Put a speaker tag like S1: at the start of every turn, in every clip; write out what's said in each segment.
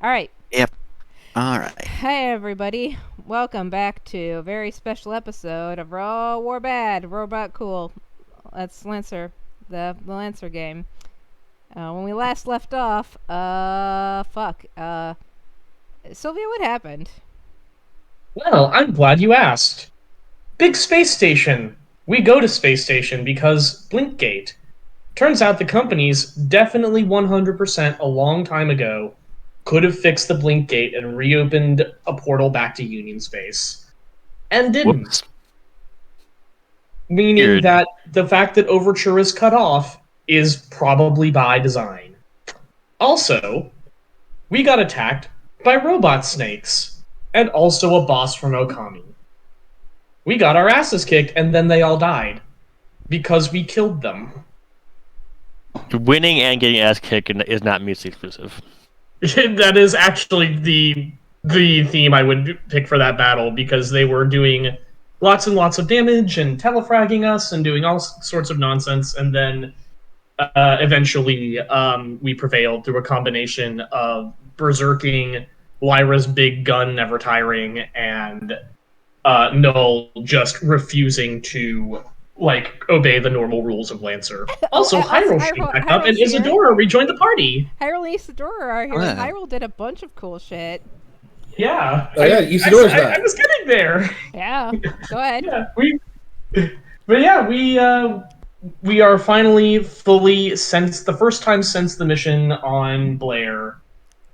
S1: All right.
S2: Yep. All right.
S1: Hey, everybody. Welcome back to a very special episode of Raw War Bad, Robot Cool. That's Lancer, the Lancer game. When we last left off, Sylvia, what happened?
S3: Well, I'm glad you asked. Big space station. We go to space station because Blinkgate. Turns out the company's definitely 100% a long time ago could have fixed the Blinkgate and reopened a portal back to Union space. And didn't.
S2: Whoops.
S3: Meaning
S2: Weird.
S3: that the fact that Overture is cut off is probably by design. Also, we got attacked by robot snakes, and also a boss from Okami. We got our asses kicked, and then they all died because we killed them.
S4: Winning and getting ass kicked is not mutually exclusive.
S3: That is actually the theme I would pick for that battle, because they were doing lots and lots of damage and telefragging us and doing all sorts of nonsense, and then eventually we prevailed through a combination of berserking, Lyra's big gun never tiring, and Null just refusing to obey the normal rules of Lancer. Also, Hyrule came back up, and
S1: Hyrule's here.
S3: Isadora rejoined the party.
S1: Hyrule and Isadora are here.
S2: Yeah.
S1: Hyrule did a bunch of cool shit.
S3: Yeah.
S5: Oh yeah, Isadora's back.
S3: I was getting there.
S1: Yeah, go ahead.
S3: We are finally fully, since the first time since the mission on Blair,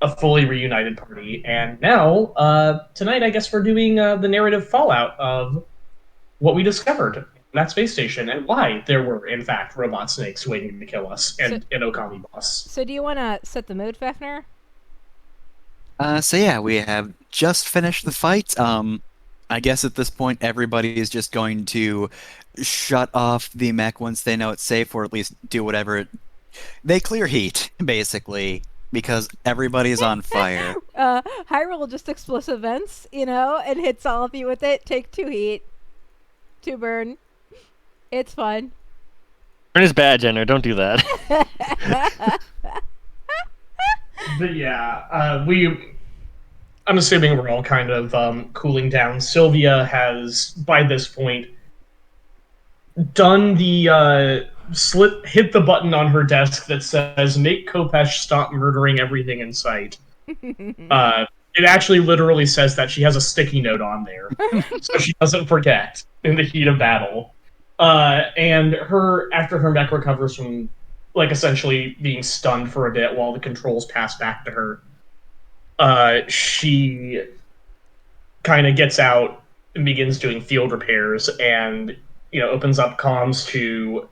S3: a fully reunited party, and now tonight I guess we're doing the narrative fallout of what we discovered in that space station and why there were in fact robot snakes waiting to kill us and an Okami boss.
S1: So do you want to set the mood, Fafnir?
S2: So yeah, we have just finished the fight. I guess at this point everybody is just going to shut off the mech once they know it's safe, or at least do whatever. They clear heat, basically, because everybody is on fire.
S1: Hyrule just explosive vents, and hits all of you with it. Take 2 heat, 2 burn. It's fun.
S4: Burn is bad, Jenner. Don't do that.
S3: But yeah, I'm assuming we're all kind of cooling down. Sylvia has, by this point, done the hit the button on her desk that says "Make Kopesh stop murdering everything in sight." It actually literally says that. She has a sticky note on there, so she doesn't forget in the heat of battle. And after her mech recovers from essentially being stunned for a bit while the controls pass back to her, she kind of gets out and begins doing field repairs, and opens up comms to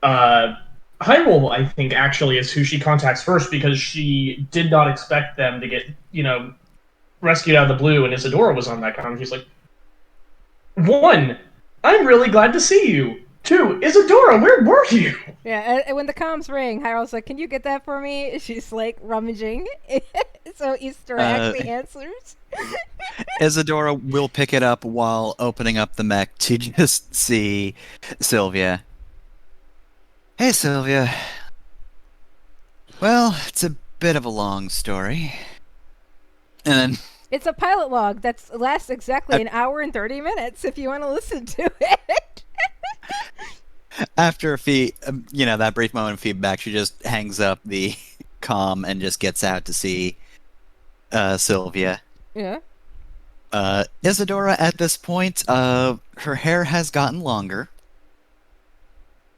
S3: Hyrule. I think actually is who she contacts first, because she did not expect them to get rescued out of the blue, and Isadora was on that comm. She's like, 1, I'm really glad to see you. 2, Isadora, where were you?
S1: Yeah, and when the comms ring, Hyrule's like, "Can you get that for me?" She's like rummaging, so Easter actually answers.
S2: Isadora will pick it up while opening up the mech to just see Sylvia. Hey, Sylvia. Well, it's a bit of a long story. And then
S1: It's a pilot log that lasts exactly an hour and 30 minutes if you want to listen to it.
S2: after that brief moment of feedback, she just hangs up the comm and just gets out to see Sylvia.
S1: Yeah.
S2: Isadora, at this point, her hair has gotten longer.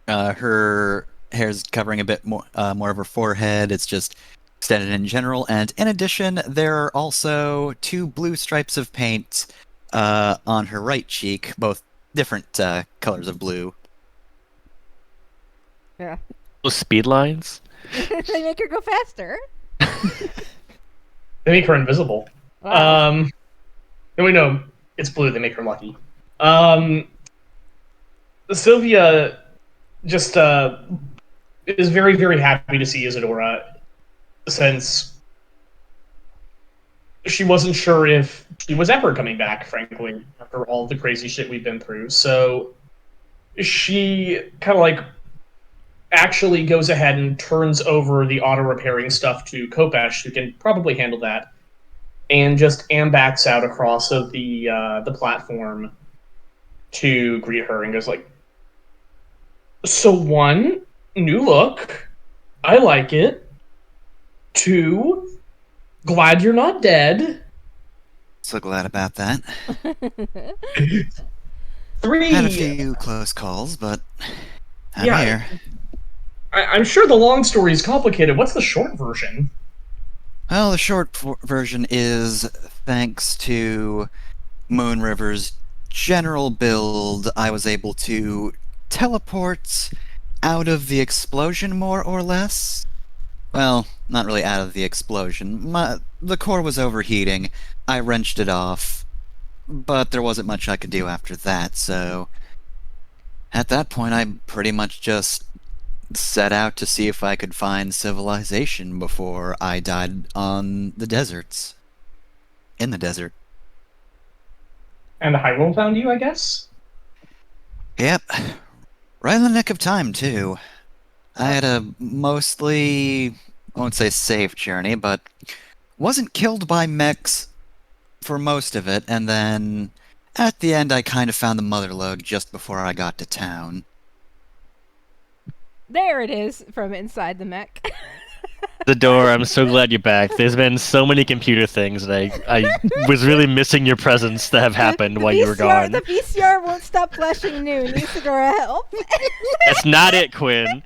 S2: Her hair's covering a bit more of her forehead. It's just extended in general, and in addition, there are also 2 blue stripes of paint on her right cheek, both different colors of blue.
S1: Yeah.
S4: Those speed lines.
S1: They make her go faster.
S3: They make her invisible.
S1: Wow.
S3: And we know it's blue. They make her lucky. Sylvia just is very, very happy to see Isadora, since she wasn't sure if she was ever coming back, frankly, after all the crazy shit we've been through. So she kind of actually goes ahead and turns over the auto repairing stuff to Kopesh, who can probably handle that, and just ambacks out across of the platform to greet her and goes like, "So one, new look, I like it. Two, glad you're not dead.
S2: So glad about that.
S3: Three,
S2: Had a few close calls, but I'm
S3: Yeah.
S2: here.
S3: I'm sure the long story is complicated. What's the short version?"
S2: Well, the short version is thanks to Moon River's general build, I was able to teleport out of the explosion, more or less. Well, not really out of the explosion. The core was overheating. I wrenched it off. But there wasn't much I could do after that, so... At that point, I pretty much just set out to see if I could find civilization before I died on the deserts. In the desert.
S3: And Hyrule found you, I guess?
S2: Yep. Right in the nick of time, too. I had a mostly, I won't say safe journey, but wasn't killed by mechs for most of it, and then at the end I kind of found the mother lode just before I got to town.
S1: There it is from inside the mech.
S4: The door, I'm so glad you're back. There's been so many computer things that I was really missing your presence that have happened
S1: The
S4: while you were
S1: VCR
S4: gone.
S1: The VCR won't stop flashing new. Isadora, help.
S4: That's not it, Quinn.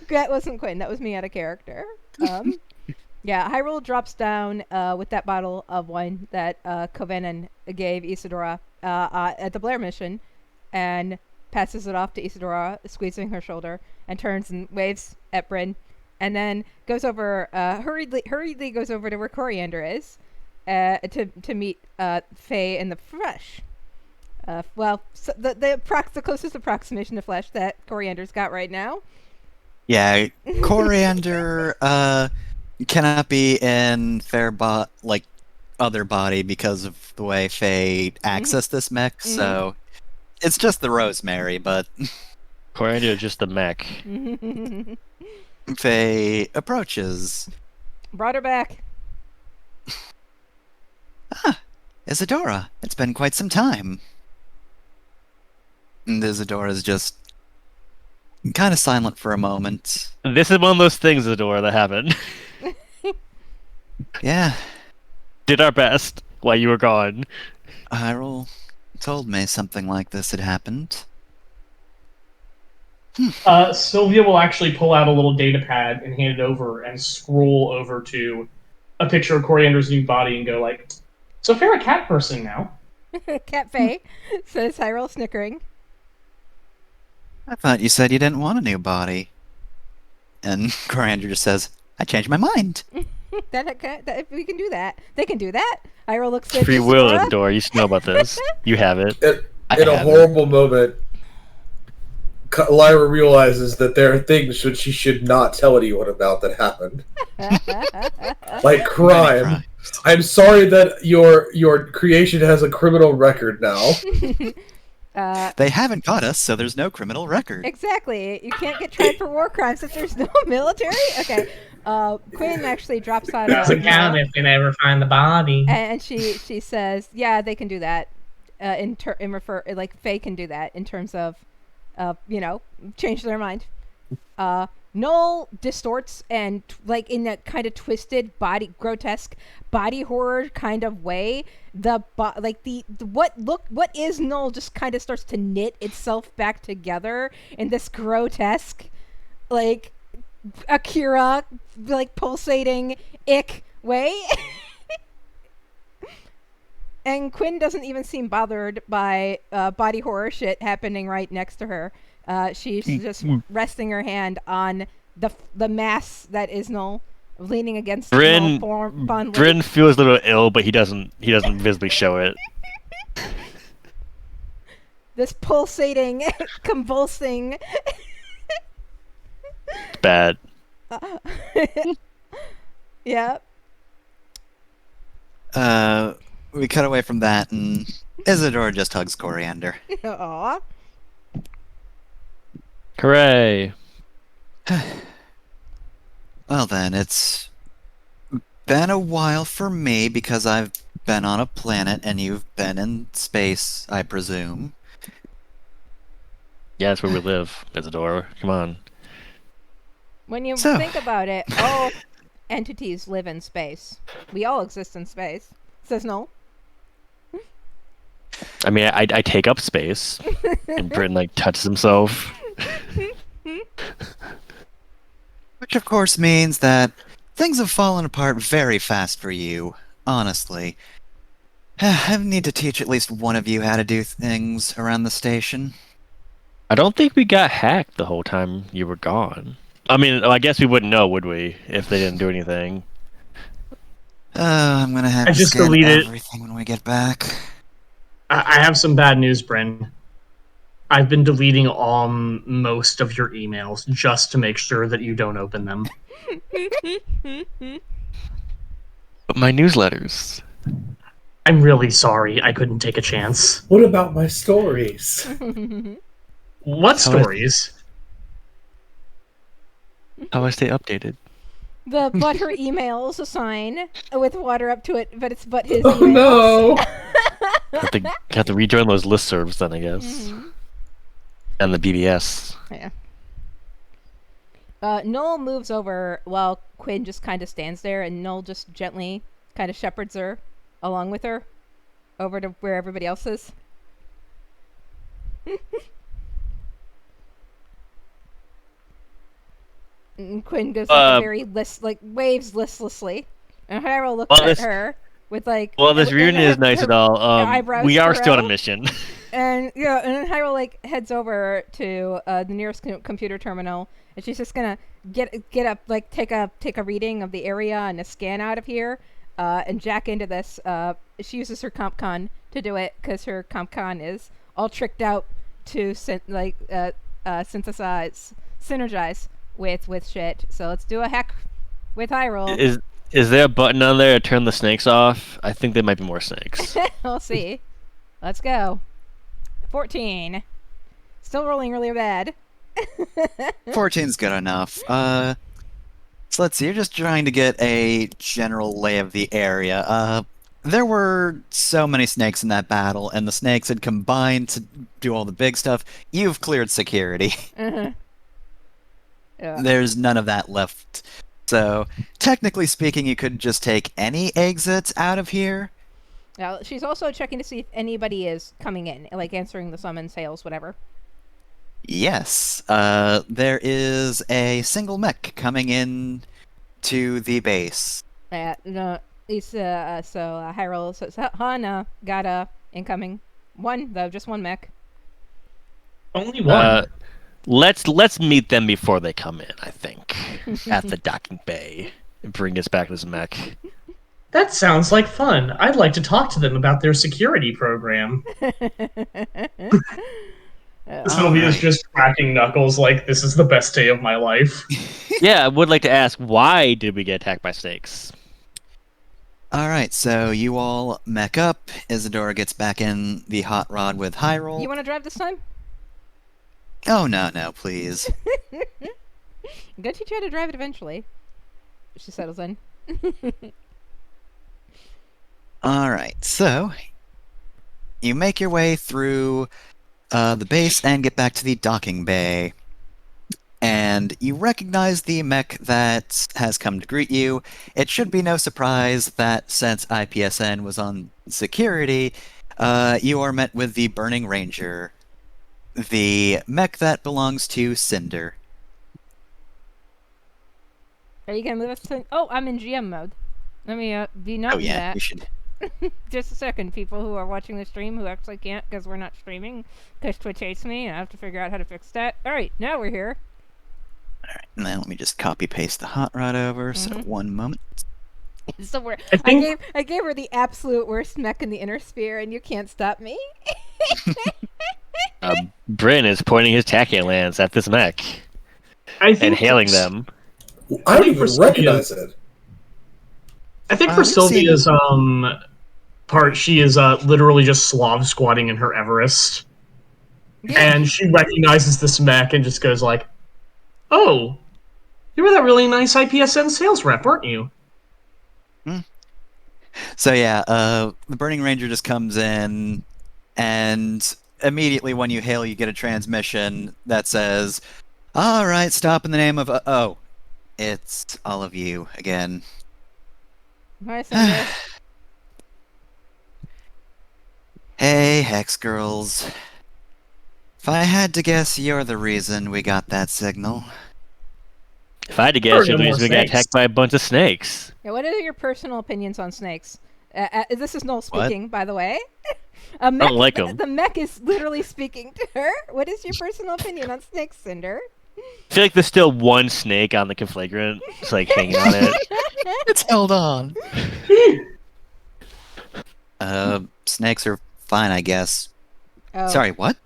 S1: That wasn't Quinn. That was me out of character. Yeah, Hyrule drops down with that bottle of wine that Kovenin gave Isadora at the Blair mission, and passes it off to Isadora, squeezing her shoulder, and turns and waves at Bryn, and then goes over hurriedly goes over to where Coriander is to meet Faye in the flesh. So the closest approximation to flesh that Coriander's got right now.
S2: Yeah, Coriander cannot be in other body because of the way Faye accessed this mech, so it's just the Rosemary, but
S4: Coriander is just the mech.
S2: Faye approaches.
S1: Brought her back.
S2: Isadora, it's been quite some time. And Isadora's just kind of silent for a moment.
S4: This is one of those things, Adora, that happened.
S2: Yeah,
S4: Did our best while you were gone.
S2: Hyrule told me something like this had happened.
S3: Sylvia will actually pull out a little data pad and hand it over and scroll over to a picture of Coriander's new body and go like, "So if you're a cat person now."
S1: Cat Faye, says Hyrule, snickering.
S2: I thought you said you didn't want a new body. And Coriander just says, I changed my mind.
S1: That we can do that. They can do that. Hyrule looks at
S4: Free will,
S1: Isadora.
S4: Adora. You should know about this. You have it.
S5: In a horrible moment, Lyra realizes that there are things that she should not tell anyone about that happened. Like crime. I'm sorry that your creation has a criminal record now.
S2: They haven't got us, so there's no criminal record.
S1: Exactly. You can't get tried for war crimes if there's no military. Okay. Quinn actually drops on
S3: if they never find the body.
S1: and she says, "Yeah, they can do that." Faye can do that in terms of, change their mind. Null distorts and in that kind of twisted grotesque body horror kind of way. What is Null just kind of starts to knit itself back together in this grotesque, Akira, pulsating ick way. And Quinn doesn't even seem bothered by body horror shit happening right next to her. She's just resting her hand on the mass that is Null, leaning against
S4: Bryn
S1: Null fondly.
S4: Bryn feels a little ill, but he doesn't visibly show it.
S1: This pulsating, convulsing.
S4: It's bad.
S1: Yeah.
S2: We cut away from that, and Isadora just hugs Coriander.
S1: Aw.
S4: Hooray.
S2: Well then, it's been a while for me because I've been on a planet and you've been in space, I presume.
S4: Yeah, that's where we live, Isidore. Come on.
S1: When you
S2: So-
S1: think about it, all entities live in space. We all exist in space. Says no.
S4: I mean, I take up space, and Britain like touches himself.
S2: Which of course means that things have fallen apart very fast for you, honestly. I need to teach at least one of you how to do things around the station.
S4: I don't think we got hacked the whole time you were gone. I mean, I guess we wouldn't know, would we, if they didn't do anything?
S2: I'm gonna have
S3: I
S2: to
S3: just
S2: scan
S3: deleted-
S2: everything when we get back.
S3: I have some bad news, Bryn. I've been deleting most of your emails just to make sure that you don't open them.
S4: But my newsletters.
S3: I'm really sorry. I couldn't take a chance.
S5: What about my stories?
S3: What
S4: How I-
S3: stories?
S4: How I stay updated.
S1: The but her emails a sign with water up to it, but it's but his
S5: Oh
S1: emails.
S5: no!
S4: Have to rejoin those listservs then, I guess.
S1: Mhm.
S4: And the BBS.
S1: Yeah. Noel moves over while Quinn just kind of stands there, and Noel just gently kind of shepherds her along with her over to where everybody else is. And Quinn goes like a very waves listlessly, and Hyrule looks
S4: Well,
S1: at
S4: this-
S1: her with like.
S4: Well, this
S1: and
S4: reunion is nice
S1: her
S4: and all.
S1: eyebrows
S4: We are still on a
S1: furrow.
S4: mission.
S1: And yeah, and then Hyrule like heads over to the nearest computer terminal, and she's just gonna get up, like take a reading of the area and a scan out of here, and jack into this. She uses her CompCon to do it because her CompCon is all tricked out to synergize with shit. So let's do a hack with Hyrule.
S4: Is there a button on there to turn the snakes off? I think there might be more snakes.
S1: We'll see. Let's go. 14. Still rolling really bad.
S2: 14's good enough. So let's see, you're just trying to get a general lay of the area. There were so many snakes in that battle, and the snakes had combined to do all the big stuff. You've cleared security.
S1: Uh-huh. Yeah.
S2: There's none of that left. So, technically speaking, you could just take any exits out of here.
S1: Now, she's also checking to see if anybody is coming in, like answering the summons, hails, whatever.
S2: Yes, there is a single mech coming in to the base.
S1: No, Hyrule says, Hana, got a incoming. One, though, just one mech.
S3: Only one.
S4: Let's meet them before they come in, I think. At the docking bay. And bring us back to this mech.
S3: That sounds like fun. I'd like to talk to them about their security program. Sylvia's just cracking knuckles like this is the best day of my life.
S4: Yeah, I would like to ask, why did we get attacked by snakes?
S2: Alright, so you all mech up. Isadora gets back in the hot rod with Hyrule.
S1: You want to drive this time?
S2: Oh, no, please.
S1: I'm gonna teach you how to drive it eventually. She settles in.
S2: Alright, so you make your way through the base and get back to the docking bay. And you recognize the mech that has come to greet you. It should be no surprise that since IPSN was on security, you are met with the Burning Ranger, the mech that belongs to Cinder.
S1: Are you gonna move us to? Oh, I'm in GM mode. Let me be not
S2: Oh yeah,
S1: that.
S2: you should.
S1: Just a second, people who are watching the stream who actually can't because we're not streaming because Twitch hates me and I have to figure out how to fix that. Alright, now we're here.
S2: Alright, now let me just copy paste the hot rod over, so
S1: Mhm.
S2: 1 moment.
S1: So we're,
S3: I think-
S1: I gave her the absolute worst mech in the inner sphere and you can't stop me.
S4: Bryn is pointing his tachyon lance at this mech
S3: I think
S4: and hailing
S3: for-
S4: them.
S5: I don't
S3: think for
S5: even recognize
S3: Sylvia-
S5: it.
S3: I think for
S2: We've seen-
S3: Sylvia's part, she is literally just Slav squatting in her Everest, and she recognizes this mech and just goes like, "Oh, You were that really nice IPSN sales rep, weren't you?
S2: So yeah, the Burning Ranger just comes in, and immediately when you hail, you get a transmission that says, "All right, stop in the name of." Oh, it's all of you again.
S1: Hi, Cinder.
S2: Hey, Hex Girls. If I had to guess, you're the reason we got that signal.
S4: If I had to
S3: There are
S4: guess, you're
S3: no
S4: the
S3: more
S4: reason we got
S3: snakes.
S4: attacked by a bunch of snakes.
S1: Yeah, what are your personal opinions on snakes? This is Noel
S2: What?
S1: speaking, by the way.
S4: I don't like 'em.
S1: The mech is literally speaking to her. What is your personal opinion on snakes, Cinder?
S4: I feel like there's still one snake on the conflagrant, just like hanging on it.
S2: It's held on. Snakes are fine, I guess.
S1: Oh.
S2: Sorry, what?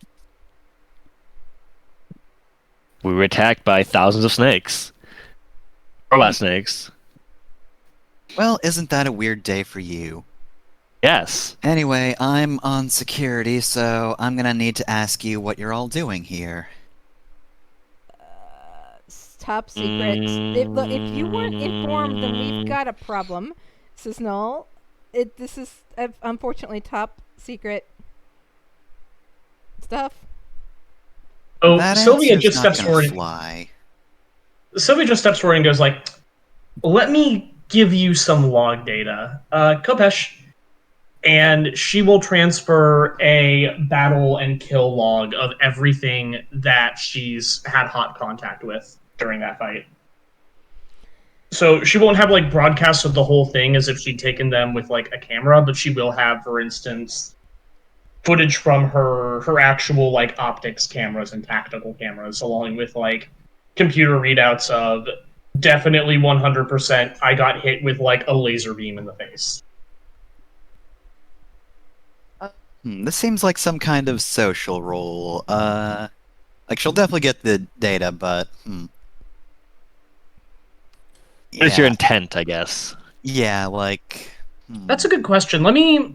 S4: We were attacked by thousands of snakes. Robot snakes.
S2: Well, isn't that a weird day for you?
S4: Yes.
S2: Anyway, I'm on security, so I'm gonna need to ask you what you're all doing here.
S1: Top secret. Look, if you weren't informed, then we've got a problem, says Noel. This is unfortunately top secret stuff.
S3: Oh,
S2: That
S3: Sylvia
S2: answer's
S3: just
S2: not
S3: steps
S2: gonna
S3: forward.
S2: fly.
S3: Sylvia just steps forward and goes like, "Let me give you some log data, Kopesh," and she will transfer a battle and kill log of everything that she's had hot contact with during that fight. So she won't have like broadcasts of the whole thing as if she'd taken them with like a camera, but she will have, for instance, footage from her actual like optics cameras and tactical cameras, along with like computer readouts of definitely 100% I got hit with like a laser beam in the face.
S2: This seems like some kind of social role. Like she'll definitely get the data, but
S4: What is your intent, I guess?
S2: Yeah, like.
S3: That's a good question. Let me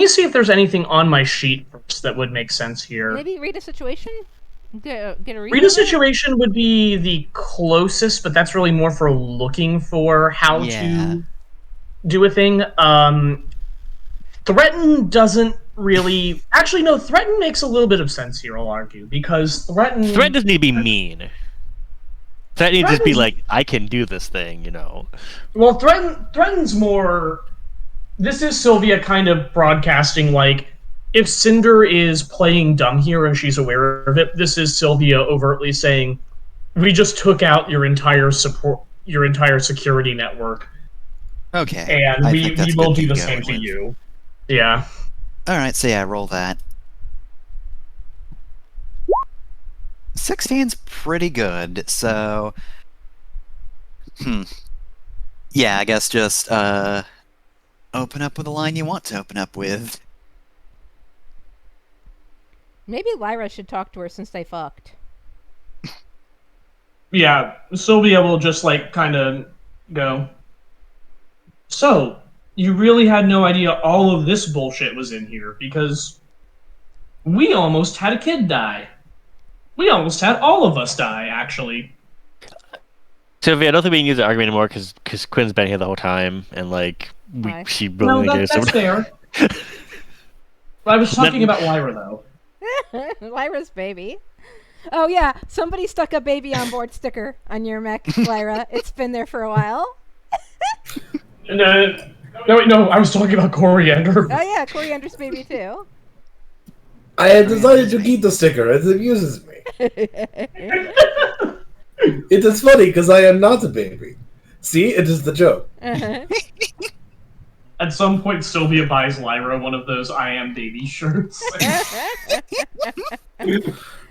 S3: see if there's anything on my sheet first that would make sense here.
S1: Maybe read a situation. Get a read.
S3: Read a situation would be the closest, but that's really more for looking for how to do a thing. Threaten doesn't really. Actually, no. Threaten makes a little bit of sense here. I'll argue because threaten
S4: doesn't need to be mean. Threaten needs to just be
S3: Threaten's-
S4: like, I can do this thing, you know.
S3: Well, threaten's more. This is Sylvia kind of broadcasting like, if Cinder is playing dumb here and she's aware of it, this is Sylvia overtly saying, "We just took out your entire security network,
S2: Okay.
S3: and
S2: I
S3: we
S2: think that's
S3: will
S2: good
S3: do the
S2: go
S3: same to
S2: with.
S3: you." Yeah.
S2: Alright, so yeah, roll that. 16's pretty good, so. Yeah, I guess just, open up with a line you want to open up with.
S1: Maybe Lyra should talk to her since they fucked.
S3: Yeah, Sylvia will just like kind of go, "So, you really had no idea all of this bullshit was in here because we almost had a kid die. We almost had all of us die, actually."
S4: Sylvia, I don't think we can use the argument anymore because Quinn's been here the whole time, and like
S1: Why?
S4: she
S3: No,
S4: really gave
S3: that's fair. I was talking about Lyra, though.
S1: Lyra's baby. Oh yeah, somebody stuck a baby on board sticker on your mech, Lyra. It's been there for a while.
S3: No, I was talking about Coriander.
S1: Oh yeah, Coriander's baby too.
S5: I had decided to keep the sticker. It amuses me. It is funny because I am not a baby. See, it is the joke.
S1: Uh-huh.
S3: At some point, Sylvia buys Lyra one of those "I am baby" shirts.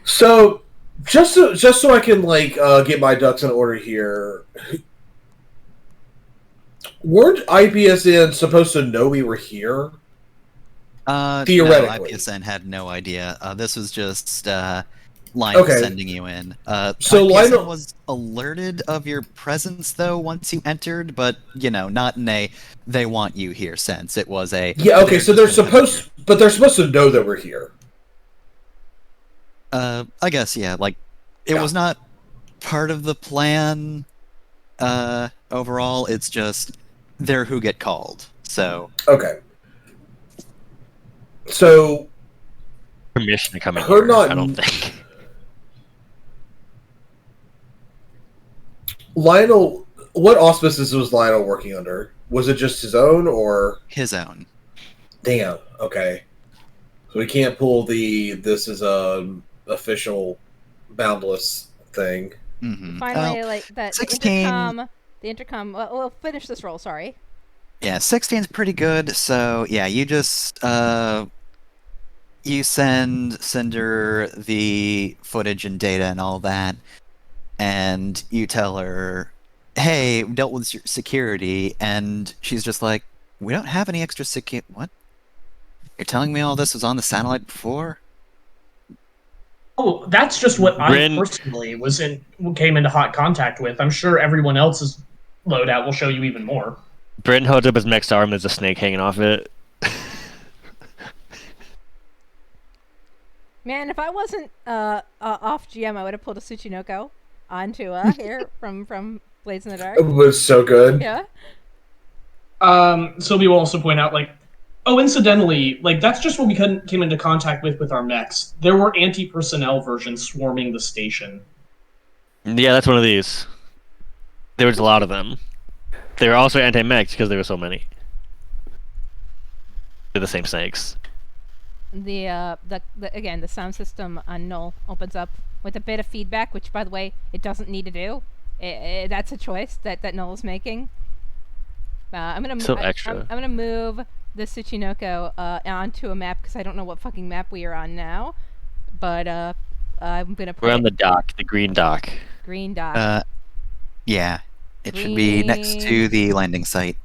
S5: So, just so I can like get my ducks in order here. Weren't IPSN supposed to know we were here? Theoretically.
S2: No, IPSN had no idea. This was just Line
S5: Okay.
S2: sending you in.
S5: So
S2: IPSN
S5: Lionel
S2: was alerted of your presence though once you entered, but not in a they want you here sense. It was a
S5: Yeah, okay, so they're supposed to know that we're here.
S2: I guess yeah. Like it
S5: Yeah.
S2: was not part of the plan overall. It's just they're who get called. So
S5: Okay. So
S4: Permission to come in
S5: Her
S4: here,
S5: not-
S4: I don't think.
S5: Lionel, what auspices was Lionel working under? Was it just his own, or
S2: his own.
S5: damn? Okay, so we can't pull the this is a official boundless thing.
S2: Mm-hmm.
S1: Finally, like that.
S2: 16
S1: The intercom. We'll finish this roll. Sorry.
S2: Yeah, 16's pretty good. So yeah, you just you send Cinder the footage and data and all that, and you tell her, "Hey, we dealt with security," and she's just like, "We don't have any extra security. What? You're telling me all this was on the satellite before?"
S3: Oh, that's just what
S4: Bryn-
S3: I personally came into hot contact with. I'm sure everyone else's loadout will show you even more.
S4: Bryn holds up his mech's arm. There's a snake hanging off it.
S1: Man, if I wasn't off GM, I would have pulled a Tsuchinoko onto here from Blades in the Dark.
S5: It was so good.
S1: Yeah.
S3: So we will also point out, like, oh, incidentally, like that's just what we came into contact with our mechs. There were anti-personnel versions swarming the station.
S4: Yeah, that's one of these. There was a lot of them. They were also anti-mechs because there were so many. They're the same snakes.
S1: The again, the sound system on Null opens up with a bit of feedback, which, by the way, it doesn't need to do. That's a choice that Null is making. I'm gonna
S4: So extra.
S1: I'm gonna move the Tsuchinoko onto a map because I don't know what fucking map we are on now, but I'm gonna put
S4: We're on
S1: it-
S4: the dock, the green dock.
S1: green dot.
S2: Yeah, it should be next to
S1: Green.
S2: the landing site.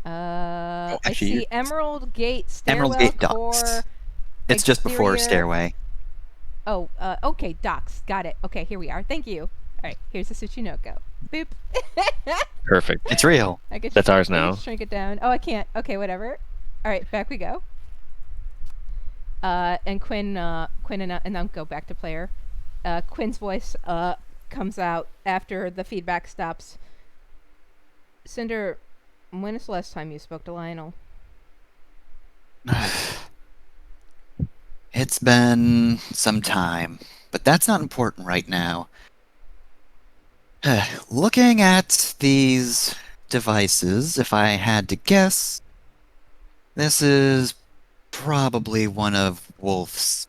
S1: I
S2: actually,
S1: see Emerald Gate stairwell
S2: Emerald Gate
S1: core.
S2: docks. It's just before
S1: exterior-
S2: stairway.
S1: Oh, okay, docks. Got it. Okay, here we are. Thank you. All right, here's the Tsuchinoko. Boop.
S4: Perfect.
S2: It's real.
S1: I can
S4: That's ours
S1: I can
S4: now.
S1: Shrink it down. Oh, I can't. Okay, whatever. All right, back we go. And Quinn and then go back to player. Quinn's voice comes out after the feedback stops. Cinder, when is the last time you spoke to Lionel?
S2: It's been some time, but that's not important right now. Looking at these devices, if I had to guess, this is probably one of Wolf's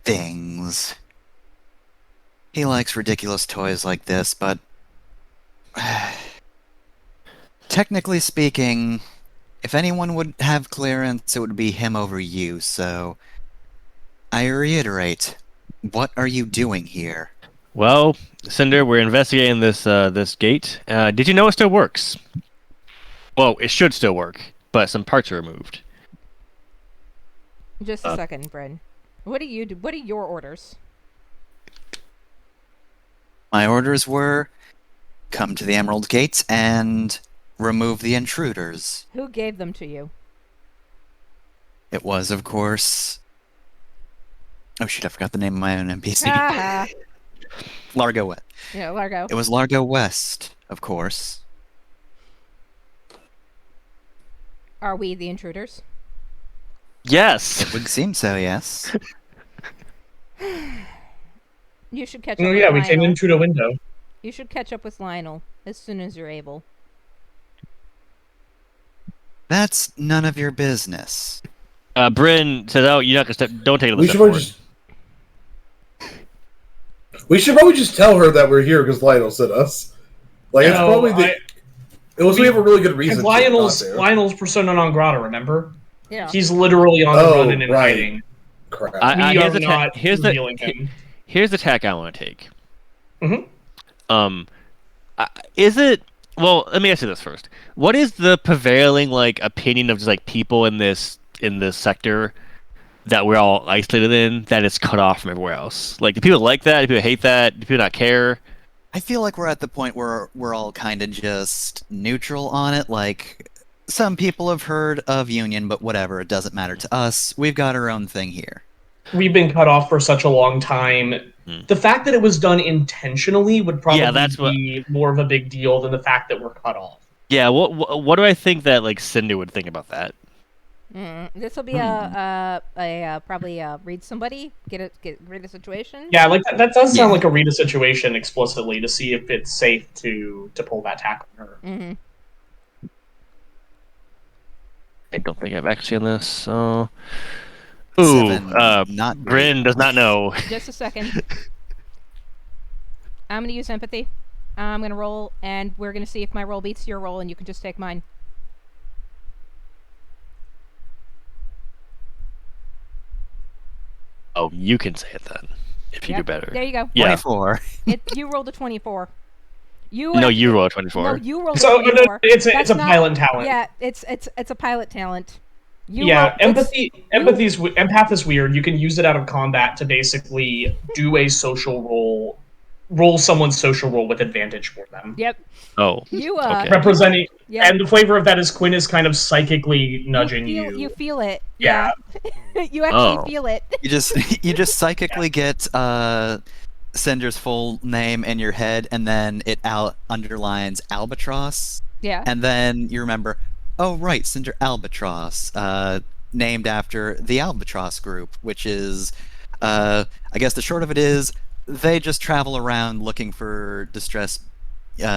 S2: things. He likes ridiculous toys like this, but technically speaking, if anyone would have clearance, it would be him over you, so I reiterate, what are you doing here?
S4: Well, Cinder, we're investigating this this gate. Did you know it still works? Well, it should still work, but some parts are removed.
S1: Just a second, Bryn. What do you do? What are your orders?
S2: My orders were come to the Emerald Gates and remove the intruders.
S1: Who gave them to you?
S2: It was, of course... Oh shit, I forgot the name of my own NPC.
S1: Ah,
S2: Largo West.
S1: yeah, Largo.
S2: It was Largo West, of course.
S1: Are we the intruders?
S4: Yes.
S2: It would seem so, yes.
S1: You should catch up
S3: Oh
S1: with
S3: yeah, we
S1: Lionel.
S3: came in through the window.
S1: You should catch up with Lionel as soon as you're able.
S2: That's none of your business.
S4: Bryn says, "Oh, you're not gonna step. Don't take it."
S5: We should probably just. We should probably just tell her that we're here because Lionel sent us. Like it's
S3: No,
S5: probably the. Unless we have a really good reason.
S3: It's
S5: to
S3: Lionel's
S5: not to.
S3: Lionel's persona non grata. Remember,
S1: Yeah.
S3: he's literally on the
S5: Oh,
S3: run and in
S5: right.
S3: hiding.
S5: Crap.
S3: We
S4: here's
S3: are
S4: the
S3: not revealing
S4: he-
S3: him.
S4: Here's the tack I want to take.
S3: Mhm.
S4: Is it? Well, let me ask you this first. What is the prevailing like opinion of just like people in this sector that we're all isolated in that it's cut off from everywhere else? Like, do people like that? Do people hate that? Do people not care?
S2: I feel like we're at the point where we're all kind of just neutral on it. Like, some people have heard of Union, but whatever, it doesn't matter to us. We've got our own thing here.
S3: we've been cut off for such a long time. The fact that it was done intentionally would probably be more of a big deal than the fact that we're cut off.
S4: Yeah, what do I think that like Cinder would think about that?
S1: This will be probably read somebody, read a situation.
S3: Yeah, like that does sound like a read a situation explicitly to see if it's safe to pull that tack on her.
S1: Mm-hmm.
S4: I don't think I've actually on this.
S2: Not
S4: Bryn does not know.
S1: Just a second. I'm gonna use empathy. I'm gonna roll, and we're gonna see if my roll beats your roll, and you can just take mine.
S4: Oh, you can say it then if you do better.
S1: There you go.
S4: Yeah.
S2: 24.
S1: You rolled a 24.
S4: You roll a 24.
S1: No, you rolled a
S3: So
S1: 24.
S3: it's a pilot talent.
S1: Yeah, it's a pilot talent.
S3: Empath is weird. You can use it out of combat to basically do a social roll someone's social roll with advantage for them.
S1: Yep.
S4: Oh.
S1: You
S4: okay.
S3: Representing, and the flavor of that is Quinn is kind of psychically nudging you.
S1: You feel it.
S3: Yeah.
S1: You actually feel it.
S2: You just psychically get Cinder's full name in your head, and then it underlines Albatross.
S1: Yeah.
S2: And then you remember, oh right, Cinder Albatross, named after the Albatross Group, which is, I guess the short of it is, they just travel around looking for distress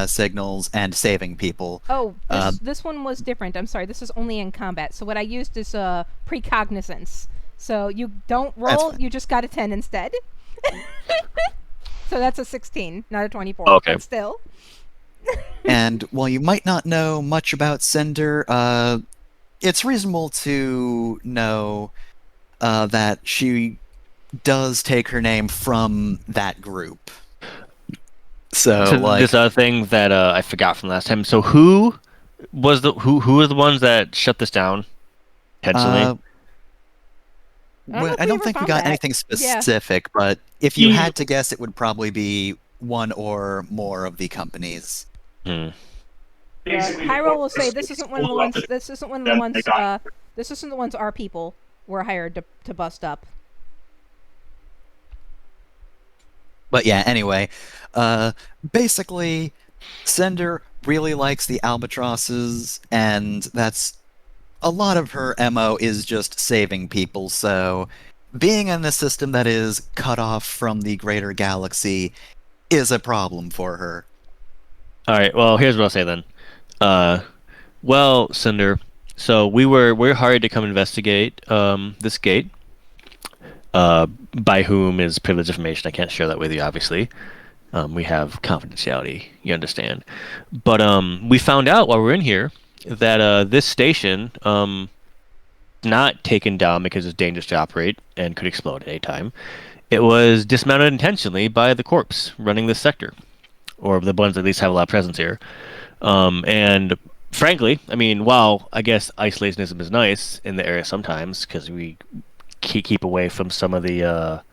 S2: signals and saving people.
S1: Oh, this one was different. I'm sorry. This is only in combat. So what I used is precognizance. So you don't roll. You just got a 10 instead. So that's a 16, not a 24.
S4: Okay.
S1: But still.
S2: And while you might not know much about Cinder, it's reasonable to know that she does take her name from that group. So like
S4: this other thing that I forgot from last time. So who were the ones that shut this down intentionally?
S2: I don't think we got anything specific, but if you had to guess, it would probably be one or more of the companies.
S1: Hyrule will say this isn't one of the ones. This isn't one of the ones. This isn't the ones our people were hired to bust up.
S2: But yeah, anyway, basically, Cinder really likes the albatrosses, and that's a lot of her MO is just saving people. So being in a system that is cut off from the greater galaxy is a problem for her.
S4: All right. Well, here's what I'll say then. Well, Cinder, so we're hired to come investigate this gate. By whom is privileged information. I can't share that with you, obviously. We have confidentiality, you understand. But we found out while we're in here that this station not taken down because it's dangerous to operate and could explode at any time. It was dismounted intentionally by the corps running this sector, or the ones that at least have a lot of presence here. And frankly, I mean, while I guess isolationism is nice in the area sometimes because we keep away from some of the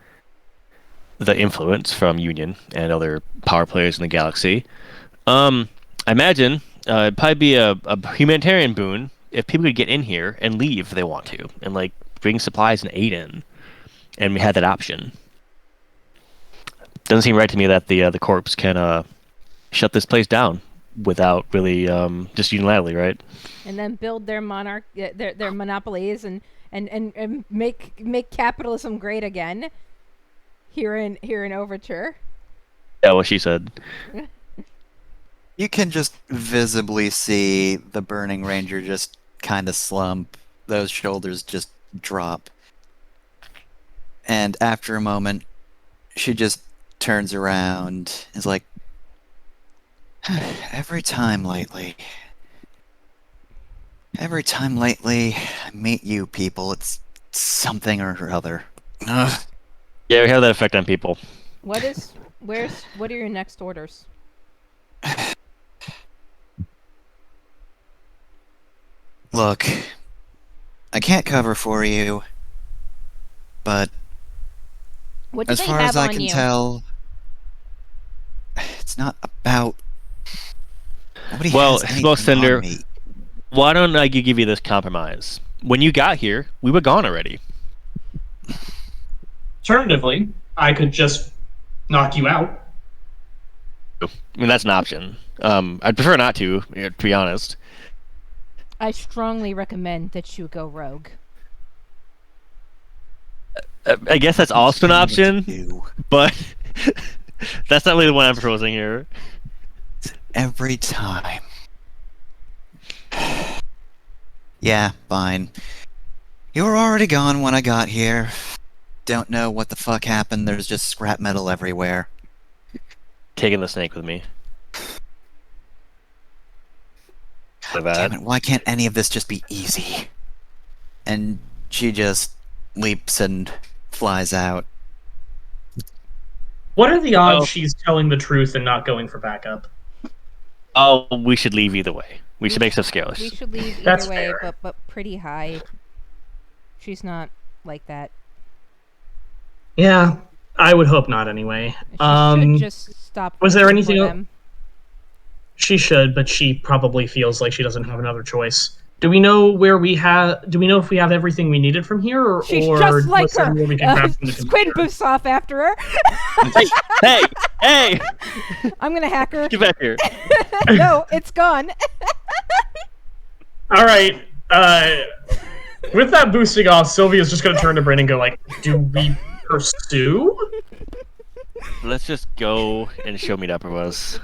S4: influence from Union and other power players in the galaxy. I imagine it'd probably be a humanitarian boon if people could get in here and leave if they want to, and like bring supplies and aid in, and we had that option. Doesn't seem right to me that the corps can shut this place down without really just unilaterally, right?
S1: And then build their their monopolies and make capitalism great again here in Overture.
S4: Yeah, what she said.
S2: You can just visibly see the Burning Ranger just kind of slump, those shoulders just drop. And after a moment, she just turns around and is like, every time lately I meet you people, it's something or other. Ugh.
S4: Yeah, we have that effect on people.
S1: What are your next orders?
S2: Look, I can't cover for you, but
S1: What do
S2: as
S1: they
S2: far
S1: have
S2: as I
S1: on
S2: can
S1: you?
S2: tell, it's not about. Nobody
S4: Well,
S2: has
S4: well,
S2: anything
S4: Cinder,
S2: on me.
S4: why don't I give you this compromise? When you got here, we were gone already.
S3: Alternatively, I could just knock you out.
S4: I mean, that's an option. I'd prefer not to be honest.
S1: I strongly recommend that you go rogue.
S4: I guess that's also an option,
S2: You.
S4: but that's not really the one I'm proposing here.
S2: Every time. Yeah, fine. You were already gone when I got here. Don't know what the fuck happened. There's just scrap metal everywhere.
S4: Taking the snake with me. Like
S2: Damn
S4: that.
S2: it, why can't any of this just be easy? And she just leaps and flies out.
S3: What are the odds
S4: Oh.
S3: she's telling the truth and not going for backup?
S4: Oh, we should leave either way. We should make stuff scaleless.
S1: We should leave either
S3: That's
S1: way,
S3: fair.
S1: but pretty high. She's not like that.
S3: Yeah, I would hope not anyway.
S1: She should just stop.
S3: was there
S1: working
S3: anything
S1: for
S3: el-
S1: them.
S3: She should, but she probably feels like she doesn't have another choice. Do we know where we have? Do we know if we have everything we needed from here, or
S1: She's
S3: or
S1: just like
S3: was there
S1: her.
S3: more we can grab from the
S1: Squid
S3: computer?
S1: boofs off after her.
S4: hey!
S1: I'm gonna hack her.
S4: Get back here.
S1: No, it's gone.
S3: All right. With that boosting off, Sylvia's just gonna turn to Bryn and go like, "Do we pursue?"
S4: Let's just go and show meet up with us.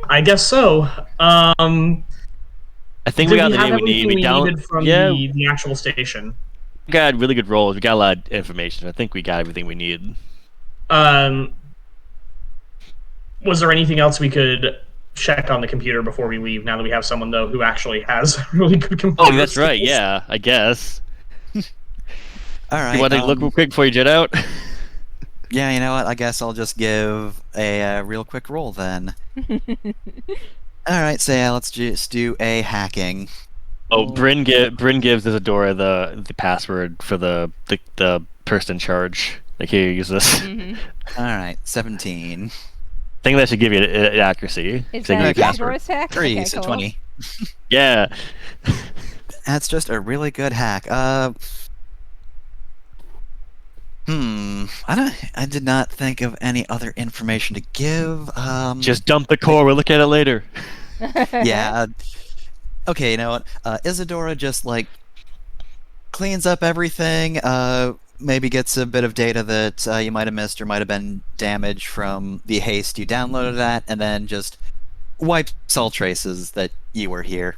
S3: I guess so.
S4: I think we
S3: Did
S4: got the
S3: have
S4: name we need.
S3: everything
S4: We down.
S3: needed from
S4: Yeah,
S3: the actual station?
S4: we got really good roles. We got a lot of information. I think we got everything we need.
S3: Was there anything else we could check on the computer before we leave? Now that we have someone though who actually has really good computer.
S4: Oh, that's right.
S3: skills?
S4: Yeah, I guess.
S2: All right.
S4: You want to look real quick before you jet out?
S2: Yeah, you know what? I guess I'll just give a real quick roll then. All right, so yeah, let's just do a hacking.
S4: Oh, Bryn gives Isadora the password for the person in charge. Like, here, use this.
S1: Mhm.
S2: All right, 17.
S4: I think that should give you an accuracy.
S1: Is
S4: So you
S1: that
S4: give me a password.
S1: Isador's hack?
S2: 3,
S1: Okay,
S2: so
S1: cool.
S2: 20.
S4: Yeah.
S2: That's just a really good hack. I did not think of any other information to give.
S4: Just dump the core. We'll look at it later.
S2: Yeah. Okay, you know what? Isadora just like cleans up everything. Maybe gets a bit of data that you might have missed or might have been damaged from the haste you downloaded that, and then just wipes all traces that you were here.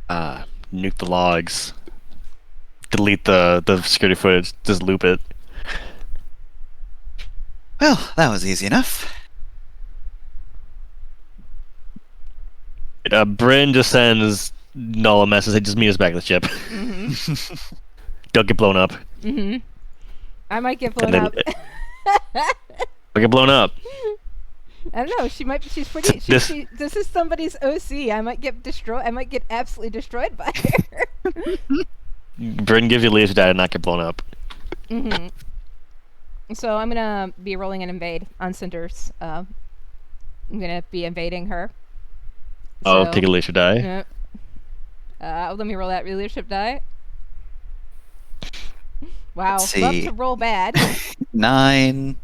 S4: Nuke the logs. Delete the security footage. Just loop it.
S2: Well, that was easy enough.
S4: Bryn just sends Null a message. Hey, just meet us back at the ship.
S1: Mhm.
S4: Don't get blown up.
S1: Mhm. I might get blown
S4: then-
S1: up.
S4: Don't get blown up.
S1: I don't know. She might. She's pretty.
S4: This-
S1: This is somebody's OC. I might get destroyed. I might get absolutely destroyed by her.
S4: Bryn gives you laser data and not get blown up.
S1: Hmm. So I'm gonna be rolling an invade on Cinders. I'm gonna be invading her.
S4: Oh,
S1: So,
S4: take a laser die.
S1: Yep. Let me roll that leadership die. Wow,
S2: Let's
S1: love
S2: see.
S1: to roll bad.
S2: 9,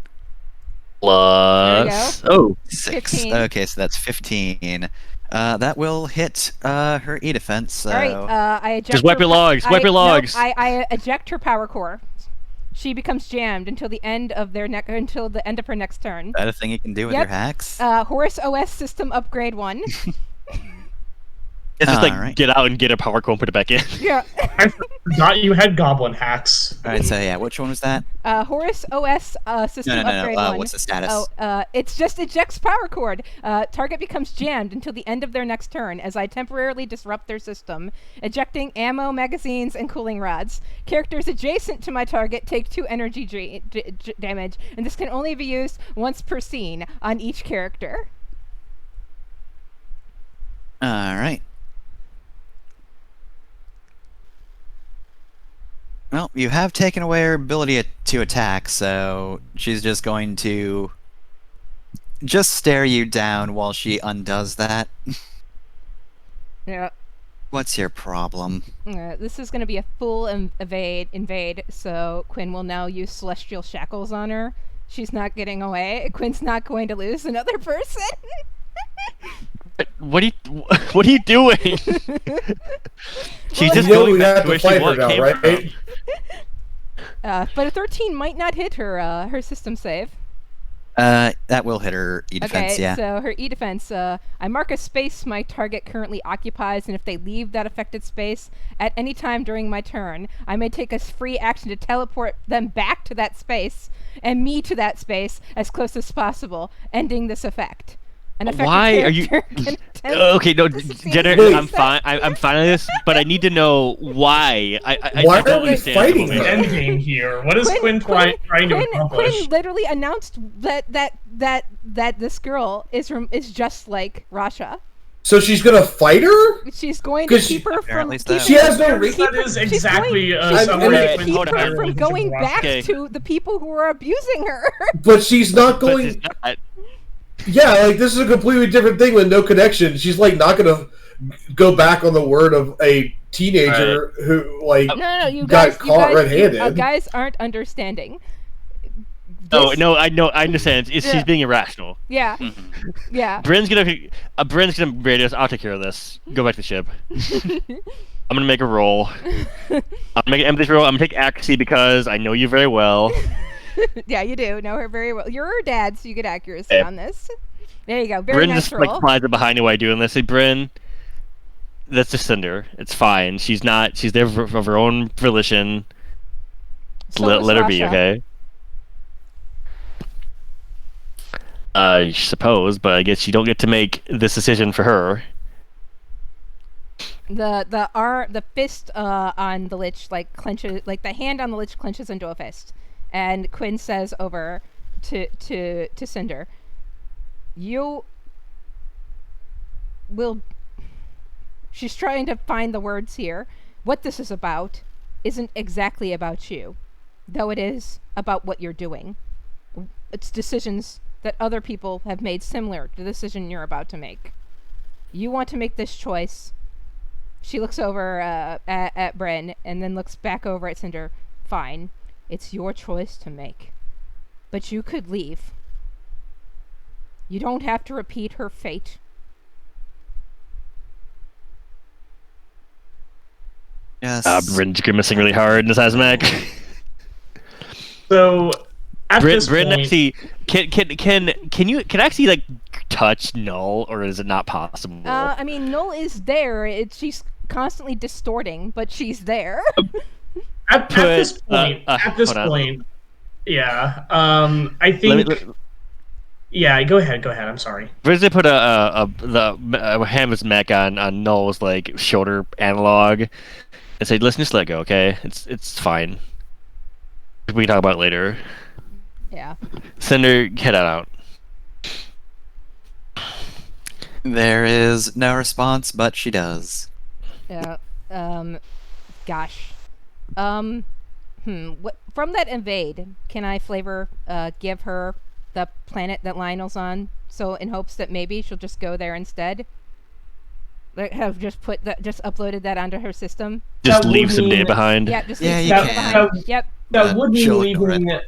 S4: Plus. Oh,
S2: 6.
S1: 15.
S2: Okay, so that's 15. That will hit her E defense. So
S1: All right, I eject.
S4: Just wipe
S1: her
S4: your logs, wipe your logs.
S1: I eject her power core. She becomes jammed until the end of until the end of her next turn.
S2: is that a thing you can do with
S1: Yep.
S2: your hacks?
S1: Horus OS system upgrade 1.
S4: it's just like
S2: Alright.
S4: get out and get a power core and put it back in.
S1: Yeah.
S3: I forgot you had goblin hacks.
S2: All right, so yeah, which one was that?
S1: Horus OS system
S2: No.
S1: upgrade 1.
S2: What's the status?
S1: Oh, it's just ejects power cord. Target becomes jammed until the end of their next turn as I temporarily disrupt their system, ejecting ammo, magazines, and cooling rods. Characters adjacent to my target take 2 energy damage, and this can only be used once per scene on each character.
S2: All right. Well, you have taken away her ability to attack, so she's just going to just stare you down while she undoes that.
S1: Yeah.
S2: What's your problem?
S1: This is going to be a full invade, so Quinn will now use celestial shackles on her. She's not getting away. Quinn's not going to lose another person.
S4: What are you doing? She's just
S5: You know
S4: going
S5: we
S4: back
S5: have
S4: to where
S5: to
S4: she
S5: fight her now,
S4: came
S5: right?
S4: from.
S1: But a 13 might not hit her system save.
S2: That will hit her E-defense,
S1: Okay,
S2: yeah.
S1: so her E-defense, I mark a space my target currently occupies, and if they leave that affected space at any time during my turn, I may take a free action to teleport them back to that space, and me to that space as close as possible, ending this effect. An affected
S4: Why are you?
S1: character can attempt
S4: Okay, no,
S1: to succeed
S4: Jenner,
S1: in
S4: I'm
S1: this
S4: fine. I'm fine with this, but I need to know why. I
S5: Why
S4: don't
S5: are we
S4: understand
S5: fighting
S4: the
S3: The
S5: her?
S4: moment.
S3: end game here. What is Quinn trying to accomplish?
S1: Quinn literally announced that this girl is just like Rasha.
S5: So she's gonna fight her?
S1: She's going to
S5: 'Cause
S1: keep her from.
S2: apparently so.
S5: She has no reason.
S3: That is exactly a
S1: She's
S3: summary
S1: going
S3: of
S1: to
S3: Quinn's
S1: keep
S4: hold on.
S1: her
S3: entire
S1: from
S3: relationship
S1: going
S3: with
S1: back
S4: Okay.
S1: to the people who are abusing her.
S5: But she's not
S4: But
S5: going.
S4: it's not.
S5: Yeah, like this is a completely different thing with no connection. She's like not gonna go back on the word of a teenager who like
S1: No, you
S5: got
S1: guys,
S5: caught red-handed.
S1: you guys aren't understanding.
S4: No,
S1: This-
S4: no, I know, I understand.
S1: Yeah.
S4: She's being irrational.
S1: Yeah,
S2: Mhm.
S1: yeah.
S4: Bryn's gonna ready us. I'll take care of this. Go back to the ship. I'm gonna make a roll. I'm gonna make an empathy roll. I'm gonna take accuracy because I know you very well.
S1: Yeah, you do know her very well. You're her dad, so you get accuracy
S4: Yeah.
S1: on this. There you go. Very
S4: Bryn
S1: nice
S4: just
S1: roll.
S4: like flies up behind you while you're doing this. Hey, Bryn, that's just Cinder. It's fine. She's not. She's there of her own volition.
S1: So
S4: let
S1: is
S4: her be,
S1: Rasha.
S4: okay? I suppose, but I guess you don't get to make this decision for her.
S1: The fist on the lich like clenches, like the hand on the lich clenches into a fist, and Quinn says over to Cinder, "You will." She's trying to find the words here. What this is about isn't exactly about you, though it is about what you're doing. It's decisions that other people have made similar to the decision you're about to make. You want to make this choice. She looks over at Bryn and then looks back over at Cinder. Fine. It's your choice to make. But you could leave. You don't have to repeat her fate.
S2: Yes.
S4: Bryn's grimacing really hard in his hazmat.
S3: So at
S4: Bryn
S3: this point,
S4: actually can you actually like touch Null, or is it not possible?
S1: I mean, Null is there. She's constantly distorting, but she's there.
S3: at this
S4: Put,
S3: point, yeah. I
S4: Let
S3: think.
S4: me-
S3: Yeah, go ahead. I'm sorry.
S4: Bryn's gonna put a hand of his mech on Null's like shoulder analog, and say, "Listen, just let go, okay? It's fine. We can talk about it later."
S1: Yeah.
S4: Cinder, head out.
S2: There is no response, but she does.
S1: Yeah. Gosh. What from that invade? Can I give her the planet that Lionel's on? So in hopes that maybe she'll just go there instead. Like have just uploaded that onto her system.
S4: Just
S3: That
S4: leave
S3: would
S4: some
S3: mean
S4: data
S3: that-
S4: behind.
S1: Yeah, just
S2: Yeah,
S1: leave
S2: you
S1: stuff
S2: can.
S1: behind. Yep.
S3: That would mean
S2: she'll ignore
S3: leaving.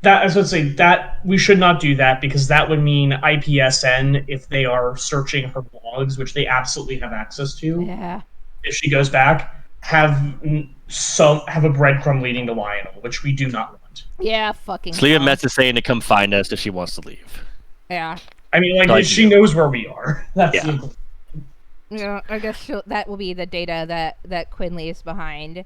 S3: That I was going to say that we should not do that because that would mean IPSN if they are searching her blogs, which they absolutely have access to.
S1: Yeah.
S3: If she goes back, have a breadcrumb leading to Lionel, which we do not want.
S1: Yeah. Fucking.
S4: Just leave a
S1: hell.
S4: message saying to come find us if she wants to leave.
S1: Yeah.
S3: I mean, like
S4: Like
S3: she
S4: you.
S3: knows where we are. That's
S4: Yeah.
S3: the-
S1: Yeah. I guess that will be the data that Quinn leaves behind.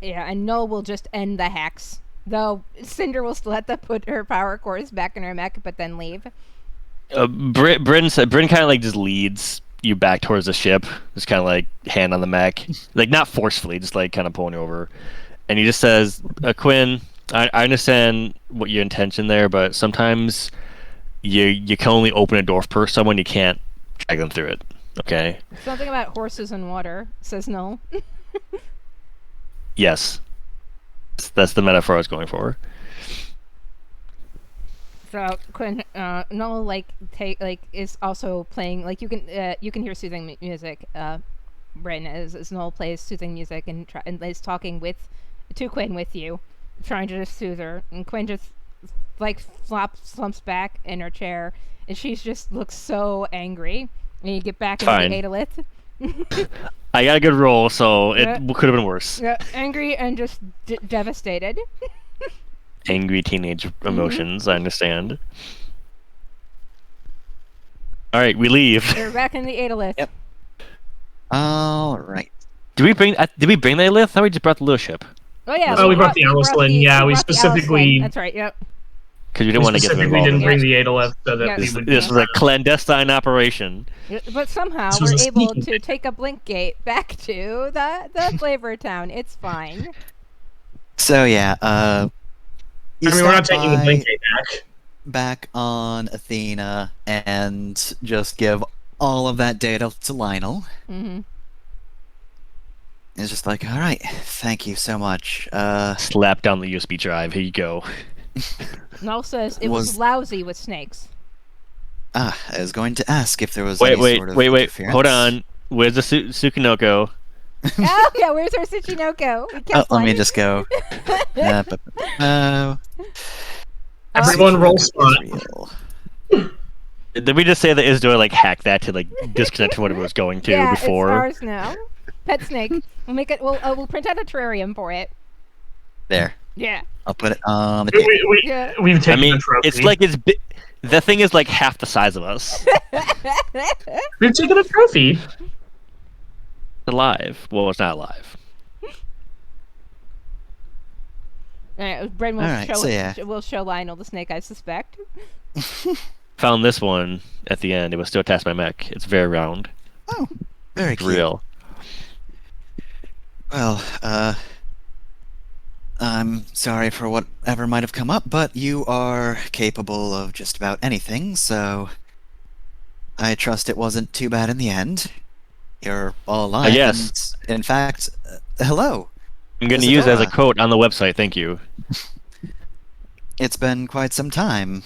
S1: Yeah, and Null will just end the hacks. Though Cinder will still have to put her power cores back in her mech, but then leave.
S4: Bryn kind of like just leads you back towards the ship, just kind of like hand on the mech, like not forcefully, just like kind of pulling you over, and he just says, "Quinn, I understand what your intention there, but sometimes you can only open a door for someone, you can't drag them through it. Okay?
S1: Something about horses and water, says Null.
S4: Yes, that's the metaphor I was going for."
S1: So Quinn, Noel is also playing you can hear soothing music. Bryn as Noel plays soothing music and is talking to Quinn with you, trying to just soothe her, and Quinn just slumps back in her chair, and she just looks so angry. And you get back into
S4: Fine.
S1: the Adalith.
S4: I got a good roll, so
S1: Yeah.
S4: it could have been worse.
S1: Yeah, angry and just devastated.
S4: Angry teenage emotions. I understand. All right, we leave.
S1: You're back in the Adalith.
S2: Yep. All right.
S4: Did we bring the Lith? I thought we just brought the little ship
S1: Oh yeah.
S3: Oh, we brought the Alislin. Yeah, we
S1: brought the
S3: specifically-
S1: Alislin. That's right. Yep.
S4: because we didn't want to get them
S3: specifically
S4: involved.
S3: didn't bring the Adalith so that
S1: Yeah.
S3: we
S4: This,
S3: would.
S4: this was a clandestine operation.
S1: But somehow
S3: This was
S1: we're
S3: a
S1: able
S3: sneaky
S1: to
S3: thing.
S1: take a blink gate back to the Flavor Town. It's fine.
S2: So yeah, you
S3: I mean, we're not
S2: stop
S3: taking the
S2: by
S3: blink gate back.
S2: on Athena and just give all of that data to Lionel.
S1: Mm-hmm.
S2: It's just like, all right, thank you so much.
S4: Slap down the USB drive. Here you go.
S1: Noel says it was
S2: Was-
S1: lousy with snakes.
S2: I was going to ask if there was
S4: Wait,
S2: any
S4: wait,
S2: sort of
S4: wait, wait.
S2: interference.
S4: Hold on. Where's the Tsukinoko?
S1: Oh yeah, where's our Tsuchinoko? We
S2: Oh,
S1: kept
S2: let me
S1: one.
S2: just go.
S3: Everyone roll spot.
S2: Israel.
S4: Did we just say that Isidore hacked that to disconnect from what it was going to
S1: Yeah,
S4: before?
S1: it's ours now. Pet snake. We'll make it. We'll print out a terrarium for it.
S2: There.
S1: Yeah.
S2: I'll put it on the table.
S1: Yeah.
S3: We've
S4: I
S3: taken
S4: mean,
S3: the trophy.
S4: it's the thing is half the size of us.
S3: We've taken a trophy.
S4: Alive. Well, it's not alive.
S1: Alright, Bren will
S2: Alright,
S1: show
S2: so yeah.
S1: we'll show Lionel the snake, I suspect.
S4: Found this one at the end. It was still attached to my mech. It's very round.
S2: Oh, very cute.
S4: Real.
S2: Well, I'm sorry for whatever might have come up, but you are capable of just about anything, so I trust it wasn't too bad in the end. You're all alive.
S4: yes.
S2: And in fact, hello.
S4: I'm going to use it as a
S2: Isadora.
S4: quote on the website. Thank you.
S2: It's been quite some time.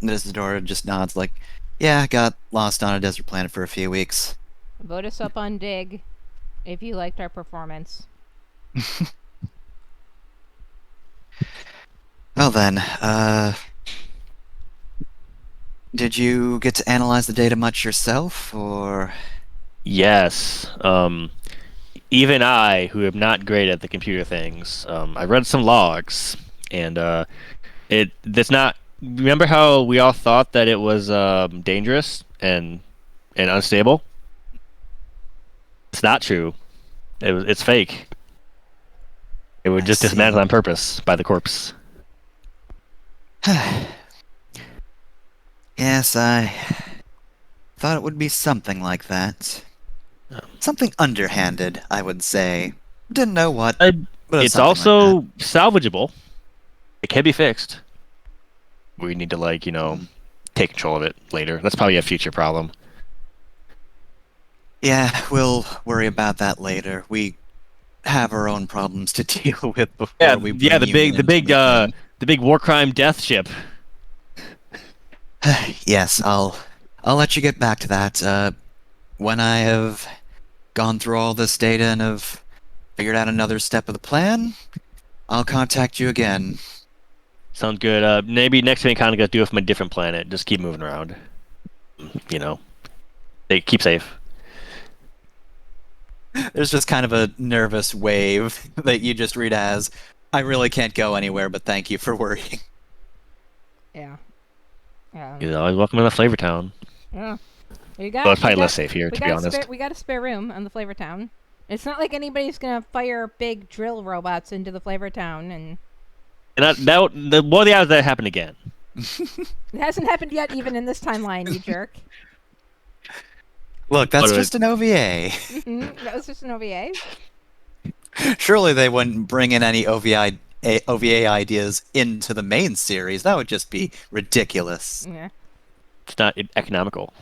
S2: Isadora just nods like, yeah, got lost on a desert planet for a few weeks.
S1: Vote us up on Dig if you liked our performance.
S2: Well then, did you get to analyze the data much yourself, or...
S4: Yes. Even I, who am not great at the computer things, I read some logs, and that's not. Remember how we all thought that it was dangerous and unstable? It's not true. It's fake. It was
S2: I
S4: just
S2: see.
S4: dismantled on purpose by the corpse.
S2: Yes, I thought it would be something like that. Something underhanded, I would say. Didn't know what,
S4: Uh,
S2: but
S4: It's
S2: something like
S4: also salvageable. It can be fixed. We need to take control of it later. That's probably a future problem.
S2: that. Yeah, we'll worry about that later. We have our own problems to deal with before
S4: Yeah,
S2: we
S4: yeah.
S2: bring you into the
S4: The big war crime death ship.
S2: thing. Yes, I'll let you get back to that. When I have gone through all this data and have figured out another step of the plan, I'll contact you again.
S4: Sounds good. Maybe next thing kind of do it from a different planet. Just keep moving around. They keep safe.
S2: There's just kind of a nervous wave that you just read as, I really can't go anywhere, but thank you for worrying.
S1: Yeah. Yeah.
S4: You're always welcome to the Flavor Town.
S1: Yeah. We got,
S4: Well, it's probably
S1: we
S4: less
S1: got-
S4: safe here,
S1: we
S4: to be
S1: got a
S4: honest.
S1: we got a spare room on the Flavor Town. It's not like anybody's gonna fire big drill robots into the Flavor Town, and
S4: And what are the odds that happen again?
S1: it hasn't happened yet, even in this timeline, you jerk.
S2: Look, that's
S4: What do I-
S2: just an OVA.
S1: That was just an OVA.
S2: Surely they wouldn't bring in any OVA ideas into the main series. That would just be ridiculous.
S1: Yeah.
S4: It's not economical.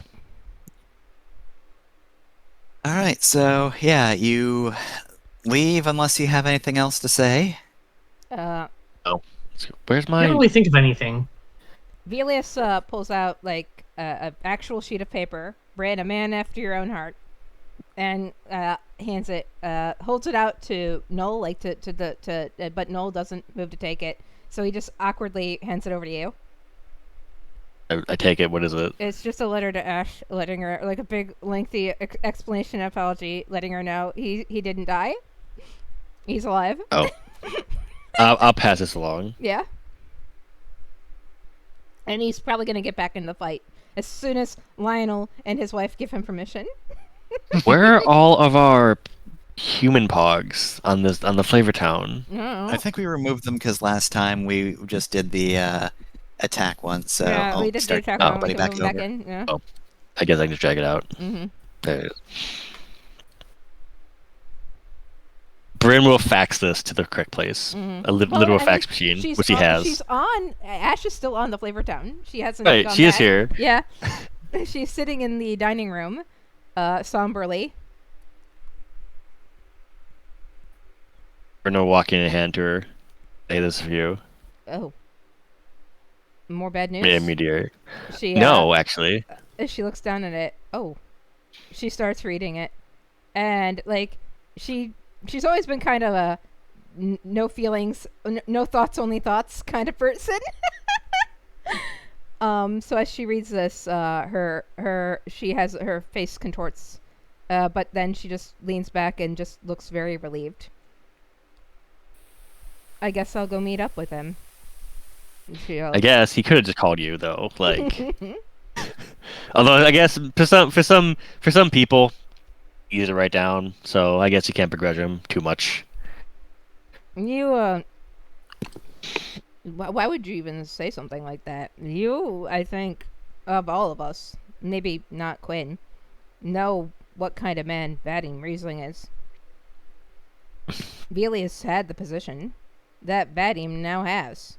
S2: Alright, so yeah, you leave unless you have anything else to say.
S4: Where's
S3: I
S4: my?
S3: can't really think of anything.
S1: Velius pulls out like a actual sheet of paper, Bran, a man after your own heart, and holds it out to Noel, like but Noel doesn't move to take it, so he just awkwardly hands it over to you.
S4: I take it. What is it?
S1: It's just a letter to Ash, letting her, like, a big lengthy explanation and apology, letting her know he didn't die. He's alive.
S4: Oh, I'll pass this along.
S1: Yeah. And he's probably gonna get back in the fight as soon as Lionel and his wife give him permission.
S4: Where are all of our human pogs on the Flavor Town?
S2: I think we removed them because last time we just did the attack one. So
S1: yeah,
S2: I'll
S1: we did the
S2: start
S1: attack
S2: putting
S1: one. We can
S2: back
S1: move him back
S2: over.
S1: in. Yeah.
S4: Oh. I guess I can just drag it out.
S1: Mm-hmm.
S4: There it is. Bryn will fax this to the correct place.
S1: Mhm.
S4: A
S1: Well,
S4: literal
S1: I mean,
S4: fax machine,
S1: she's
S4: which he
S1: on-
S4: has.
S1: She's on. Ash is still on the Flavor Town. She hasn't.
S4: Right,
S1: gone
S4: she is
S1: back.
S4: here.
S1: Yeah. She's sitting in the dining room, somberly.
S4: Bryn will walk in and hand to her. Hey, this is for you.
S1: Oh. More bad news.
S4: Yeah, meteor.
S1: She
S4: No, actually.
S1: as she looks down at it, she starts reading it, and like she's always been kind of a no feelings, no thoughts, only thoughts kind of person. So as she reads this, she has her face contorts, but then she just leans back and just looks very relieved. I guess I'll go meet up with him.
S4: I guess he could have just called you though. Like, although I guess for some people, easy to write down. So I guess you can't begrudge him too much.
S1: You, why would you even say something like that? You, I think, of all of us, maybe not Quinn, know what kind of man Vadim Riesling is. Velius had the position that Vadim now has.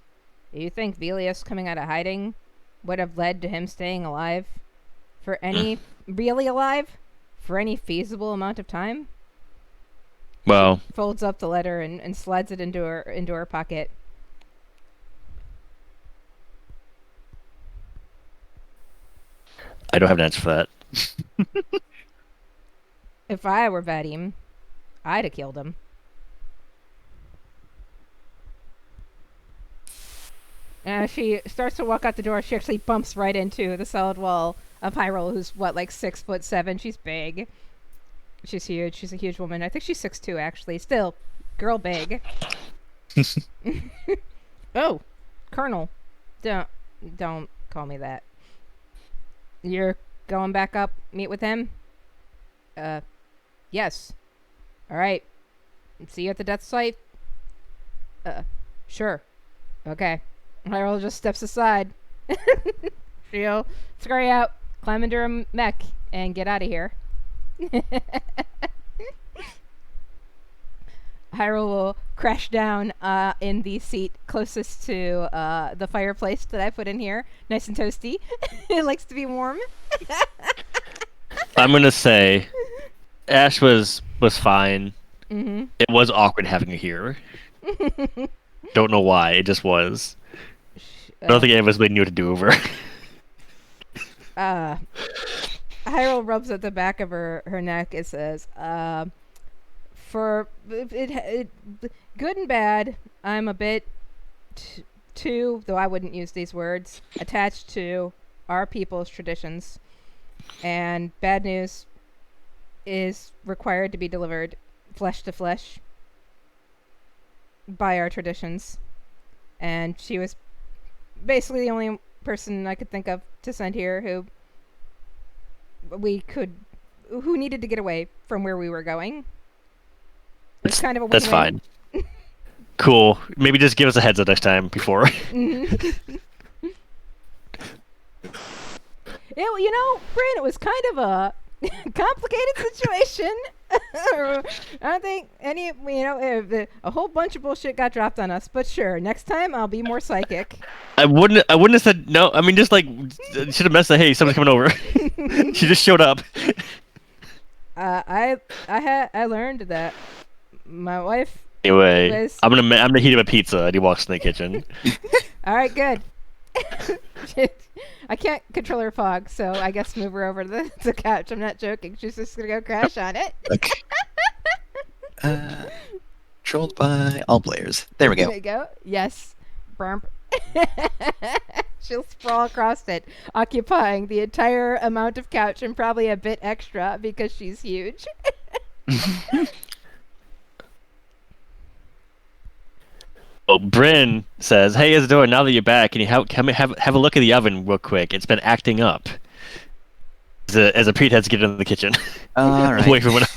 S1: Do you think Velius coming out of hiding would have led to him staying alive for any really alive for any feasible amount of time?
S4: Well,
S1: Folds up the letter and slides it into her pocket.
S4: I don't have an answer for that.
S1: If I were Vadim, I'd have killed him. And as she starts to walk out the door, she actually bumps right into the solid wall of Hyrule, who's like 6'7". She's big. She's huge. She's a huge woman. I think she's 6'2", actually. Still, girl big. Oh, Colonel. Don't call me that. You're going back up, meet with him? Yes. Alright. See you at the death site? Sure. Okay. Hyrule just steps aside. She'll scurry out, climb into her mech, and get out of here. Hyrule will crash down in the seat closest to the fireplace that I put in here. Nice and toasty. It likes to be warm.
S4: I'm gonna say, Ash was fine.
S1: Mm-hmm.
S4: It was awkward having her here. Don't know why. It just was. I don't think any of us really knew what to do over.
S1: Hyrule rubs at the back of her neck. It says, for it good and bad, I'm a bit too, though I wouldn't use these words, attached to our people's traditions. And bad news is required to be delivered flesh to flesh by our traditions. And she was basically the only person I could think of to send here who needed to get away from where we were going. It's kind of a
S4: That's
S1: win-win.
S4: fine. Cool. Maybe just give us a heads up next time before.
S1: Bryn, it was kind of a complicated situation. I don't think a whole bunch of bullshit got dropped on us, but sure, next time I'll be more psychic.
S4: I wouldn't have said no. I mean, just like should have messed. Hey, someone's coming over. She just showed up.
S1: I learned that my wife.
S4: Anyway,
S1: Liz.
S4: I'm gonna heat him a pizza, and he walks in the kitchen.
S1: All right, good. I can't control her fog, so I guess move her over to the couch. I'm not joking. She's just gonna go crash on it.
S2: Okay. Controlled by all players. There we
S1: There
S2: go.
S1: we go. Yes. Burp. She'll sprawl across it, occupying the entire amount of couch and probably a bit extra because she's huge.
S4: Well, Bryn says, "Hey, Isadora, now that you're back, can you have a look at the oven real quick? It's been acting up." As a pretense, get into the kitchen.
S2: All right.
S4: Wait for what?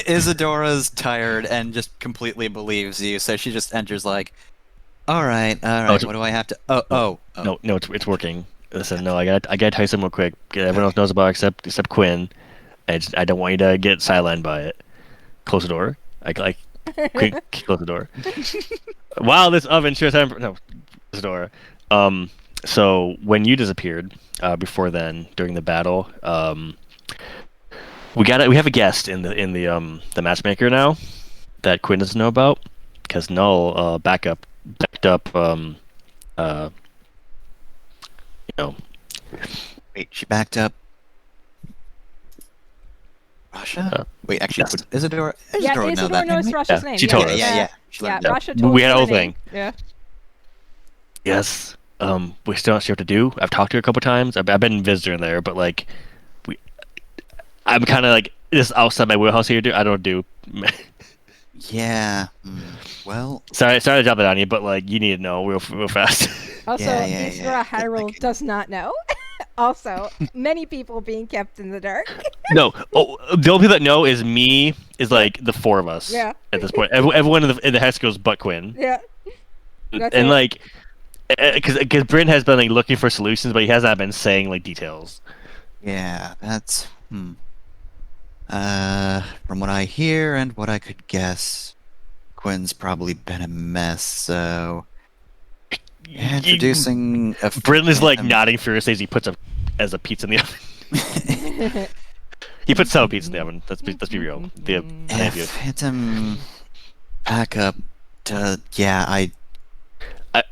S2: Isadora's tired and just completely believes you, so she just enters like, all right,
S4: Oh,
S2: what do I have to? Oh.
S4: No, it's working. Listen, no, I gotta tell you something real quick. Everyone else knows about it except Quinn. I don't want you to get sidelined by it. Close the door. Quick, close the door. Wow, this oven sure time. No, close the door. So when you disappeared, before then, during the battle, we have a guest in the matchmaker now that Quinn doesn't know about because Null backed up.
S2: Wait, she backed up. Russia? Wait, actually,
S4: Yes.
S2: Isadora would
S1: Yeah,
S2: know
S1: Isadora
S2: that.
S1: knows
S2: name, right?
S1: Russia's
S4: Yeah,
S1: name.
S4: she told us.
S2: Yeah. She
S1: Yeah,
S2: learned it.
S1: Russia told
S4: We had
S1: us
S4: a whole
S1: the name.
S4: thing.
S1: Yeah.
S4: Yes. We're still not sure what to do. I've talked to her a couple times. I've been visiting there, but like, I'm kind of like this outside my wheelhouse here. I don't do.
S2: Yeah. Well,
S4: Sorry to drop that on you, but like, you need to know real fast.
S1: Also,
S2: Yeah,
S1: Isadora
S2: good
S1: Hyrule
S2: thinking.
S1: does not know. Also, many people being kept in the dark.
S4: No. Oh, the only people that know is me. Is like the four of us.
S1: Yeah.
S4: At this point, everyone in the hex goes but Quinn.
S1: Yeah. That's
S4: And
S1: it.
S4: like, because Bryn has been like looking for solutions, but he has not been saying like details.
S2: yeah, that's from what I hear and what I could guess, Quinn's probably been a mess. So introducing a
S4: Bryn is like
S2: phantom-
S4: nodding furiously as he puts a pizza in the oven. He puts several pizzas in the oven. Let's be real. The
S2: a phantom backup. Yeah,
S4: I'm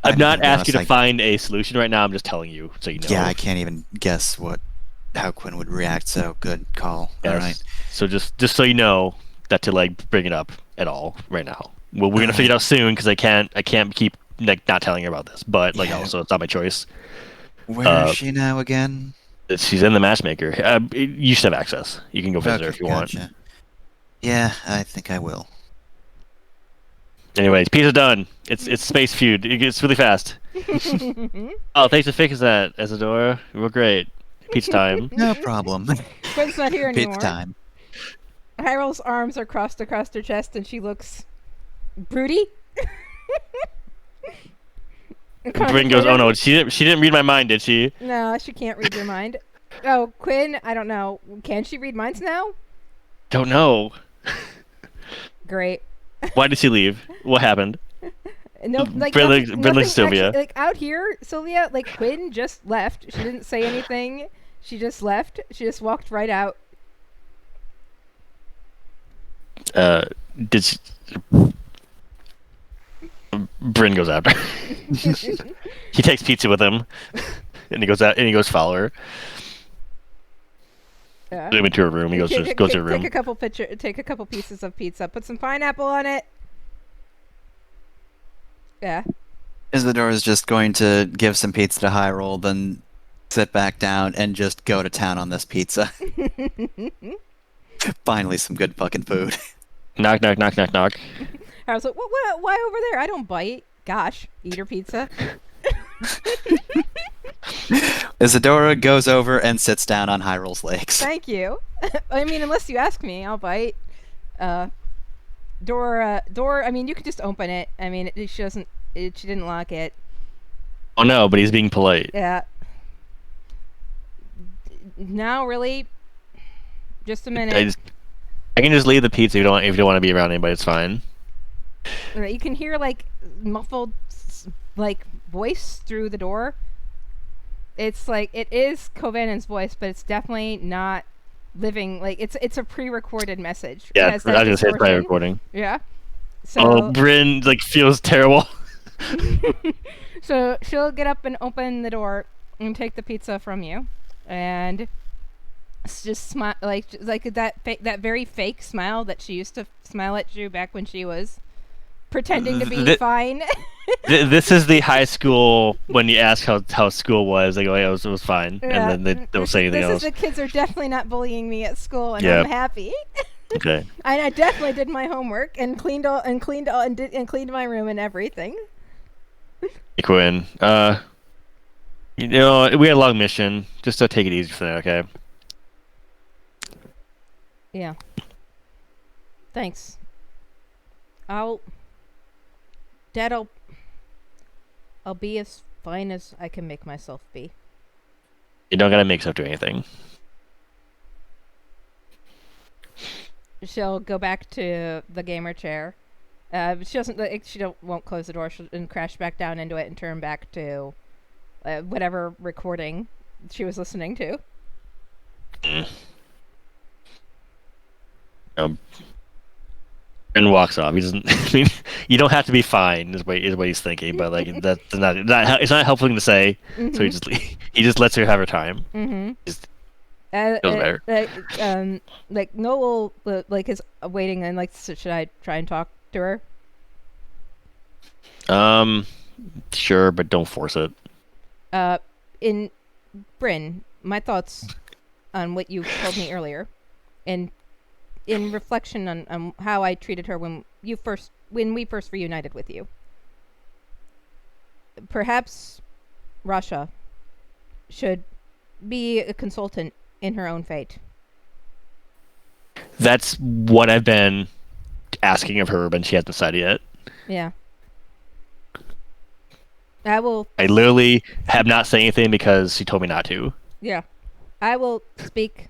S2: I'm
S4: not
S2: gonna
S4: asking
S2: be
S4: to
S2: honest,
S4: find a solution right now. I'm just telling you so you know.
S2: yeah, I can't even guess how Quinn would react. So good call.
S4: Yes.
S2: All right.
S4: So just so you know that to like bring it up at all right now. Well, we're gonna figure it out soon because I can't keep like not telling her about this. But like
S2: Yeah.
S4: also it's not my choice.
S2: Where is she now again?
S4: She's in the matchmaker. You should have access. You can go visit her if you want.
S2: gotcha. Yeah, I think I will.
S4: Anyways, pizza done. It's space feud. It gets really fast. Oh, thanks for fixing that, Isadora. Real great. Pizza time.
S2: No problem.
S1: Quinn's not here anymore.
S2: Pizza time.
S1: Hyrule's arms are crossed across her chest, and she looks broody.
S4: Bryn goes, "Oh no, she didn't read my mind, did she?"
S1: No, she can't read your mind. Oh, Quinn, I don't know. Can she read minds now?
S4: Don't know.
S1: Great.
S4: Why did she leave? What happened?
S1: No, like
S4: Bryn
S1: nothing,
S4: looks
S1: nothing
S4: Sylvia.
S1: actually, like out here, Sylvia, like Quinn just left. She didn't say anything. She just left. She just walked right out.
S4: Did she... Bryn goes after her. He takes pizza with him, and he goes out and he goes follow her.
S1: Yeah.
S4: Leave him to her room. He goes to her room.
S1: Take a couple pieces of pizza. Put some pineapple on it. Yeah.
S2: Isadora is just going to give some pizza to Hyrule, then sit back down and just go to town on this pizza. Finally, some good fucking food.
S4: Knock, knock, knock, knock, knock.
S1: I was like, what? Why over there? I don't bite. Gosh, eat her pizza.
S2: Isadora goes over and sits down on Hyrule's legs.
S1: Thank you. I mean, unless you ask me, I'll bite. Door. I mean, you could just open it. I mean, she doesn't. She didn't lock it.
S4: Oh no, but he's being polite.
S1: Yeah. Now, really, just a minute.
S4: I can just leave the pizza if you don't want to be around anybody. It's fine.
S1: You can hear like muffled, like voice through the door. It's like it is Kovanen's voice, but it's definitely not living. Like it's a pre-recorded message.
S4: Yeah, I
S1: It
S4: was
S1: has that
S4: gonna say it's probably
S1: distortion.
S4: recording.
S1: Yeah. So
S4: Oh, Bryn like feels terrible.
S1: So she'll get up and open the door and take the pizza from you, and just smile like that very fake smile that she used to smile at you back when she was pretending to be fine.
S4: This is the high school when you ask how school was. They go, "Yeah, it was fine,"
S1: Yeah.
S4: and then they don't say anything
S1: This
S4: else.
S1: is the kids are definitely not bullying me at school, and
S4: Yep.
S1: I'm happy.
S4: Okay.
S1: And I definitely did my homework and cleaned my room and everything.
S4: Hey, Quinn. We had a long mission. Just take it easy for now, okay?
S1: Yeah. Thanks. I'll be as fine as I can make myself be.
S4: You don't gotta make stuff do anything.
S1: She'll go back to the gamer chair. She doesn't. Won't close the door. She'll and crash back down into it and turn back to whatever recording she was listening to.
S4: And walks off. He doesn't. I mean, you don't have to be fine. Is what he's thinking, but like that's not. It's not a helpful thing to say. So he just lets her have her time.
S1: Mm-hmm.
S4: Just feels better.
S1: Like Noel, is waiting and should I try and talk to her?
S4: Sure, but don't force it.
S1: In Bryn, my thoughts on what you told me earlier, and in reflection on how I treated her when we first reunited with you. Perhaps Rasha should be a consultant in her own fate.
S4: That's what I've been asking of her, but she hasn't decided yet.
S1: Yeah. I
S4: literally have not said anything because she told me not to.
S1: Yeah. I will speak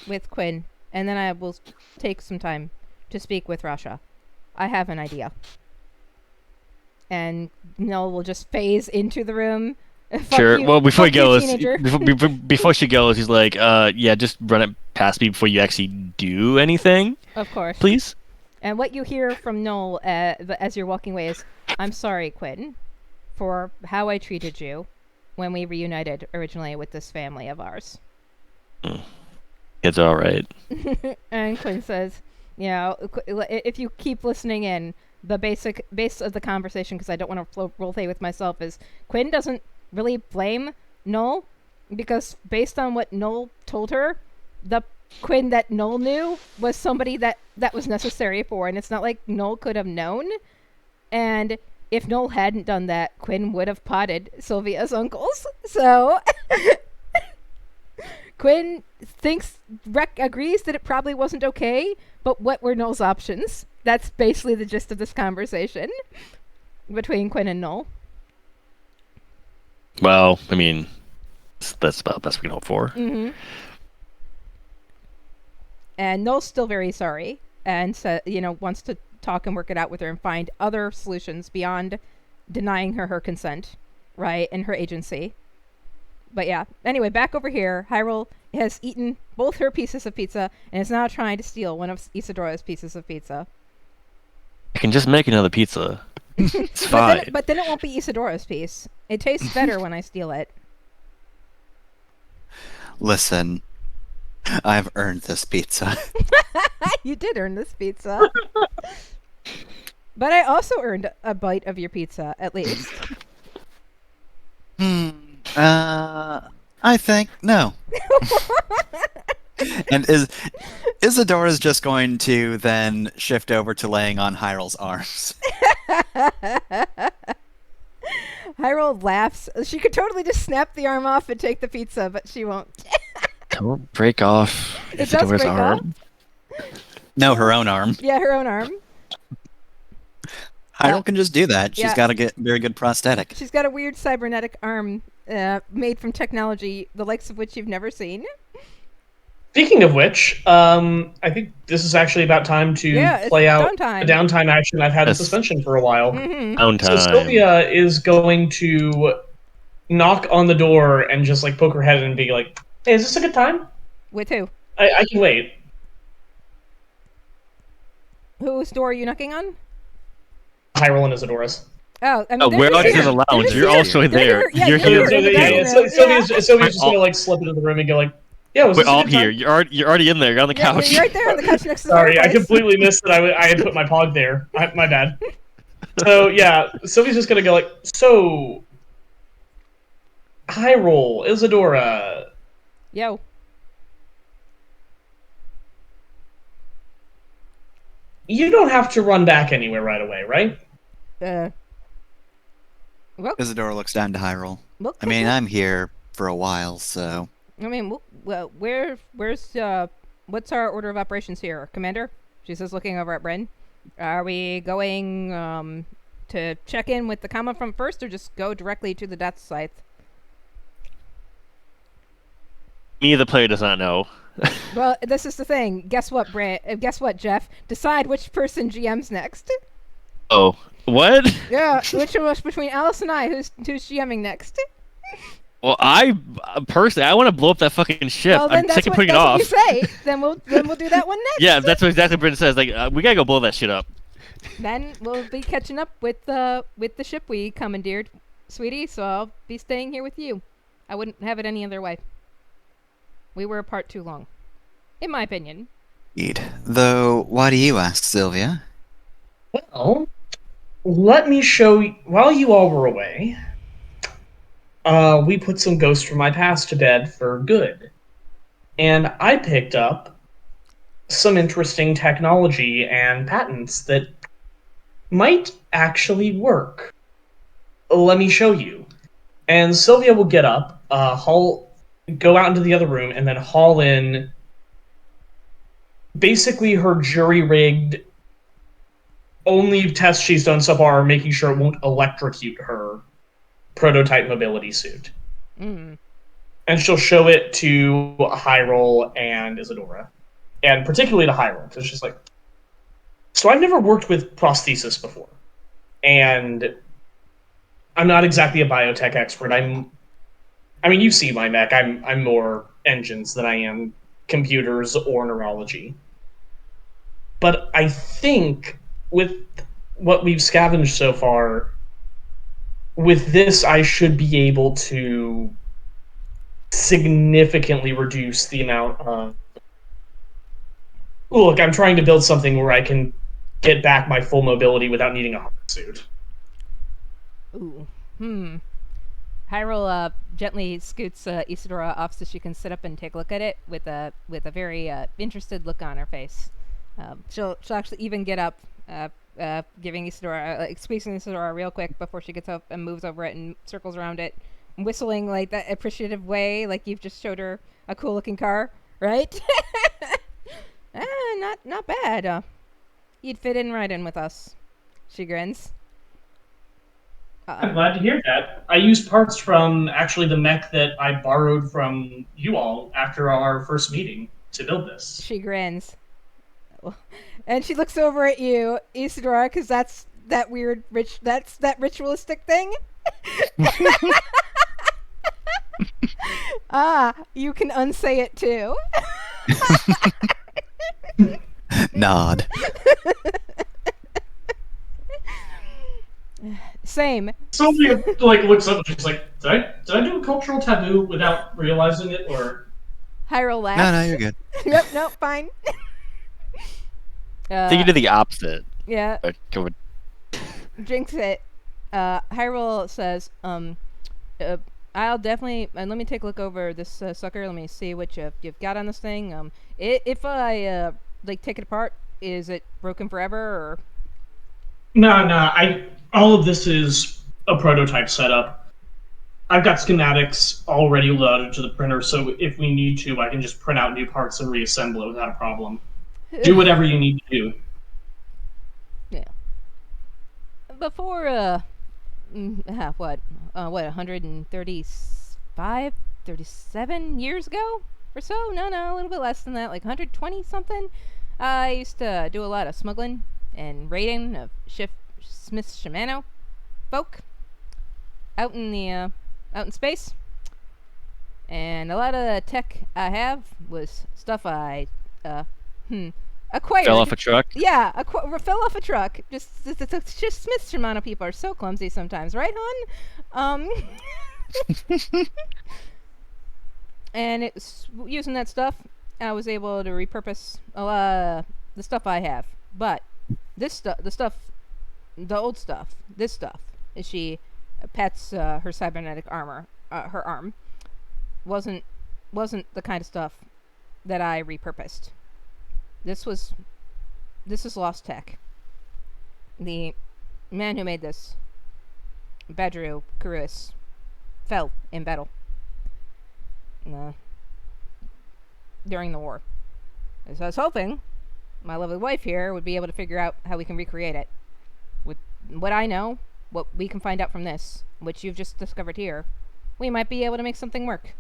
S1: with Quinn, and then I will take some time to speak with Rasha. I have an idea. And Noel will just phase into the room.
S4: Sure. Well, before he goes,
S1: teenager.
S4: before she goes, he's like, yeah, just run it past me before you actually do anything.
S1: Of course.
S4: Please.
S1: And what you hear from Noel as you're walking away is, I'm sorry, Quinn, for how I treated you when we reunited originally with this family of ours.
S4: It's all right.
S1: And Quinn says, if you keep listening in, the base of the conversation, because I don't want to role-play with myself, is Quinn doesn't really blame Noel, because based on what Noel told her, the Quinn that Noel knew was somebody that was necessary for, and it's not like Noel could have known. And if Noel hadn't done that, Quinn would have potted Sylvia's uncles. So Quinn agrees that it probably wasn't okay, but what were Noel's options? That's basically the gist of this conversation between Quinn and Noel.
S4: Well, I mean, that's about the best we can hope for.
S1: Mm-hmm. And Noel's still very sorry, and wants to talk and work it out with her and find other solutions beyond denying her consent, right, and her agency. But yeah, anyway, back over here, Hyrule has eaten both her pieces of pizza and is now trying to steal one of Isadora's pieces of pizza.
S4: I can just make another pizza. It's fine.
S1: But then it won't be Isadora's piece. It tastes better when I steal it.
S2: Listen, I've earned this pizza.
S1: You did earn this pizza. But I also earned a bite of your pizza, at least.
S2: I think no. And Isadora's just going to then shift over to laying on Hyrule's arms.
S1: Hyrule laughs. She could totally just snap the arm off and take the pizza, but she won't.
S4: Don't break off
S1: It does
S4: Isadora's
S1: break
S4: arm.
S2: No, her own arm.
S1: Yeah, her own arm.
S2: Hyrule can just do that. She's
S1: Yeah.
S2: got a very good prosthetic.
S1: She's got a weird cybernetic arm made from technology, the likes of which you've never seen.
S3: Speaking of which, I think this is actually about time to play out
S1: downtime.
S3: a downtime action I've had in
S4: Yes.
S3: suspension for a while.
S1: Mm-hmm.
S3: So Sylvia is going to knock on the door and just poke her head in and be like, "Hey, is this a good time?
S1: With who?
S3: I can wait."
S1: Whose door are you knocking on?
S3: Hyrule and Isadora's.
S1: Oh, I mean,
S4: Oh,
S1: they're
S4: we're all
S1: just
S4: just in
S1: here.
S4: the
S1: They're
S4: lounge.
S1: just
S4: You're
S1: here.
S4: also
S1: They're
S4: there.
S1: here. Yeah,
S4: You're
S1: you're
S4: here.
S1: in the
S3: Yeah,
S1: dining
S3: yeah.
S1: room.
S3: Sylvia's just gonna like slip into the room and go like, "Yeah, was
S4: We're
S3: this a
S4: all
S3: good time?"
S4: here. You're already in there. You're on the
S1: Yeah,
S4: couch.
S1: you're right there on the couch next to the
S3: Sorry, I
S1: fireplace.
S3: completely missed that I had put my pog there. My bad. So yeah, Sylvie's just gonna go like, "So, Hyrule, Isadora,
S1: Yo.
S3: you don't have to run back anywhere right away, right?"
S1: Well,
S2: Isadora looks down to Hyrule.
S1: look.
S2: I mean, I'm here for a while, so
S1: Well, where's what's our order of operations here, Commander? She says, looking over at Bryn. Are we going to check in with the Common Front first, or just go directly to the Death Scythe?
S4: Me, the player, does not know.
S1: Well, this is the thing. Guess what, Bryn? Guess what, Jeff? Decide which person GM's next.
S4: Oh, what?
S1: Yeah, which of us between Alice and I, who's GMing next?
S4: Well, I personally, I want to blow up that fucking ship.
S1: Well, then
S4: I'm
S1: that's
S4: sick of
S1: what,
S4: putting it
S1: that's
S4: off.
S1: what you say. Then we'll do that one next.
S4: Yeah, that's what exactly Brendan says. Like, we gotta go blow that shit up.
S1: Then we'll be catching up with the ship we commandeered, sweetie. So I'll be staying here with you. I wouldn't have it any other way. We were apart too long, in my opinion.
S2: indeed. Though, why do you ask, Sylvia?
S3: Well, let me show you. While you all were away, we put some ghosts from my past to bed for good. And I picked up some interesting technology and patents that might actually work. Let me show you. And Sylvia will get up, go out into the other room, and then haul in basically her jury-rigged. Only tests she's done so far are making sure it won't electrocute her prototype mobility suit.
S1: Mm.
S3: And she'll show it to Hyrule and Isadora. And particularly to Hyrule, because she's like, so I've never worked with prosthesis before. And I'm not exactly a biotech expert. I mean, you see my mech. I'm more engines than I am computers or neurology. But I think with what we've scavenged so far, with this, I should be able to significantly reduce the amount of... Look, I'm trying to build something where I can get back my full mobility without needing a hard suit.
S1: Ooh. Hyrule gently scoots Isadora off so she can sit up and take a look at it with a very interested look on her face. She'll actually even get up, giving Isadora, squeezing Isadora real quick before she gets up and moves over it and circles around it, whistling like that appreciative way, like you've just showed her a cool looking car, right? Not bad. You'd fit in right in with us. She grins.
S3: I'm glad to hear that. I used parts from actually the mech that I borrowed from you all after our first meeting to build this.
S1: She grins. And she looks over at you, Isadora, because that's that weird that's that ritualistic thing. You can unsay it too.
S2: Nod.
S1: Same.
S3: Sylvia looks up and she's like, did I do a cultural taboo without realizing it, or...
S1: Hyrule laughs.
S2: No, you're good.
S1: Yep, no, fine.
S4: I think you did the opposite.
S1: Yeah,
S4: But go with-
S1: jinx it. Hyrule says, I'll definitely, and let me take a look over this sucker. Let me see what you've got on this thing. If I take it apart, is it broken forever or?
S3: No, all of this is a prototype setup. I've got schematics already loaded to the printer, so if we need to, I can just print out new parts and reassemble it without a problem. Do whatever you need to do.
S1: Yeah. Before, what 135, 37 years ago or so? No, a little bit less than that, like 120 something. I used to do a lot of smuggling and raiding of Smith Shimano folk out in space. And a lot of the tech I have was stuff I acquired.
S4: Fell off a truck.
S1: Yeah, fell off a truck. Just Smith's amount of people are so clumsy sometimes, right, hon? And using that stuff, I was able to repurpose the stuff I have. But the old stuff, this stuff, is she pets her cybernetic armor, her arm, wasn't the kind of stuff that I repurposed. This is lost tech. The man who made this, Badru Kuruis, fell in battle during the war. So I was hoping my lovely wife here would be able to figure out how we can recreate it. With what I know, what we can find out from this, which you've just discovered here, we might be able to make something work.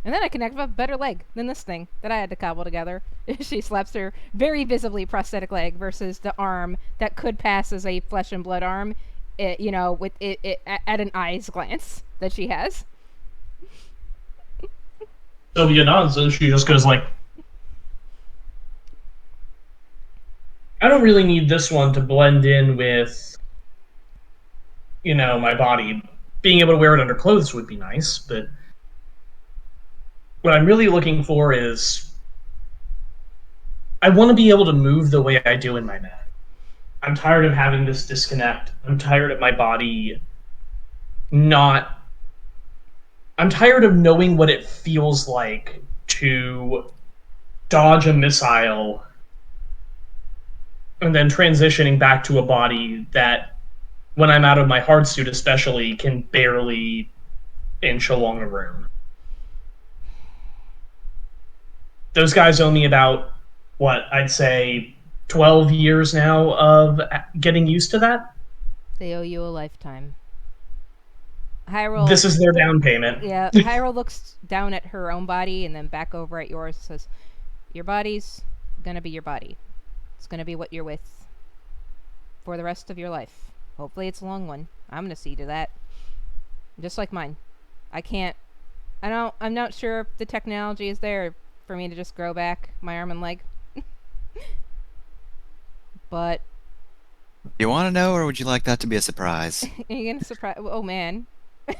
S1: And then I can have a better leg than this thing that I had to cobble together. She slaps her very visibly prosthetic leg versus the arm that could pass as a flesh and blood arm, with it at an eye's glance that she has.
S3: Sylvia nods and she just goes like, I don't really need this one to blend in with, my body. Being able to wear it under clothes would be nice, but what I'm really looking for is I want to be able to move the way I do in my mech. I'm tired of having this disconnect. I'm tired of my body I'm tired of knowing what it feels like to dodge a missile and then transitioning back to a body that, when I'm out of my hard suit especially, can barely inch along a room. Those guys owe me about, I'd say 12 years now of getting used to that.
S1: They owe you a lifetime. Hyrule.
S3: This is their down payment.
S1: Yeah, Hyrule looks down at her own body and then back over at yours and says, your body's gonna be your body. It's gonna be what you're with for the rest of your life. Hopefully it's a long one. I'm gonna see to that. Just like mine. I'm not sure if the technology is there for me to just grow back my arm and leg. But
S2: You want to know, or would you like that to be a surprise?
S1: are you gonna surprise? Oh man, are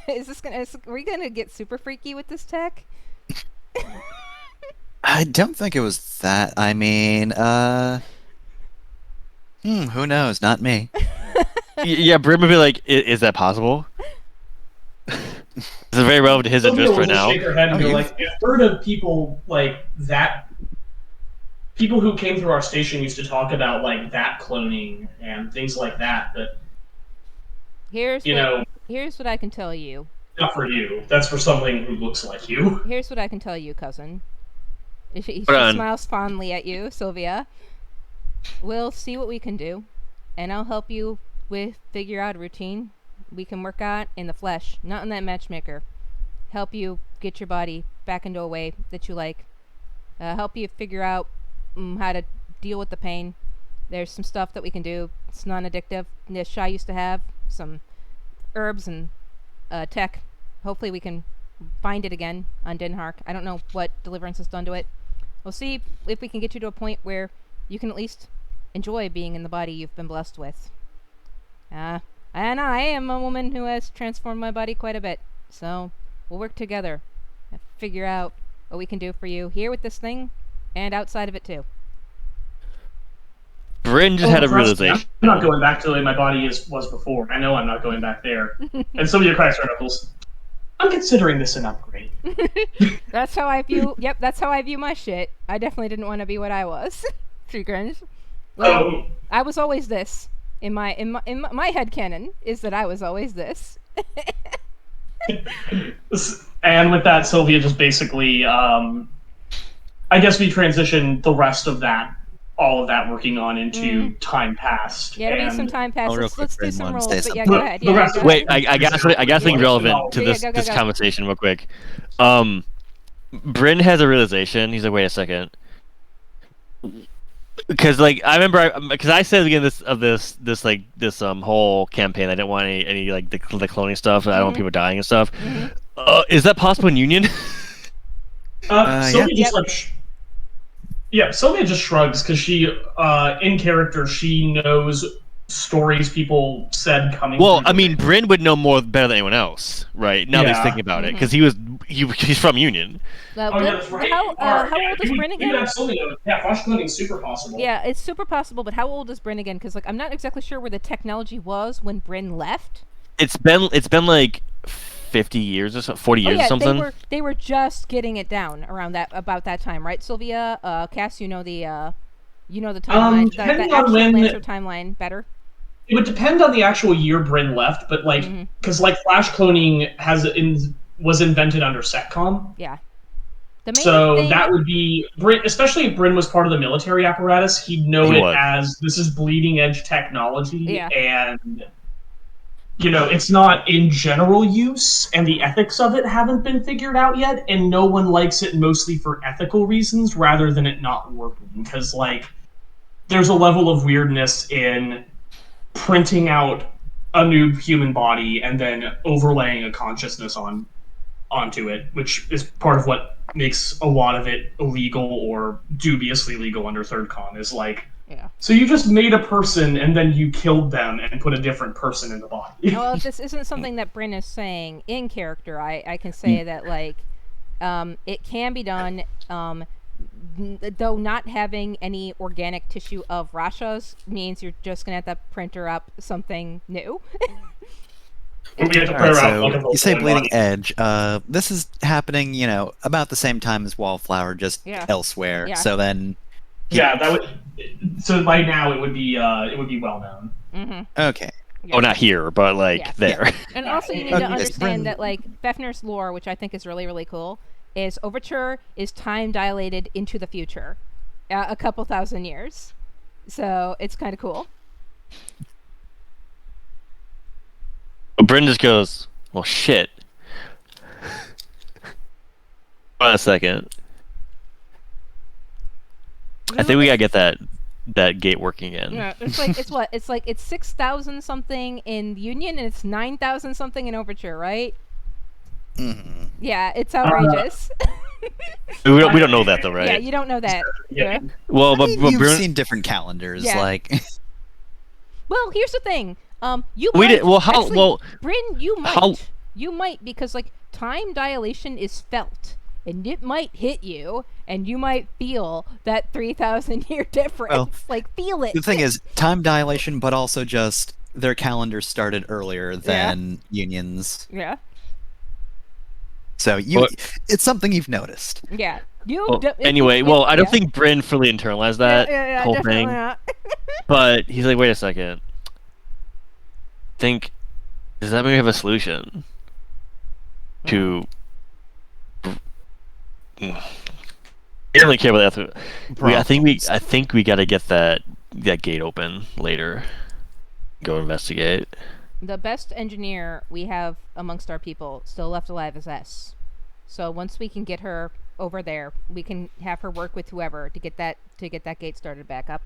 S1: we gonna get super freaky with this tech?
S2: I don't think it was that. I mean, who knows? Not me.
S4: Yeah, Brim would be like, is that possible? It's very relevant to his
S3: Sylvia
S4: interest right
S3: will
S4: now.
S3: shake her head and
S2: Oh,
S3: go
S2: you-
S3: like, I've heard of people like that. People who came through our station used to talk about like that cloning and things like that, but
S1: Here's what I can tell you.
S3: not for you. That's for someone who looks like you.
S1: Here's what I can tell you, cousin. She
S4: Hold on.
S1: smiles fondly at you, Sylvia. We'll see what we can do, and I'll help you figure out a routine we can work out in the flesh, not in that matchmaker. Help you get your body back into a way that you like. Help you figure out how to deal with the pain. There's some stuff that we can do. It's non-addictive. Shai used to have some herbs and tech. Hopefully we can find it again on Denhark. I don't know what Deliverance has done to it. We'll see if we can get you to a point where you can at least enjoy being in the body you've been blessed with. And I am a woman who has transformed my body quite a bit. So we'll work together and figure out what we can do for you here with this thing and outside of it too.
S4: Bryn just had a
S3: Trust me,
S4: realization.
S3: I'm not going back to the way my body was before. I know I'm not going back there. And some of your cracks are knuckles. I'm considering this an upgrade.
S1: That's how I view. Yep, that's how I view my shit. I definitely didn't want to be what I was. She grins. Well,
S3: Oh,
S1: I was always this. In my headcanon is that I was always this.
S3: and with that, Sylvia just basically, I guess we transition the rest of that, all of that working on into time past.
S1: Yeah, it'll be
S3: and
S1: some time past.
S2: Oh, real
S1: Let's
S2: quick,
S1: do
S2: Bryn
S1: some
S2: wanted to
S1: rolls.
S2: say
S1: But yeah,
S2: something.
S1: go ahead.
S3: The
S1: Yeah,
S3: rest
S1: go
S3: of-
S1: ahead.
S4: Wait, I got something relevant to
S1: Yeah,
S4: this
S1: go.
S4: conversation real quick. Bryn has a realization. He's like, wait a second. Because like I remember, because I said at the beginning of this whole campaign, I didn't want any like the cloning stuff. I don't want people dying and stuff. Is that possible in Union?
S3: Sylvia
S2: yeah.
S3: just like Yeah, Sylvia just shrugs because she, in character, she knows stories people said coming.
S4: Well,
S3: through
S4: I
S3: the
S4: mean,
S3: ring.
S4: Bryn would know more better than anyone else, right? Now that he's
S3: Yeah.
S4: thinking about it,
S1: Mhm.
S4: because he's from Union.
S3: Oh yeah, that's right.
S1: How
S3: You are.
S1: how
S3: Yeah,
S1: old is
S3: you would-
S1: Bryn
S3: You would
S1: again?
S3: absolutely know. Yeah, flash cloning is super possible.
S1: Yeah, it's super possible, but how old is Bryn again? Because like I'm not exactly sure where the technology was when Bryn left.
S4: It's been like 50 years or so, 40 years
S1: oh yeah,
S4: or something.
S1: they were just getting it down around about that time, right? Sylvia, Cass, you know the timeline, the
S3: depending on
S1: actual
S3: when-
S1: Lancer timeline better.
S3: It would depend on the actual year Bryn left, but like,
S1: Mhm.
S3: because like flash cloning was invented under SETCOM,
S1: Yeah. The main
S3: so
S1: thing,
S3: that would be Bryn. Especially if Bryn was part of the military apparatus, he'd know
S4: He
S3: it
S4: was.
S3: as this is bleeding edge technology,
S1: Yeah.
S3: and it's not in general use, and the ethics of it haven't been figured out yet, and no one likes it mostly for ethical reasons rather than it not working, because like, there's a level of weirdness in printing out a new human body and then overlaying a consciousness onto it, which is part of what makes a lot of it illegal or dubiously legal under Third Con. Is like,
S1: yeah.
S3: so you just made a person and then you killed them and put a different person in the body.
S1: Well, if this isn't something that Bryn is saying in character, I can say that like, it can be done. Though not having any organic tissue of Rasha's means you're just gonna have to printer up something new.
S3: We have to play
S2: Alright,
S3: around
S2: so
S3: with, like, a
S2: you say
S3: Vulcan
S2: Bleeding
S3: body.
S2: Edge. This is happening, about the same time as Wallflower, just
S1: Yeah.
S2: elsewhere.
S1: Yeah.
S2: So then,
S3: Yeah, that would. So by now it would be well known.
S1: Mm-hmm.
S2: okay.
S1: Yeah.
S4: Oh, not here, but like
S1: Yeah.
S4: there.
S1: And also, you need
S2: Okay,
S1: to
S2: yes,
S1: understand
S2: Bryn.
S1: that like Fefner's lore, which I think is really really cool, is Overture is time dilated into the future, a couple thousand years. So it's kind of cool.
S4: Bryn just goes, well, shit. Hold on a second. I think we gotta get that gate working again.
S1: Yeah, it's like it's 6,000 something in Union and it's 9,000 something in Overture, right?
S2: Mhm.
S1: Yeah, it's outrageous.
S4: We don't know that though, right?
S1: Yeah, you don't know that.
S3: Yeah.
S4: Well,
S2: I
S4: but,
S2: mean,
S4: but
S2: you've
S4: Bryn,
S2: seen different calendars,
S1: Yeah.
S2: like
S1: Well, here's the thing. You
S4: we
S1: might,
S4: did. Well, how?
S1: actually,
S4: well,
S1: Bryn, you might.
S4: how-
S1: You might, because like time dilation is felt, and it might hit you, and you might feel that 3,000 year difference.
S2: Well,
S1: like feel it.
S2: the thing is, time dilation, but also just their calendars started earlier than Union's.
S1: Yeah,
S2: So
S4: Well-
S2: it's something you've noticed.
S1: yeah. You.
S4: well,
S1: de-
S4: anyway,
S1: it-
S4: well, I don't
S1: yeah.
S4: think Bryn fully internalized that
S1: yeah,
S4: whole
S1: definitely
S4: thing.
S1: not.
S4: But he's like, wait a second. Does that mean we have a solution to? He doesn't really care about that. I think we got to get that gate open later. Go investigate.
S1: The best engineer we have amongst our people still left alive is S. So once we can get her over there, we can have her work with whoever to get that gate started back up.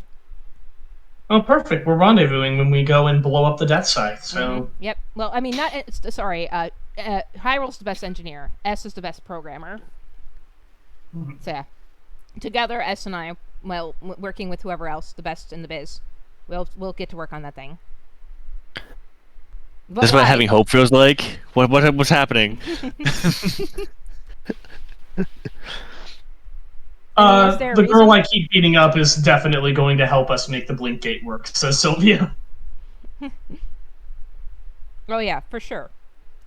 S3: Oh, perfect. We're rendezvousing when we go and blow up the Death Scythe. So
S1: Mhm. Yep. Well, I mean, sorry. Hyrule's the best engineer. S is the best programmer. So yeah, together, S and I, well, working with whoever else, the best in the biz, we'll get to work on that thing. But
S4: This is what
S1: why?
S4: having hope feels like. What's happening?
S1: Is there a
S3: the girl
S1: reason?
S3: I keep beating up is definitely going to help us make the Blink Gate work, says Sylvia.
S1: Oh yeah, for sure.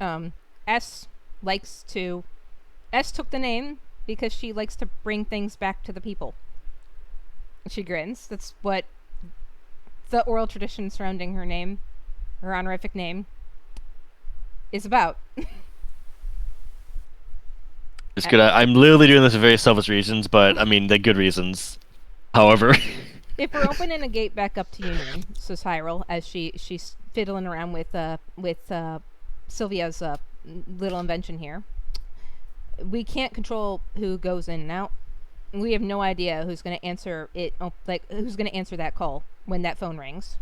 S1: S took the name because she likes to bring things back to the people. She grins. That's what the oral tradition surrounding her name, her honorific name, is about.
S4: It's good. I'm literally doing this for very selfish reasons, but I mean, they're good reasons. However,
S1: If we're opening a gate back up to Union, says Hyrule, as she's fiddling around with Sylvia's little invention here, we can't control who goes in and out. We have no idea who's going to answer it. Who's going to answer that call when that phone rings.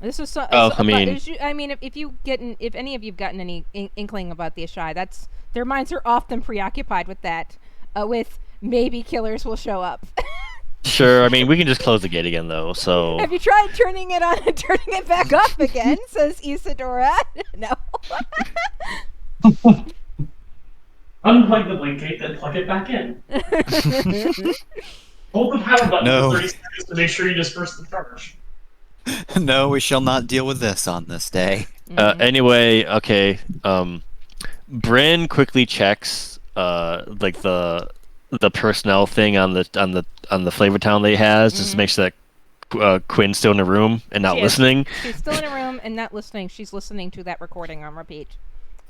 S1: This is so.
S4: Oh,
S1: so-
S4: I mean-
S1: I mean, if any of you've gotten any inkling about the Ashai, their minds are often preoccupied with that. with maybe killers will show up.
S4: Sure. I mean, we can just close the gate again, though. So
S1: Have you tried turning it on and turning it back off again? Says Isadora. No.
S3: Unplug the blink gate, then plug it back in. Hold the power button
S2: No.
S3: for 30 seconds to make sure you disperse the charge.
S2: No, we shall not deal with this on this day.
S4: Anyway, okay. Bryn quickly checks like the personnel thing on the Flavor Town that he has, just to make sure that Quinn's still in the room and not
S1: She is.
S4: listening.
S1: She's still in a room and not listening. She's listening to that recording on repeat,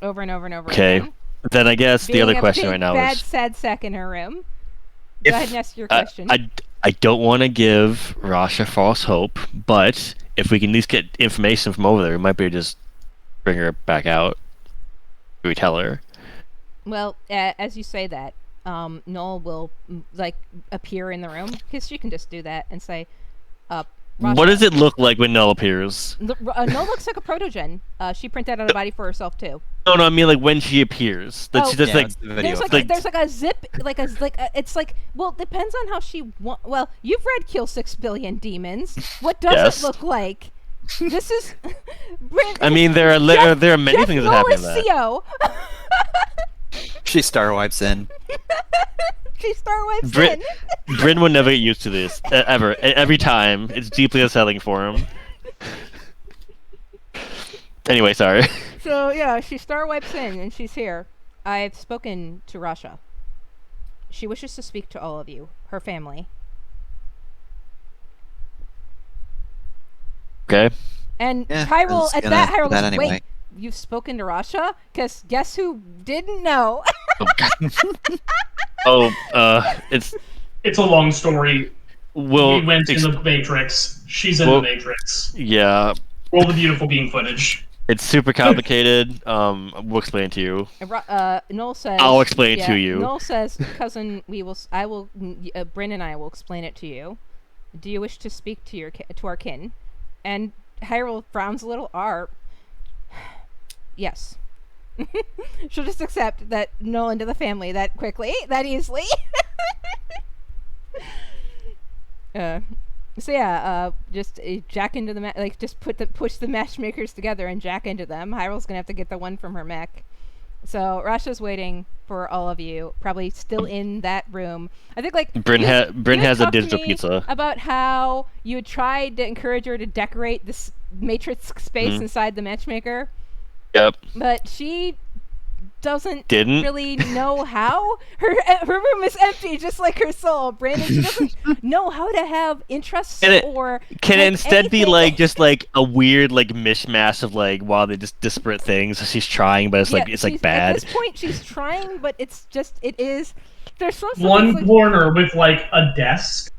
S1: over and over and over
S4: Okay.
S1: again.
S4: Then I guess the
S1: Being
S4: other
S1: a
S4: question
S1: big,
S4: right now
S1: bad,
S4: is
S1: sad sack in her room.
S2: If-
S1: Go ahead and ask your question.
S4: I don't want to give Rasha false hope, but if we can at least get information from over there, we might be able to just bring her back out. We tell her.
S1: Well, as you say that, Noel will appear in the room because she can just do that and say, Rasha.
S4: What does it look like when Null appears?
S1: Noel looks like a protogen. She printed out a body for herself too.
S4: No, I mean like when she appears. That
S1: Oh.
S4: she just
S2: Yeah,
S4: like
S2: it's the video.
S1: There's like a zip, it's like, well, depends on how she well, you've read Kill 6 Billion Demons. What does
S4: Yes.
S1: it look like? This is.
S4: I mean there are many
S1: Jeff
S4: things that happen in
S1: Noel
S4: that.
S1: is CO.
S2: She star wipes in.
S1: She star wipes
S4: Brit-
S1: in.
S4: Bryn will never get used to this ever. Every time, it's deeply unsettling for him. Anyway, sorry.
S1: So yeah, she star wipes in and she's here. I've spoken to Rasha. She wishes to speak to all of you, her family.
S4: Okay.
S1: And
S2: Yeah, I
S1: Hyrule,
S2: was
S1: at
S2: gonna
S1: that,
S2: do
S1: Hyrule
S2: that
S1: goes,
S2: anyway.
S1: wait, you've spoken to Rasha? Because guess who didn't know?
S4: Oh, God. It's
S3: It's a long story.
S4: well.
S3: We went in the Matrix. She's in
S4: Well-
S3: the Matrix.
S4: Yeah,
S3: Roll the beautiful beam footage.
S4: it's super complicated. We'll explain it to you.
S1: Noel says.
S4: I'll explain it to you.
S1: Noel says, cousin, Bryn and I will explain it to you. Do you wish to speak to to our kin? And Hyrule frowns a little. Yes. She'll just accept that Noel into the family that quickly, that easily. So yeah, just jack into the just push the matchmakers together and jack into them. Hyrule's gonna have to get the one from her mech. So Rasha's waiting for all of you, probably still in that room. I think
S4: Bryn
S1: you
S4: has a
S1: talked to
S4: digital
S1: me
S4: pizza.
S1: about how you had tried to encourage her to decorate this matrix space inside the matchmaker,
S4: Yep.
S1: but she doesn't
S4: Didn't.
S1: really know how. Her room is empty, just like her soul. Brandon, she doesn't know how to have interests
S4: Can it-
S1: or
S4: Can it
S1: like,
S4: instead be
S1: anything.
S4: like just like a weird like mishmash of like they just disparate things? So she's trying, but it's like it's like
S1: At
S4: bad.
S1: this point, she's trying, but it's just there's some stuff
S3: One
S1: that's, like,
S3: corner with like a desk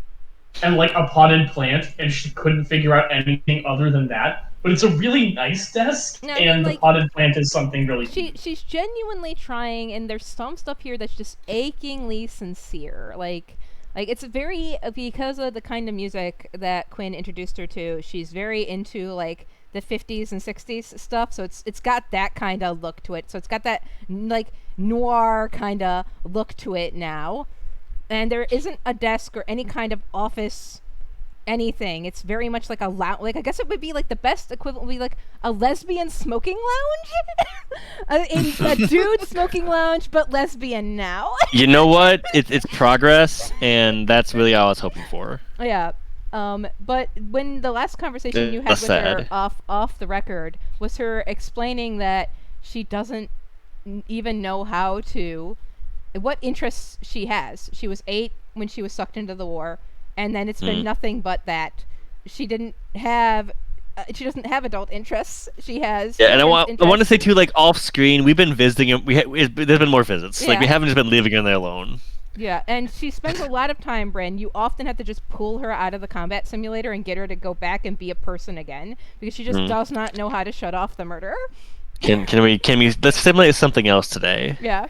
S3: and like a potted plant, and she couldn't figure out anything other than that. But it's a really nice desk,
S1: No, I mean,
S3: and the
S1: like,
S3: potted plant is something really.
S1: she's genuinely trying, and there's some stuff here that's just achingly sincere. Like it's very because of the kind of music that Quinn introduced her to. She's very into like the 50s and 60s stuff, so it's got that kind of look to it. So it's got that like noir kind of look to it now. And there isn't a desk or any kind of office anything. It's very much like I guess it would be like the best equivalent would be like a lesbian smoking lounge. a dude smoking lounge, but lesbian now.
S4: You know what? It's progress, and that's really all I was hoping for.
S1: Yeah. But when the last conversation you had
S4: That's
S1: with her
S4: sad.
S1: off the record was her explaining that she doesn't even know what interests she has. She was 8 when she was sucked into the war, and then it's been nothing but that. She doesn't have adult interests. She has
S4: Yeah, and I want to
S1: interests.
S4: say too, like off screen, we've been visiting him. There's been more visits. Like we
S1: Yeah.
S4: haven't just been leaving her there alone.
S1: Yeah, and she spends a lot of time, Bryn. You often have to just pull her out of the combat simulator and get her to go back and be a person again because she just does not know how to shut off the murder.
S4: Can we let's simulate something else today?
S1: Yeah.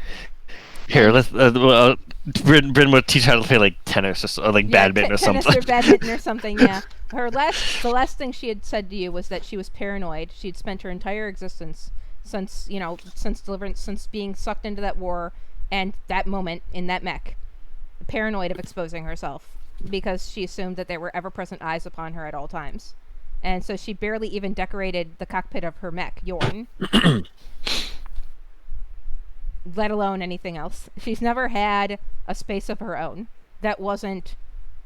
S4: Here, let's Bryn will teach how to play like tennis or like badminton or
S1: tennis
S4: something.
S1: or badminton or something. Yeah. The last thing she had said to you was that she was paranoid. She'd spent her entire existence since deliverance, since being sucked into that war and that moment in that mech, paranoid of exposing herself because she assumed that there were ever-present eyes upon her at all times. And so she barely even decorated the cockpit of her mech, Yorn, let alone anything else. She's never had a space of her own that wasn't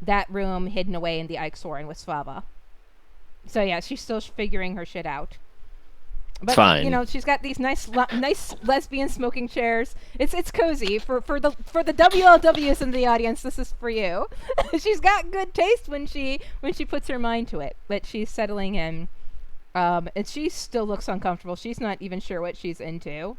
S1: that room hidden away in the Ikesoren with Svava. So yeah, she's still figuring her shit out. But
S4: Fine.
S1: you know, she's got these nice lesbian smoking chairs. It's cozy for the WLWs in the audience. This is for you. She's got good taste when she puts her mind to it. But she's settling in, and she still looks uncomfortable. She's not even sure what she's into.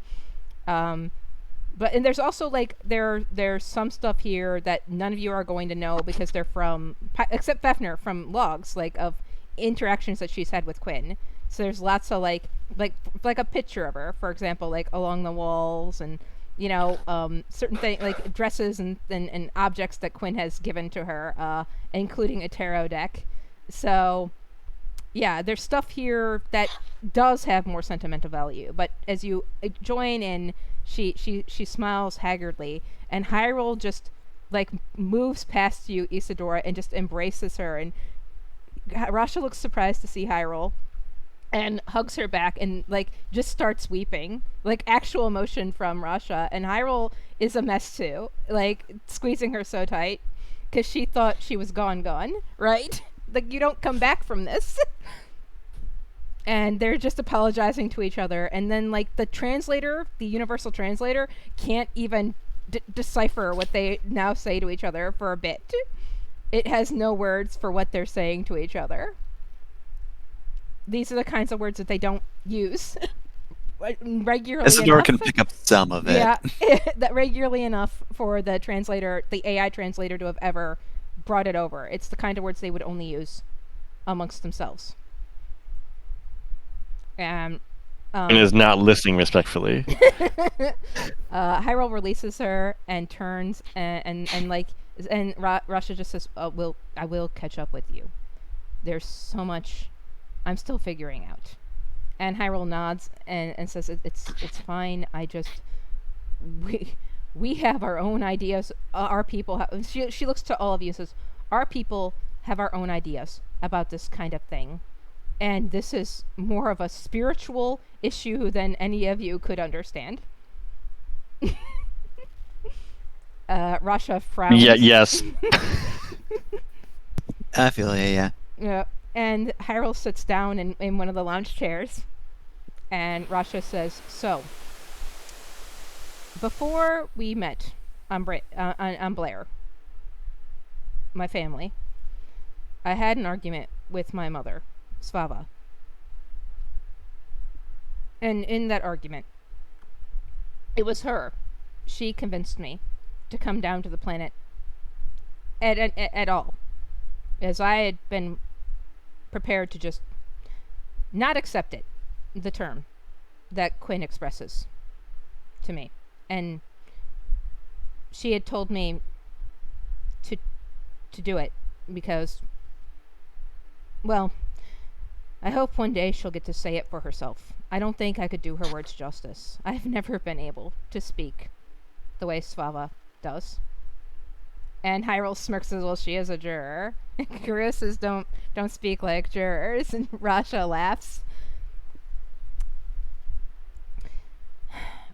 S1: But and there's also like there's some stuff here that none of you are going to know because they're from except Fefner from logs like of interactions that she's had with Quinn. So there's lots of like a picture of her, for example, like along the walls, and you know, certain things like dresses and objects that Quinn has given to her, including a tarot deck. So yeah, there's stuff here that does have more sentimental value. But as you join in, she smiles haggardly, and Hyrule just like moves past you, Isadora, and just embraces her. And Rasha looks surprised to see Hyrule, and hugs her back and like just starts weeping, like actual emotion from Rasha. And Hyrule is a mess too, like squeezing her so tight because she thought she was gone, right? Like you don't come back from this. And they're just apologizing to each other, and then like the translator, the universal translator, can't even decipher what they now say to each other for a bit. It has no words for what they're saying to each other. These are the kinds of words that they don't use regularly
S2: Isadora
S1: enough.
S2: can pick up some of it.
S1: Yeah, that regularly enough for the translator, the AI translator, to have ever brought it over. It's the kind of words they would only use amongst themselves. And
S4: is not listening respectfully.
S1: Hyrule releases her and turns and Rasha just says, I will catch up with you. There's so much I'm still figuring out. And Hyrule nods and says, it's fine. We have our own ideas. Our people she looks to all of you and says, our people have our own ideas about this kind of thing. And this is more of a spiritual issue than any of you could understand. Rasha frowns.
S4: Yeah. Yes.
S2: I feel yeah.
S1: Yeah. And Hyrule sits down in one of the lounge chairs. And Rasha says, so, before we met on Blair, my family, I had an argument with my mother, Svava. And in that argument, it was her. She convinced me to come down to the planet at all. As I had been prepared to just not accept it, the term that Quinn expresses to me. And she had told me to do it because, well, I hope one day she'll get to say it for herself. I don't think I could do her words justice. I've never been able to speak the way Svava does. And Hyrule smirks as well. She is a juror. Guru says, don't speak like jurors. And Rasha laughs.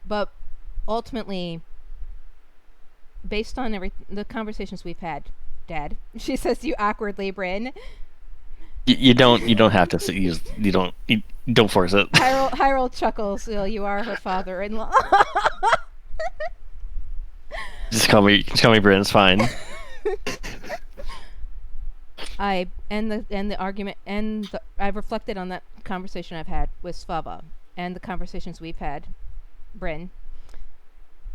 S1: But ultimately, based on the conversations we've had, Dad, she says to you awkwardly, Bryn.
S4: You don't have to use. You don't force it.
S1: Hyrule chuckles. Well, you are her father-in-law.
S4: Just call me Bryn. It's fine.
S1: I end the argument, and I've reflected on that conversation I've had with Svava and the conversations we've had, Bryn,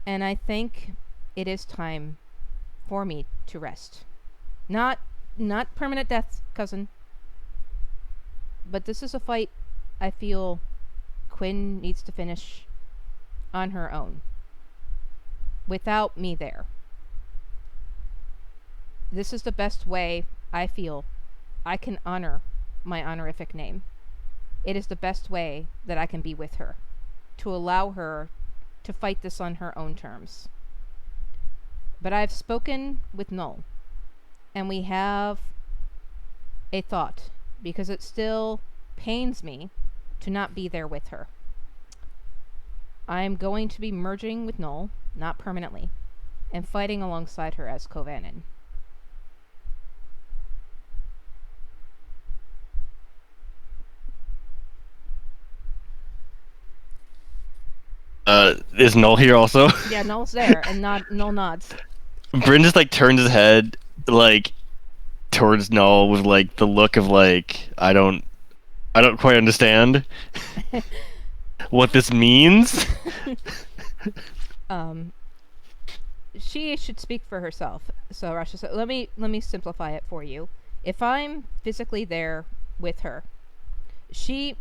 S1: and I think it is time for me to rest. Not permanent death, cousin. But this is a fight I feel Quinn needs to finish on her own, without me there. This is the best way I feel I can honor my honorific name. It is the best way that I can be with her, to allow her to fight this on her own terms. But I've spoken with Null, and we have a thought, because it still pains me to not be there with her. I'm going to be merging with Null, not permanently, and fighting alongside her as Kovanen.
S4: Is Null here also?
S1: Yeah, Null's there, and Null nods.
S4: Bryn just like turns his head like towards Null with like the look of like I don't quite understand what this means.
S1: She should speak for herself. So Rasha said, let me simplify it for you. If I'm physically there with her, she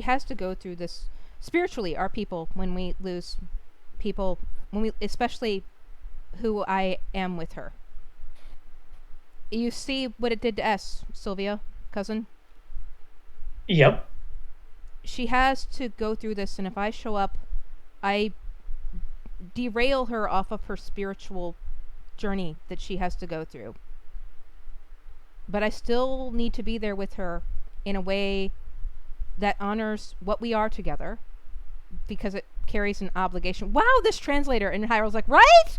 S1: has to go through this spiritually. Our people, when we lose people, especially who I am with her. You see what it did to S, Sylvia, cousin?
S3: Yep.
S1: She has to go through this, and if I show up, I derail her off of her spiritual journey that she has to go through. But I still need to be there with her in a way that honors what we are together, because it carries an obligation. Wow, this translator! And Hyrule's like, right?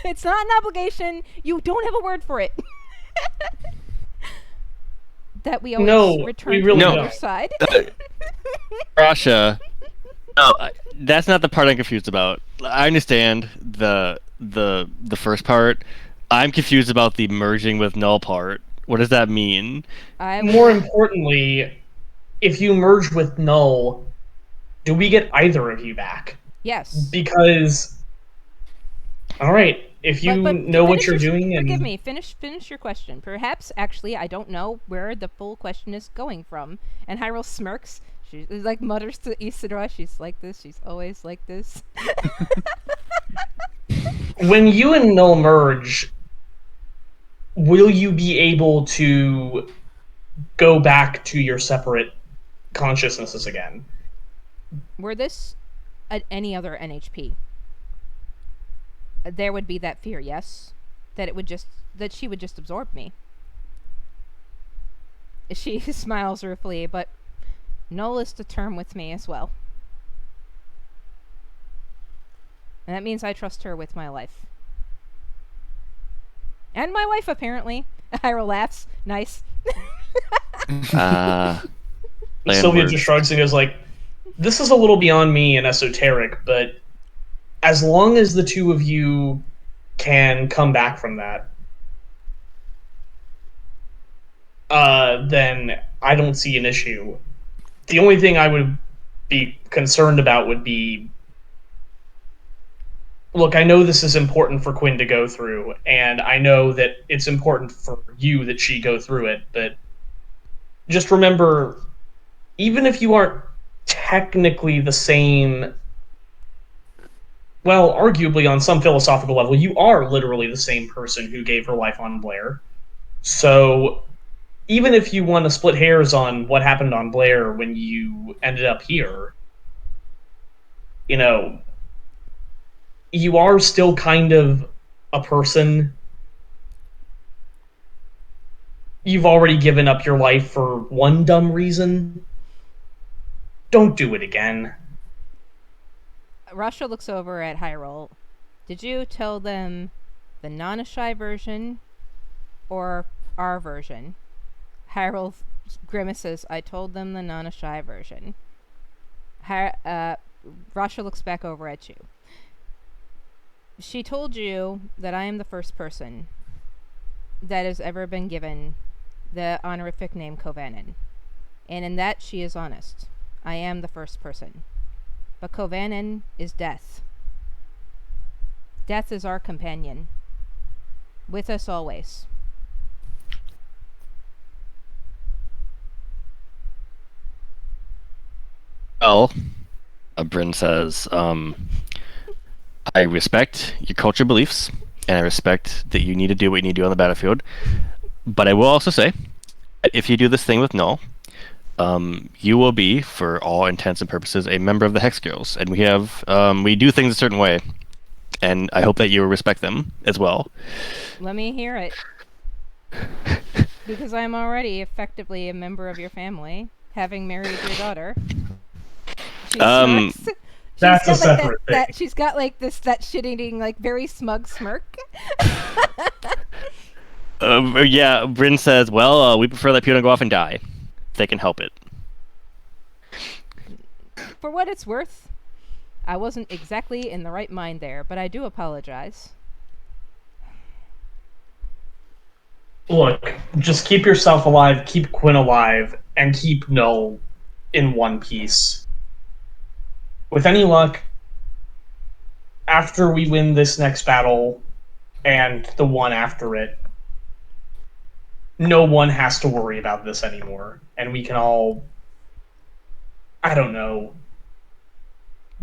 S1: It's not an obligation. You don't have a word for it. That we always return
S3: we really
S1: to
S4: don't.
S1: the other side.
S4: Rasha, no, that's not the part I'm confused about. I understand the first part. I'm confused about the merging with Null part. What does that mean?
S3: More importantly, if you merge with Null, do we get either of you back?
S1: Yes.
S3: Because, all right, if you
S1: But
S3: know what
S1: finish
S3: you're
S1: your-
S3: doing, and
S1: Forgive me. Finish your question. Perhaps, actually, I don't know where the full question is going from. And Hyrule smirks. She like mutters to Isidora. She's like this. She's always like this.
S3: when you and Null merge, will you be able to go back to your separate consciousnesses again?
S1: Were this at any other NHP, there would be that fear, yes, that she would just absorb me. She smiles ruefully, but Null is to term with me as well. And that means I trust her with my life. And my wife, apparently. Hyrule laughs. Nice.
S3: Sylvia just shrugs and goes like, this is a little beyond me and esoteric, but as long as the two of you can come back from that, then I don't see an issue. The only thing I would be concerned about would be, look, I know this is important for Quinn to go through, and I know that it's important for you that she go through it, but just remember, even if you aren't technically the same, well, arguably on some philosophical level, you are literally the same person who gave her life on Blair. So even if you want to split hairs on what happened on Blair when you ended up here, you know, you are still kind of a person. You've already given up your life for one dumb reason. Don't do it again.
S1: Rasha looks over at Hyrule. Did you tell them the Nanashai version or our version? Hyrule grimaces. I told them the Nanashai version. Rasha looks back over at you. She told you that I am the first person that has ever been given the honorific name Kovanen. And in that she is honest. I am the first person. But Kovanen is death. Death is our companion. With us always.
S4: Well, Bryn says, I respect your culture beliefs, and I respect that you need to do what you need to do on the battlefield. But I will also say, that if you do this thing with Null, you will be, for all intents and purposes, a member of the Hex Girls, and we do things a certain way. and I hope that you respect them as well.
S1: Let me hear it. Because I'm already effectively a member of your family, having married your daughter. She smirks.
S3: That's a
S1: got, like,
S3: separate thing.
S1: she's got like that shit-eating, like very smug smirk.
S4: Yeah, Bryn says, well, we prefer that people don't go off and die. If they can help it.
S1: For what it's worth, I wasn't exactly in the right mind there, but I do apologize.
S3: Look, just keep yourself alive, keep Quinn alive, and keep Null in one piece. With any luck, after we win this next battle and the one after it, no one has to worry about this anymore. And we can all, I don't know,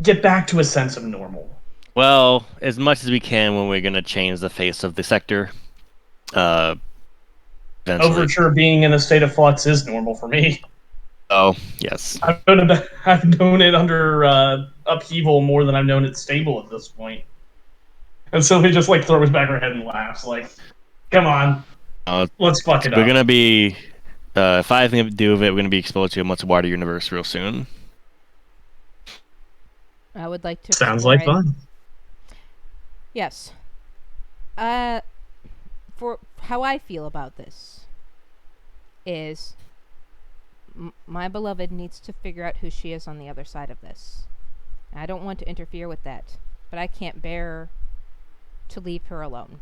S3: get back to a sense of normal.
S4: Well, as much as we can when we're going to change the face of the sector. Eventually.
S3: Overture being in a state of flux is normal for me.
S4: Oh, yes.
S3: I've known it under upheaval more than I've known it stable at this point. And Sylvie just like throws back her head and laughs, like, "Come on, let's fuck it up."
S4: We're going to be, if I have anything to do with it, we're going to be exposed to a much wider universe real soon.
S1: I would like to.
S3: Sounds
S1: explore
S3: like
S1: it.
S3: fun.
S1: Yes. For how I feel about this is my beloved needs to figure out who she is on the other side of this. I don't want to interfere with that, but I can't bear to leave her alone,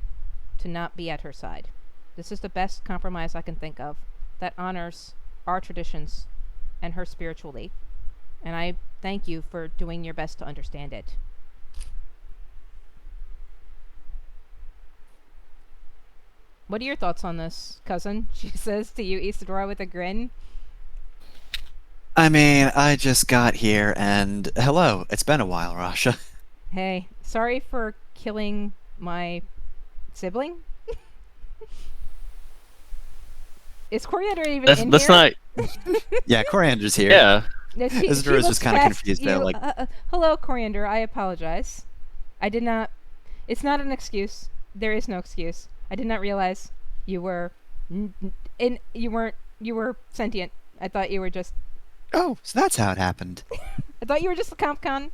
S1: to not be at her side. This is the best compromise I can think of that honors our traditions and her spiritually, and I thank you for doing your best to understand it. What are your thoughts on this, cousin? She says to you, Isadora, with a grin.
S2: I mean, I just got here, and hello. It's been a while, Rasha.
S1: Hey, sorry for killing my sibling? Is Coriander even in
S4: That's
S1: here?
S4: not.
S2: Yeah, Coriander's here.
S4: Yeah.
S1: No,
S2: Isadora's
S1: looks
S2: just kinda
S1: past
S2: confused
S1: you.
S2: there, like-
S1: Hello, Coriander. I apologize. I did not. It's not an excuse. There is no excuse. I did not realize you were. You weren't. You were sentient. I thought you were just.
S2: Oh, so that's how it happened.
S1: I thought you were just a CompCon.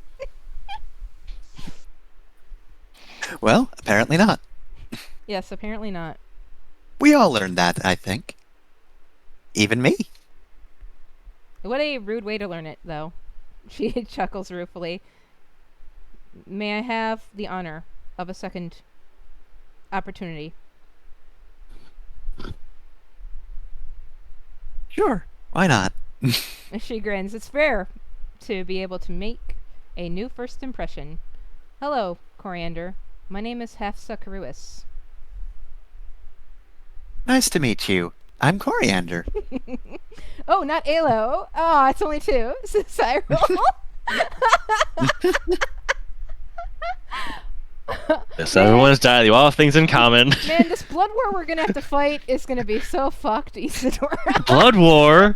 S2: Well, apparently not.
S1: Yes, apparently not.
S2: We all learned that, I think. Even me.
S1: What a rude way to learn it, though. She chuckles ruefully. May I have the honor of a second opportunity?
S2: Sure. Why not?
S1: She grins. It's fair to be able to make a new first impression. Hello, Coriander. My name is Hafsa Karuis.
S2: Nice to meet you. I'm Coriander.
S1: Oh, not Alo. Oh, it's only two. Cyril.
S4: So everyone's died. You all have things in common.
S1: Man, this blood war we're gonna have to fight is gonna be so fucked, Isadora.
S4: Blood War.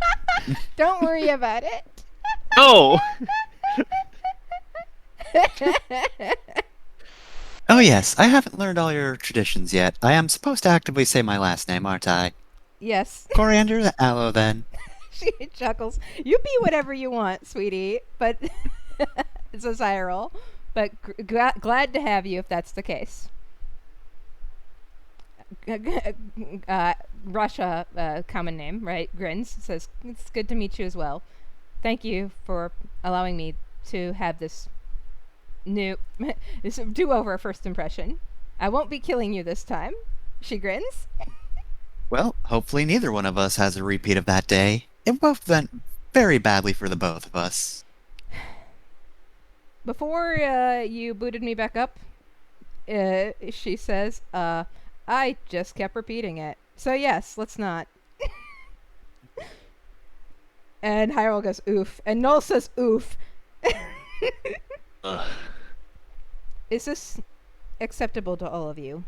S1: Don't worry about it.
S4: Oh.
S2: Oh yes, I haven't learned all your traditions yet. I am supposed to actively say my last name, aren't I?
S1: Yes.
S2: Coriander the Aloe, then.
S1: She chuckles. You be whatever you want, sweetie. But it's a Cyril. But glad to have you if that's the case. Russia, common name, right? Grins. Says, it's good to meet you as well. Thank you for allowing me to have this new this do-over first impression. I won't be killing you this time. She grins.
S2: Well, hopefully neither one of us has a repeat of that day. It both went very badly for the both of us.
S1: Before you booted me back up, she says, I just kept repeating it. So yes, let's not. And Hyrule goes, oof. And Null says, oof. Is this acceptable to all of you?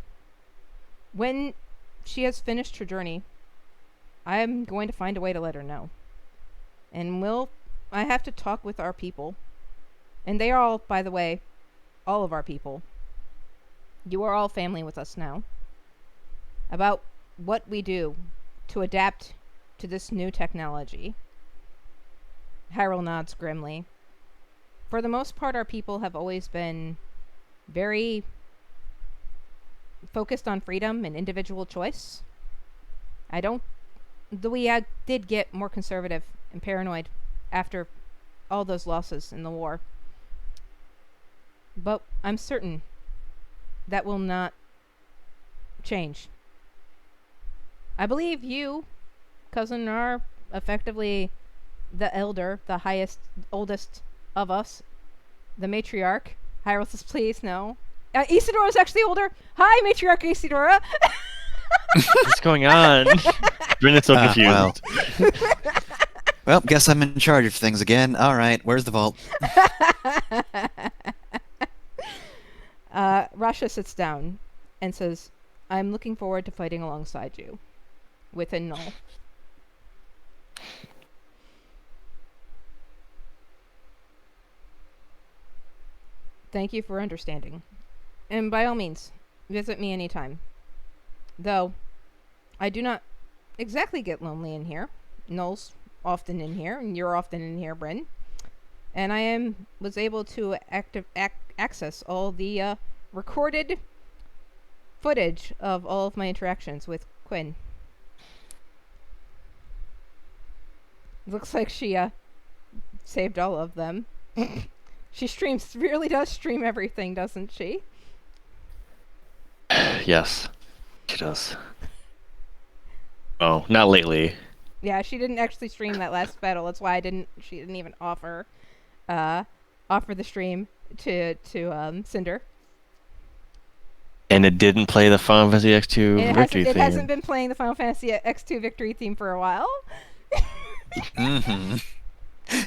S1: When she has finished her journey, I am going to find a way to let her know. And I have to talk with our people. And they are all, by the way, all of our people. You are all family with us now. About what we do to adapt to this new technology. Hyrule nods grimly. For the most part, our people have always been very focused on freedom and individual choice. We did get more conservative and paranoid after all those losses in the war. But I'm certain that will not change. I believe you, cousin, are effectively the elder, the oldest of us, the matriarch. Hyrule says, please, no. Isidora's actually older. Hi, matriarch Isidora.
S4: What's going on? Brendan's so confused.
S2: Well, guess I'm in charge of things again. All right, where's the vault?
S1: Rasha sits down and says, I'm looking forward to fighting alongside you. With a null. Thank you for understanding. And by all means, visit me anytime. Though, I do not exactly get lonely in here. Null's often in here, and you're often in here, Bryn. And I was able to access all the recorded footage of all of my interactions with Quinn. Looks like she saved all of them. She really does stream everything, doesn't she?
S4: Yes, she does. Oh, not lately.
S1: Yeah, she didn't actually stream that last battle. That's why she didn't even offer the stream to Cinder.
S4: And it didn't play the Final Fantasy X2 victory theme.
S1: It hasn't been playing the Final Fantasy X2 victory theme for a while.
S2: Mm-hmm.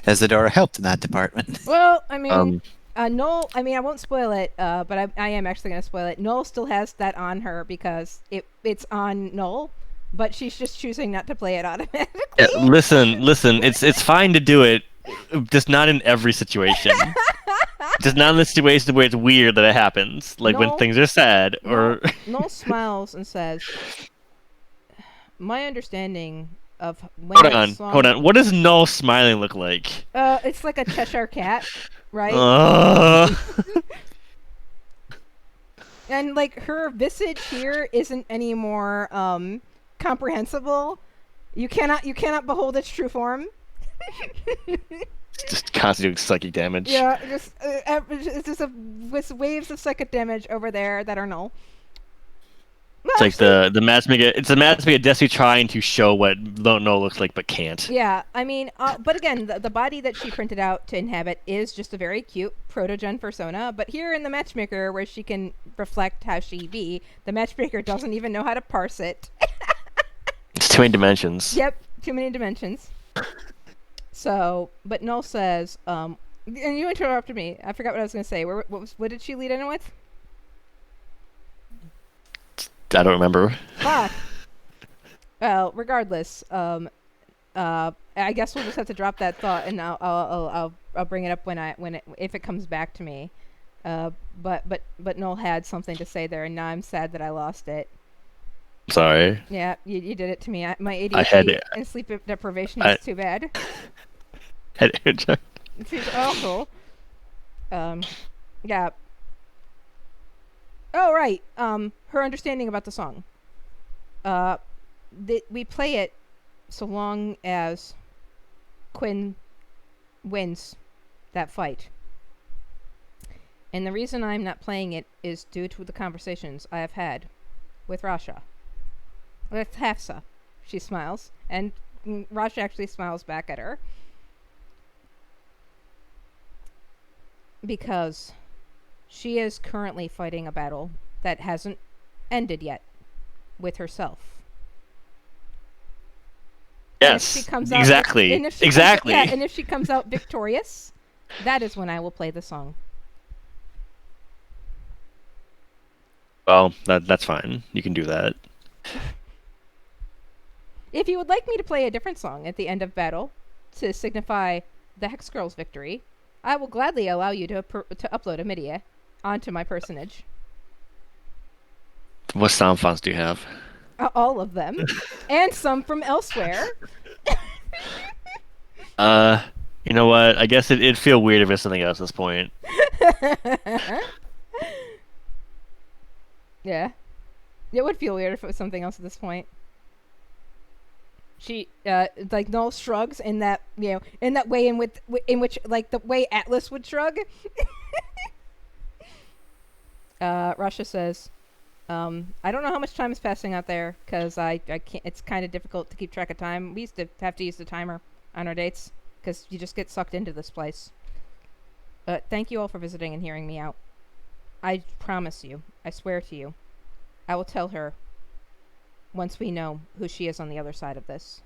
S2: Isidora helped in that department.
S1: Well, I mean, Noel. I mean, I won't spoil it, but I am actually going to spoil it. Noel still has that on her because it's on Noel, but she's just choosing not to play it automatically.
S4: Listen. It's fine to do it, just not in every situation. Just not in the situation where it's weird that it happens, like when things are sad or.
S1: Noel smiles and says, "My understanding of when
S4: Hold on. What does Null smiling look like?
S1: It's like a Cheshire cat, right? And like her visage here isn't any more comprehensible. You cannot behold its true form.
S4: Just constantly doing psychic damage.
S1: Yeah, it's just with waves of psychic damage over there that are null. Well,
S4: it's like the matchmaker. It's the matchmaker Destiny trying to show what Null looks like but can't.
S1: Yeah, I mean, but again, the body that she printed out to inhabit is just a very cute proto-gen persona. But here in the matchmaker, where she can reflect how she be, the matchmaker doesn't even know how to parse it.
S4: It's too many dimensions.
S1: Yep, too many dimensions. So, but Null says, and you interrupted me. I forgot what I was going to say. What did she lead in with?
S4: I don't remember.
S1: Fuck. Well, regardless, I guess we'll just have to drop that thought, and I'll bring it up if it comes back to me. But Noel had something to say there, and now I'm sad that I lost it.
S4: Sorry.
S1: Yeah, you did it to me. My ADHD and sleep deprivation is too bad. It's awful. Yeah. Oh, right. Her understanding about the song. We play it so long as Quinn wins that fight. And the reason I'm not playing it is due to the conversations I have had with Rasha. With Hafsa. She smiles. And Rasha actually smiles back at her. Because she is currently fighting a battle that hasn't ended yet with herself.
S4: Yes, exactly.
S1: And if she comes out victorious, that is when I will play the song.
S4: Well, that's fine. You can do that.
S1: If you would like me to play a different song at the end of battle to signify the Hex Girl's victory, I will gladly allow you to upload a MIDI onto my personage.
S4: What sound fonts do you have?
S1: All of them, and some from elsewhere.
S4: You know what? I guess it'd feel weird if it's something else at this point.
S1: Yeah, it would feel weird if it was something else at this point. She, like Noel shrugs in that, in that way in which, like the way Atlas would shrug. Russia says, I don't know how much time is passing out there, because I can't, it's kind of difficult to keep track of time. We used to have to use the timer on our dates, because you just get sucked into this place. Thank you all for visiting and hearing me out. I promise you, I swear to you, I will tell her once we know who she is on the other side of this.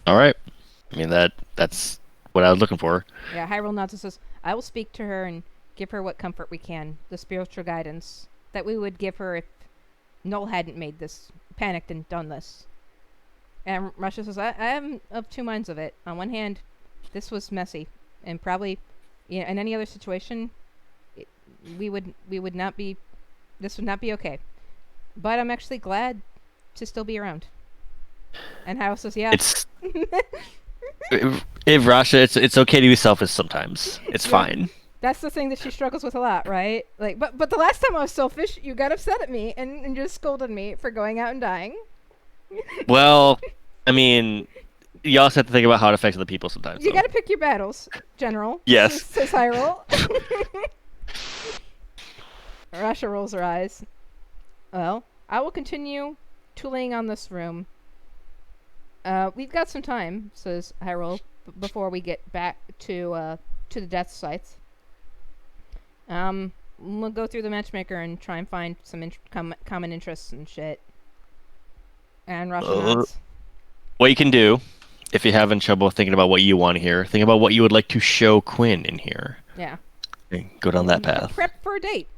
S4: All right. I mean that's what I was looking for.
S1: Yeah, Hyrule nods and says, I will speak to her and give her what comfort we can, the spiritual guidance that we would give her if Noel hadn't panicked and done this. And Russia says, I am of two minds of it. On one hand, this was messy, and probably, in any other situation, we would not be, this would not be okay. But I'm actually glad to still be around. And Hyrule says, yeah.
S4: It's if Rasha, it's okay to be selfish sometimes. It's fine.
S1: That's the thing that she struggles with a lot, right? Like, but the last time I was selfish, you got upset at me and just scolded me for going out and dying.
S4: Well, I mean, you also have to think about how it affects other people sometimes.
S1: You
S4: though.
S1: got to pick your battles, General.
S4: Yes.
S1: Says Hyrule. Rasha rolls her eyes. Well, I will continue tooling on this room. We've got some time, says Hyrule, before we get back to the death sites. We'll go through the matchmaker and try and find some common interests and shit. And Rasha nods.
S4: What you can do, if you're having trouble thinking about what you want here, think about what you would like to show Quinn in here.
S1: Yeah.
S4: Okay, go down that path.
S1: Prep for a date.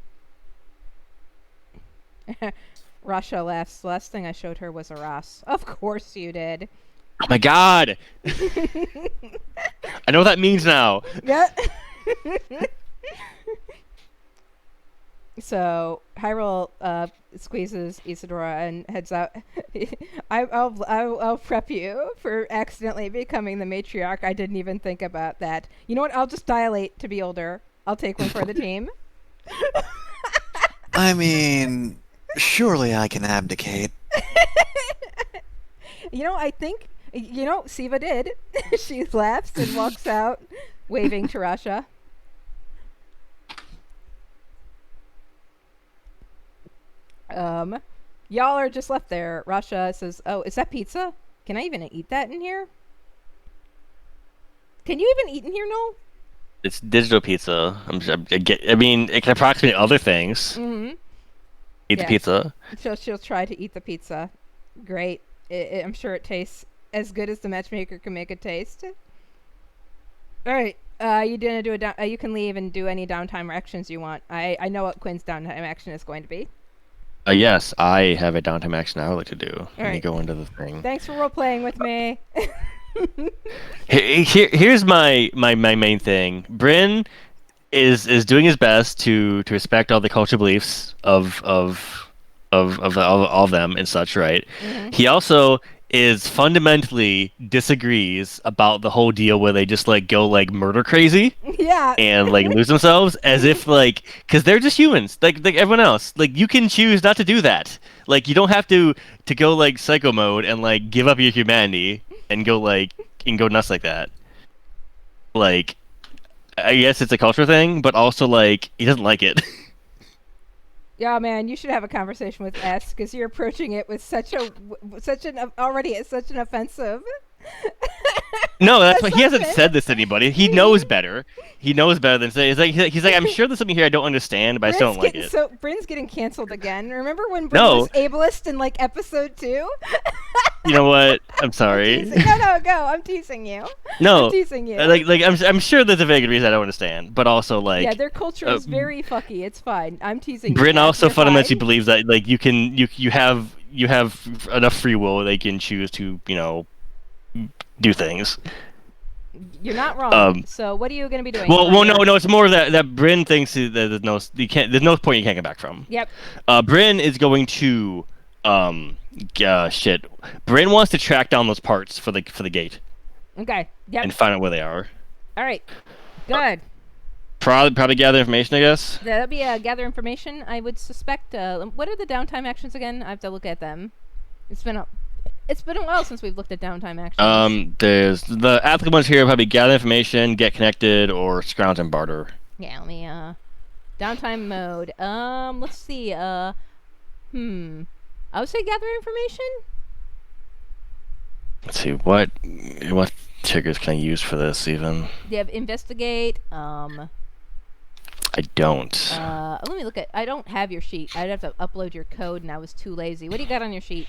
S1: Rasha laughs. The last thing I showed her was a Ross. Of course you did.
S4: Oh my god! I know what that means now.
S1: Yeah. So Hyrule squeezes Isadora and heads out. I'll prep you for accidentally becoming the matriarch. I didn't even think about that. You know what? I'll just dilate to be older. I'll take one for the team.
S2: I mean, surely I can abdicate.
S1: I think, Siva did. She laughs and walks out, waving to Rasha. Y'all are just left there. Rasha says, oh, is that pizza? Can I even eat that in here? Can you even eat in here, Noel?
S4: It's digital pizza. I mean, it can approximate other things.
S1: Mm-hmm.
S4: Eat the pizza.
S1: She'll try to eat the pizza. Great. I'm sure it tastes as good as the matchmaker can make it taste. All right. You can leave and do any downtime actions you want. I know what Quinn's downtime action is going to be.
S4: Yes, I have a downtime action I would like to do. Let me
S1: right.
S4: go into the thing.
S1: Thanks for role playing with me.
S4: Here's my main thing. Bryn is doing his best to respect all the cultural beliefs of all of them and such, right? Mm-hmm. He also is fundamentally disagrees about the whole deal where they just go murder crazy,
S1: yeah,
S4: and lose themselves as if because they're just humans like everyone else. You can choose not to do that. You don't have to go psycho mode and give up your humanity and go nuts like that. I guess it's a culture thing, but also he doesn't like it.
S1: Yeah, man, you should have a conversation with S because you're approaching it with such an offensive.
S4: No, that's why he hasn't said this to anybody. He knows better. He knows better than say. He's like, I'm sure there's something here I don't understand, but I just don't like it.
S1: So Bryn's getting canceled again. Remember when Bryn was ableist in episode 2?
S4: You know what? I'm sorry.
S1: No, go. I'm teasing you.
S4: No,
S1: I'm teasing you.
S4: I'm sure there's a very good reason I don't understand, but also
S1: yeah, their culture is very fucky. It's fine. I'm teasing you.
S4: Bryn also fundamentally believes that you have enough free will they can choose to do things.
S1: You're not wrong. So what are you going to be doing?
S4: Well,
S1: Maria?
S4: no. It's more that Bryn thinks that there's no point you can't get back from.
S1: Yep.
S4: Bryn is going to shit. Bryn wants to track down those parts for the gate
S1: Okay. Yep.
S4: and find out where they are.
S1: All right. Good.
S4: Probably gather information, I guess.
S1: That'll be gather information. I would suspect. What are the downtime actions again? I have to look at them. It's been a while since we've looked at downtime actions.
S4: There's the applicable ones here. Probably gather information, get connected, or scrounge and barter.
S1: Yeah. Let me downtime mode. Let's see. I would say gather information.
S4: Let's see what triggers can I use for this even.
S1: You have investigate.
S4: I don't.
S1: Let me look at. I don't have your sheet. I'd have to upload your code, and I was too lazy. What do you got on your sheet,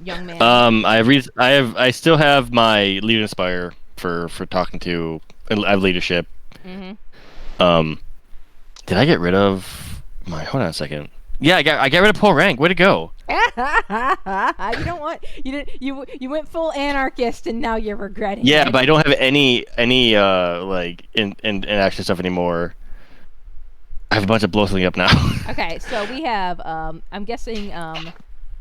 S1: young man?
S4: I still have my lead inspire for talking to. I have leadership.
S1: Mm-hmm.
S4: Did I get rid of my? Hold on a second. Yeah, I got rid of Paul Rank. Way to go.
S1: You don't want. You didn't. You went full anarchist, and now you're regretting.
S4: Yeah,
S1: it.
S4: but I don't have any like in action stuff anymore. I have a bunch of blow something up now.
S1: Okay, so we have. I'm guessing.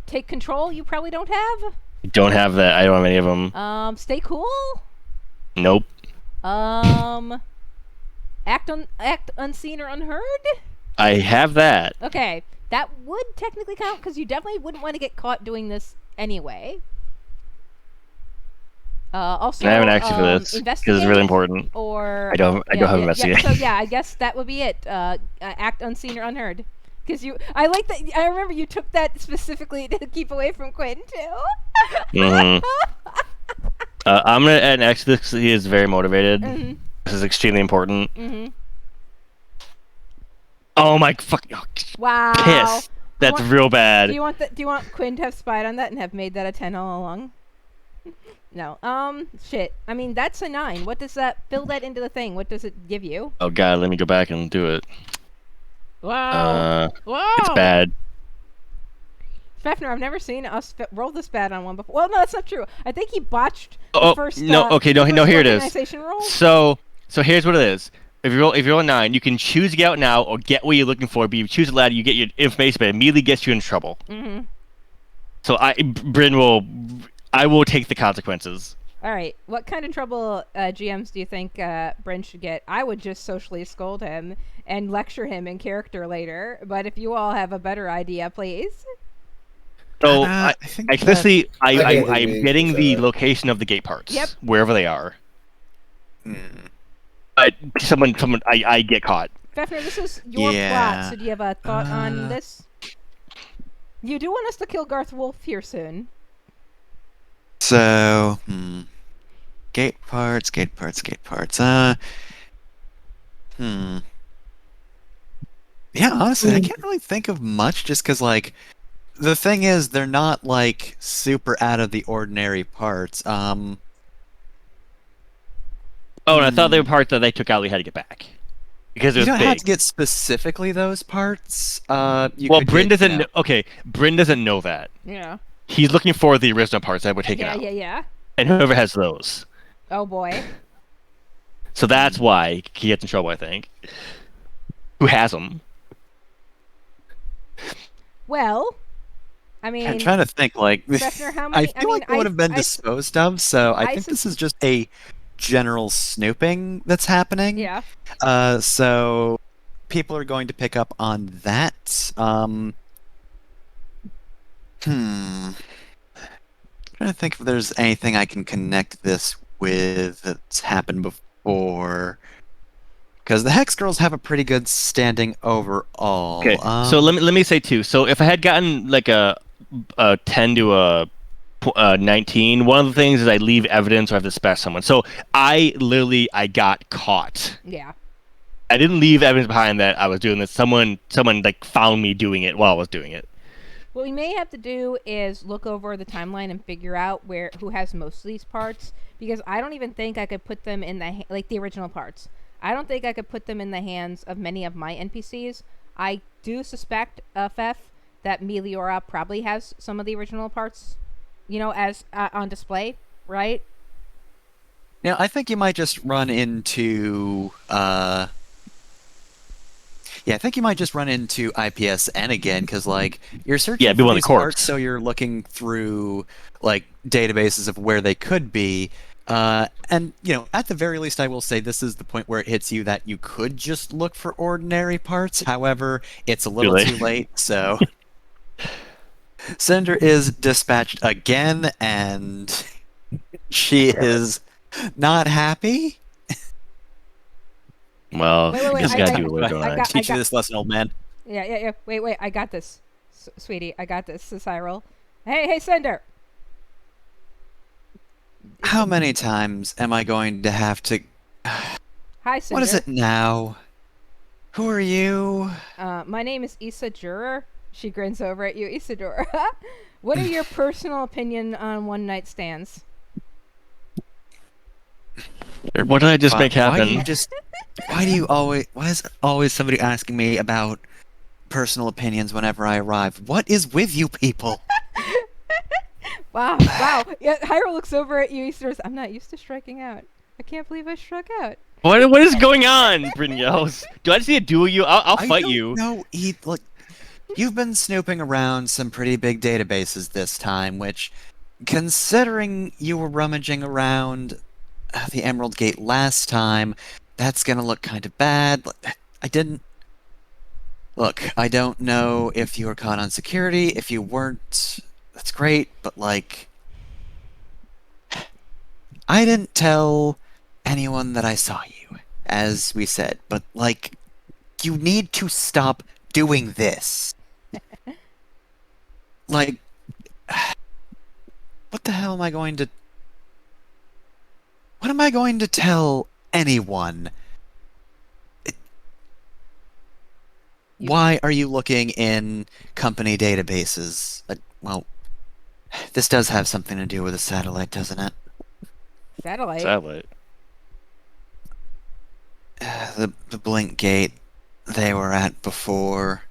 S1: Take control. You probably don't have.
S4: Don't have that. I don't have any of them.
S1: Stay cool.
S4: Nope.
S1: Act unseen or unheard.
S4: I have that.
S1: Okay, that would technically count because you definitely wouldn't want to get caught doing this anyway. Also,
S4: I haven't actually for this because it's really important.
S1: Or
S4: I don't have investigate.
S1: So yeah, I guess that would be it. Act unseen or unheard. Because I like that. I remember you took that specifically to keep away from Quentin too.
S4: I'm gonna add an X because he is very motivated.
S1: Mm-hmm.
S4: This is extremely important.
S1: Mm-hmm.
S4: Oh my fucking
S1: Wow.
S4: piss! That's real bad.
S1: Do you want Quinn to have spied on that and have made that a 10 all along? No. Shit. I mean, that's a 9. What does that fill that into the thing? What does it give you?
S4: Oh god, let me go back and do it.
S1: Wow. Wow.
S4: It's bad.
S1: Fefner, I've never seen us roll this bad on one before. Well, no, that's not true. I think he botched the first.
S4: No, okay, no, here it is.
S1: Organization roll.
S4: So here's what it is. If you roll a 9, you can choose to get out now or get what you're looking for. But you choose a ladder, you get your information, but it immediately gets you in trouble.
S1: Mm-hmm.
S4: So I will take the consequences.
S1: All right. What kind of trouble, GMs, do you think Bryn should get? I would just socially scold him and lecture him in character later. But if you all have a better idea, please.
S4: So
S2: I think
S4: explicitly, I'm getting
S5: so.
S4: the location of the gate parts.
S1: Yep.
S4: Wherever they are.
S2: Hmm.
S4: But someone, I get caught.
S1: Fefner, this is your
S2: Yeah.
S1: plot, so do you have a thought on this? You do want us to kill Garth Wolf here soon.
S2: So, gate parts. Yeah, honestly, I can't really think of much just because, like, the thing is, they're not, like, super out of the ordinary parts.
S4: Oh, and I thought they were parts that they took out. We had to get back because it
S2: You
S4: was
S2: don't
S4: big.
S2: have to get specifically those parts.
S4: Well,
S2: Bryn
S4: Bryn doesn't. Okay, Bryn doesn't know that.
S1: Yeah.
S4: He's looking for the original parts that were taken out,
S1: Yeah.
S4: and whoever has those.
S1: Oh boy.
S4: So that's why he gets in trouble. I think. Who has them?
S1: Well, I mean,
S2: I'm trying to think, like,
S1: Fefner, how
S2: I
S1: many?
S2: feel like it would have been disposed of, so I think this is just a general snooping that's happening.
S1: Yeah.
S2: So people are going to pick up on that. Trying to think if there's anything I can connect this with that's happened before. Because the Hex Girls have a pretty good standing overall.
S4: Okay, so let me say too. So if I had gotten like a 10 to a 19, one of the things is I leave evidence or I have to dispatch someone. So I got caught.
S1: Yeah.
S4: I didn't leave evidence behind that I was doing this. Someone like found me doing it while I was doing it.
S1: What we may have to do is look over the timeline and figure out who has most of these parts, because I don't even think I could put them in the original parts. I don't think I could put them in the hands of many of my NPCs. I do suspect, Fef, that Meliora probably has some of the original parts, as on display, right?
S2: Now, I think you might just run into yeah, I think you might just run into IPSN again, because like you're searching
S4: Yeah,
S2: for
S4: people in the
S2: these parts,
S4: corpse.
S2: so you're looking through like databases of where they could be. And at the very least, I will say this is the point where it hits you that you could just look for ordinary parts. However, it's a little
S4: late.
S2: too late. So Cinder is dispatched again, and she is not happy.
S4: Well,
S1: Wait, wait,
S4: I
S1: wait,
S4: guess
S1: I-
S4: you gotta
S1: I-
S4: do what we're going
S1: I
S4: on.
S1: got-
S2: Teach you this lesson, old man.
S1: Yeah. Wait. I got this, sweetie. I got this. This is Hyrule. Hey, Cinder.
S2: How many times am I going to have to?
S1: Hi, Cinder.
S2: What is it now? Who are you?
S1: My name is Issa Juror. She grins over at you, Isadora. What are your personal opinion on one night stands?
S4: What did I just make
S2: Why do
S4: happen?
S2: you just? Why do you always? Why is always somebody asking me about personal opinions whenever I arrive? What is with you people?
S1: Wow. Yeah, Hyrule looks over at you, Isadora. I'm not used to striking out. I can't believe I struck out.
S4: What is going on, Bryn yells? Do I just need to duel you? I'll fight you.
S2: No, look. You've been snooping around some pretty big databases this time, which, considering you were rummaging around the Emerald Gate last time, that's gonna look kind of bad. I didn't. Look, I don't know if you were caught on security. If you weren't, that's great, but like. I didn't tell anyone that I saw you, as we said, but like. You need to stop doing this. Like. What the hell am I going to. What am I going to tell anyone? Why are you looking in company databases? Well, this does have something to do with a satellite, doesn't it?
S1: Satellite.
S4: Satellite.
S2: The Blink Gate they were at before.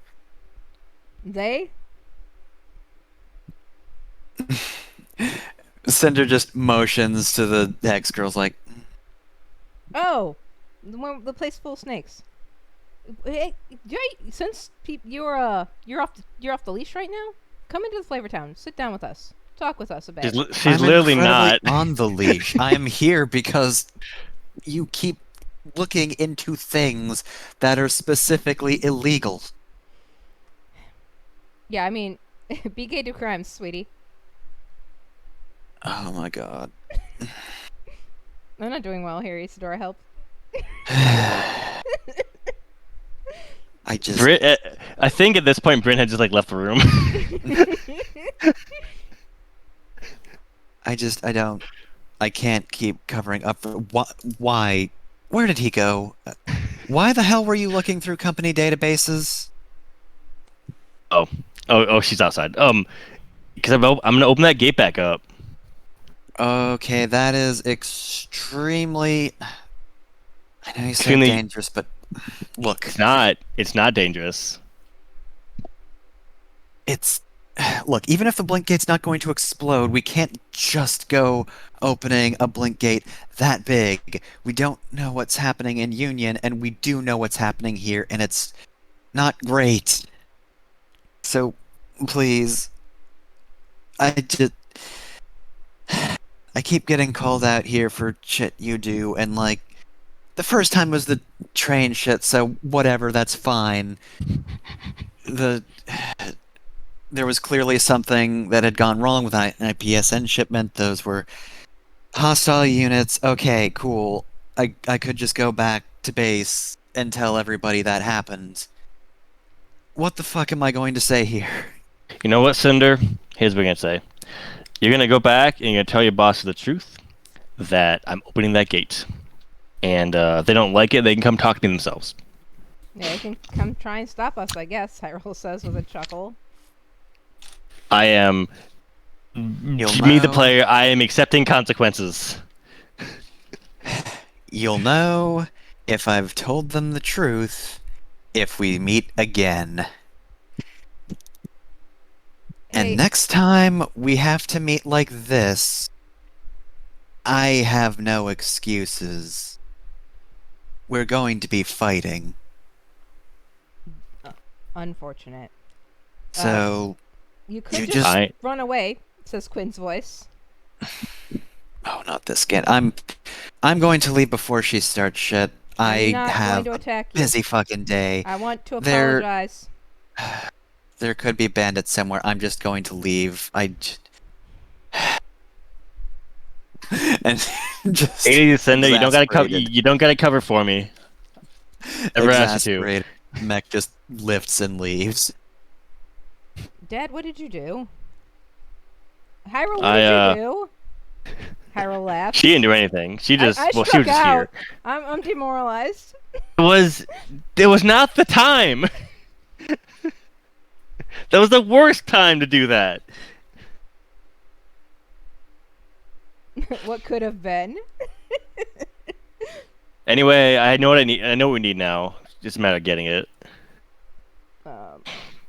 S1: They?
S2: Cinder just motions to the ex-girls like,
S1: Oh, the place full of snakes. Hey, since you're off the leash right now, come into the Flavor Town. Sit down with us. Talk with us a bit.
S4: She's
S2: I'm
S4: literally
S2: incredibly
S4: not.
S2: on the leash. I am here because you keep looking into things that are specifically illegal.
S1: Yeah, I mean, be gay to crimes, sweetie.
S2: Oh my god.
S1: I'm not doing well here, Isadora. Help.
S2: I just.
S4: I think at this point, Bryn had just like left the room.
S2: I don't. I can't keep covering up for. Why? Where did he go? Why the hell were you looking through company databases?
S4: Oh, she's outside. Because I'm gonna open that gate back up.
S2: Okay, that is extremely. I know you said
S4: Extremely-
S2: dangerous, but look,
S4: It's not dangerous.
S2: it's. Look, even if the blink gate's not going to explode, we can't just go opening a blink gate that big. We don't know what's happening in Union, and we do know what's happening here, and it's not great. So, please, I keep getting called out here for shit you do, and like, the first time was the train shit, so whatever, that's fine. There was clearly something that had gone wrong with an IPSN shipment. Those were hostile units. Okay, cool. I could just go back to base and tell everybody that happened. What the fuck am I going to say here?
S4: You know what, Cinder? Here's what I'm gonna say. You're gonna go back and you're gonna tell your boss the truth that I'm opening that gate, and if they don't like it, they can come talk to me themselves.
S1: Yeah, you can come try and stop us, I guess. Hyrule says with a chuckle.
S4: I am.
S2: You'll
S4: Me, the
S2: know.
S4: player, I am accepting consequences.
S2: You'll know if I've told them the truth if we meet again.
S1: Hey.
S2: And next time we have to meet like this, I have no excuses. We're going to be fighting.
S1: Unfortunate.
S2: So,
S1: You could
S2: you
S1: just
S4: I
S1: run away, says Quinn's voice.
S2: oh, not this again. I'm going to leave before she starts shit.
S1: I'm
S2: I
S1: not
S2: have
S1: going to
S2: a
S1: attack you.
S2: busy fucking day.
S1: I want to
S2: There-
S1: apologize.
S2: There could be bandits somewhere. I'm just going to leave. And just
S4: Lady Cinder, you don't gotta cover.
S2: exasperated.
S4: You don't gotta cover for me. Never asked you to.
S2: Exasperated, Mech just lifts and leaves.
S1: Dad, what did you do? Hyrule, what
S4: I,
S1: did you do? Hyrule laughed.
S4: She didn't do anything. She just
S1: I
S4: she was
S1: struck
S4: just
S1: out.
S4: here.
S1: I'm demoralized.
S4: It was not the time. That was the worst time to do that.
S1: What could have been?
S4: Anyway, I know what I need. I know what we need now. Just a matter of getting it.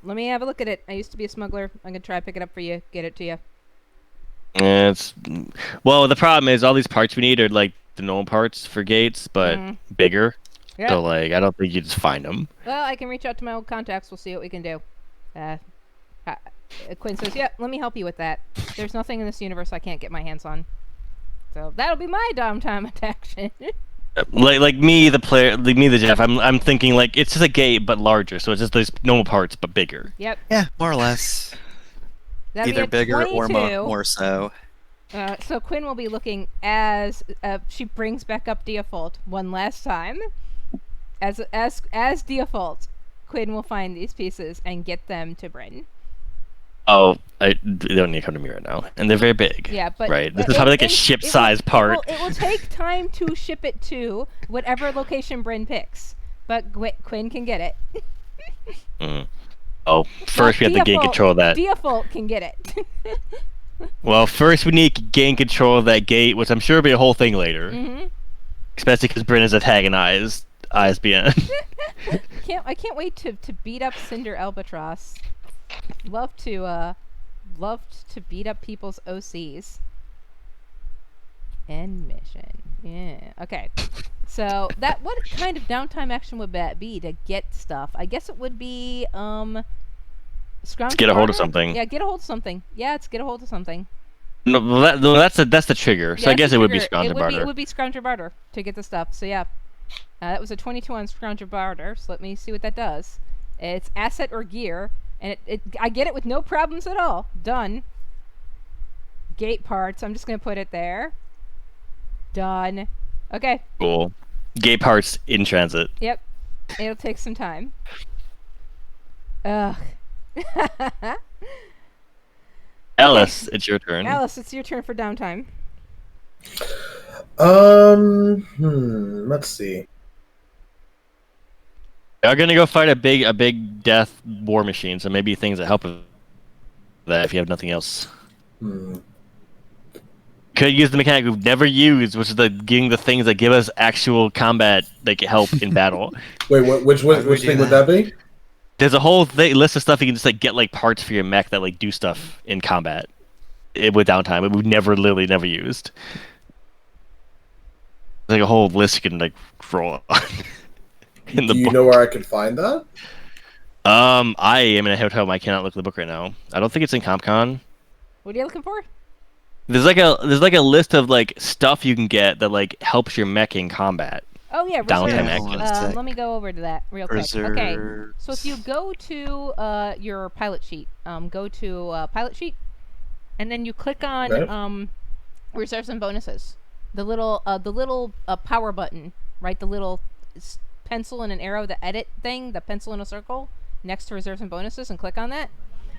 S1: Let me have a look at it. I used to be a smuggler. I'm gonna try to pick it up for you. Get it to you.
S4: It's well, the problem is all these parts we need are like the normal parts for gates, but bigger.
S1: Yeah.
S4: So like, I don't think you just find them.
S1: Well, I can reach out to my old contacts. We'll see what we can do. Quinn says, "Yeah, let me help you with that. There's nothing in this universe I can't get my hands on. So that'll be my downtime action."
S4: Like me, the player, like me, the Jeff. I'm thinking like it's just a gate but larger, so it's just those normal parts but bigger.
S1: Yep.
S2: Yeah, more or less.
S1: That'll be
S2: Either
S1: a
S2: bigger or
S1: 22.
S2: more so.
S1: So Quinn will be looking as she brings back up Default one last time. As Default, Quinn will find these pieces and get them to Bryn.
S4: Oh, they don't need to come to me right now, and they're very big.
S1: Yeah, but
S4: right. This
S1: but
S4: is probably like a
S1: it will-
S4: ship-sized part.
S1: It will take time to ship it to whatever location Bryn picks, but Quinn can get it.
S4: Oh, first we have to gain
S1: Default-
S4: control of that.
S1: Default can get it.
S4: Well, first we need to gain control of that gate, which I'm sure will be a whole thing later.
S1: Mm-hmm.
S4: Especially because Bryn is antagonized ISBN.
S1: I can't wait to beat up Cinder Albatross. Love to beat up people's OCs. End mission. Yeah. Okay. So what kind of downtime action would that be to get stuff? I guess it would be scrounge.
S4: Get a hold of
S1: barter?
S4: something.
S1: Yeah, get a hold of something. Yeah, it's get a hold of something.
S4: No, well, that's the trigger. So
S1: Yeah,
S4: I guess
S1: that's the
S4: it would be
S1: trigger.
S4: scrounge and barter.
S1: It would be scrounge or barter to get the stuff. So yeah, that was a 22 on scrounge or barter. So let me see what that does. It's asset or gear, and I get it with no problems at all. Done. Gate parts. I'm just gonna put it there. Done. Okay.
S4: Cool. Gate parts in transit.
S1: Yep. It'll take some time. Ugh.
S4: Alice, it's your turn.
S1: Alice, it's your turn for downtime.
S5: Let's see.
S4: You're gonna go fight a big death war machine, so maybe things that help with that if you have nothing else. Could use the mechanic we've never used, which is getting the things that give us actual combat like help in battle.
S5: Wait, which
S2: How do we
S5: which
S2: do
S5: thing would that be?
S4: There's a whole list of stuff you can just like get like parts for your mech that like do stuff in combat with downtime. We've literally never used. Like a whole list you can like roll on.
S5: Do you know where I can find that?
S4: I am in a hotel. I cannot look at the book right now. I don't think it's in CompCon.
S1: What are you looking for?
S4: There's like a list of like stuff you can get that like helps your mech in combat.
S1: Oh yeah,
S4: Downtime
S1: reserves.
S2: action.
S1: Let me go over to that real quick. Okay,
S2: Reserves.
S1: so if you go to your pilot sheet, go to pilot sheet, and then you click on
S5: Okay.
S1: reserves and bonuses. The little power button, right? The little pencil and an arrow, the edit thing, the pencil in a circle next to reserves and bonuses, and click on that.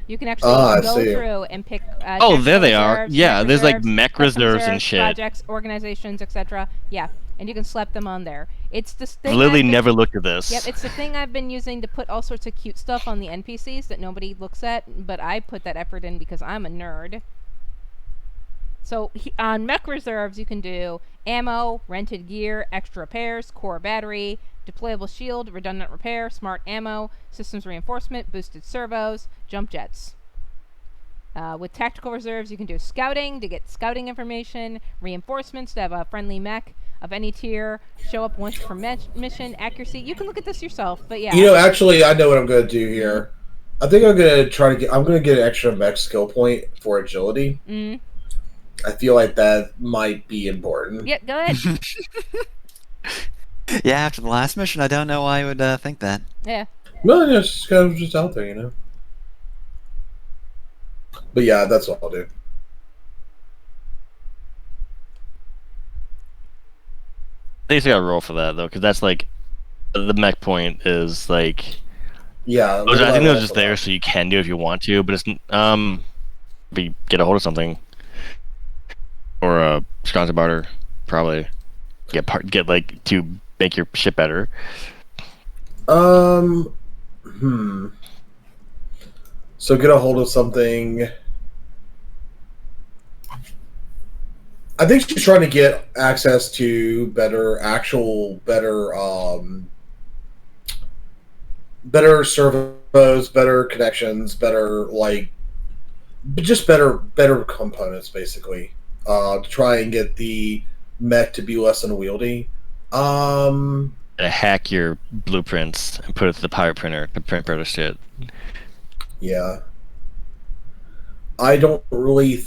S1: You can actually
S5: I
S1: go
S5: see.
S1: through and pick.
S4: Oh,
S1: National
S4: there they are.
S1: reserves,
S4: Yeah,
S1: mech
S4: there's like
S1: reserves,
S4: mech
S1: custom
S4: reserves and shit.
S1: projects, organizations, etc. Yeah, and you can slap them on there. It's this thing.
S4: I've literally
S1: I've been-
S4: never looked at this.
S1: Yep, it's the thing I've been using to put all sorts of cute stuff on the NPCs that nobody looks at, but I put that effort in because I'm a nerd. So on mech reserves, you can do ammo, rented gear, extra repairs, core battery, deployable shield, redundant repair, smart ammo, systems reinforcement, boosted servos, jump jets. With tactical reserves, you can do scouting to get scouting information, reinforcements to have a friendly mech of any tier, show up once per mission, accuracy. You can look at this yourself, but yeah.
S5: You know, actually, I know what I'm going to do here. I think I'm going to try to get. I'm going to get an extra mech skill point for agility.
S1: Mm.
S5: I feel like that might be important.
S1: Yep, go ahead.
S2: Yeah, after the last mission, I don't know why I would think that.
S1: Yeah.
S5: No, it's just kind of just out there, you know. But yeah, that's what I'll do.
S4: I think you gotta roll for that though, because that's like the mech point is like.
S5: Yeah,
S4: I think it was just there so you can do if you want to, but it's be get a hold of something or a Wisconsin barter probably get like to make your ship better.
S5: So get a hold of something. I think she's trying to get access to better servos, better connections, better better components, basically, to try and get the mech to be less unwieldy.
S4: And hack your blueprints and put it to the pirate printer to print better shit.
S5: Yeah. I don't really.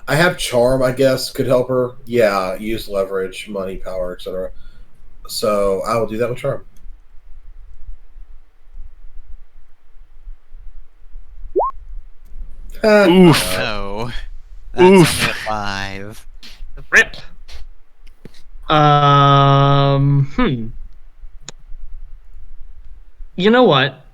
S5: I have charm, I guess, could help her. Yeah, use leverage, money, power, etc. So I will do that with charm.
S4: Oof.
S2: No. That's
S4: Oof.
S2: only a 5.
S3: Rip. You know what?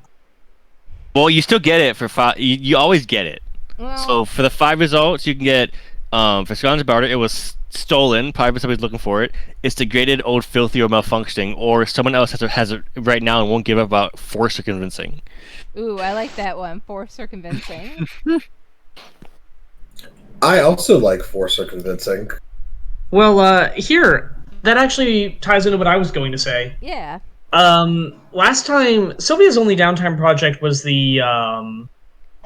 S4: Well, you still get it for 5. You always get it.
S1: Well,
S4: So for the 5 results, you can get for Scoundrel's Barter, it was stolen. Probably somebody's looking for it. It's degraded, old, filthy, or malfunctioning, or someone else has it right now and won't give up about force or convincing.
S1: ooh, I like that one. Force or convincing.
S5: I also like force or convincing.
S3: Well, here, that actually ties into what I was going to say.
S1: Yeah.
S3: Last time, Sylvia's only downtime project was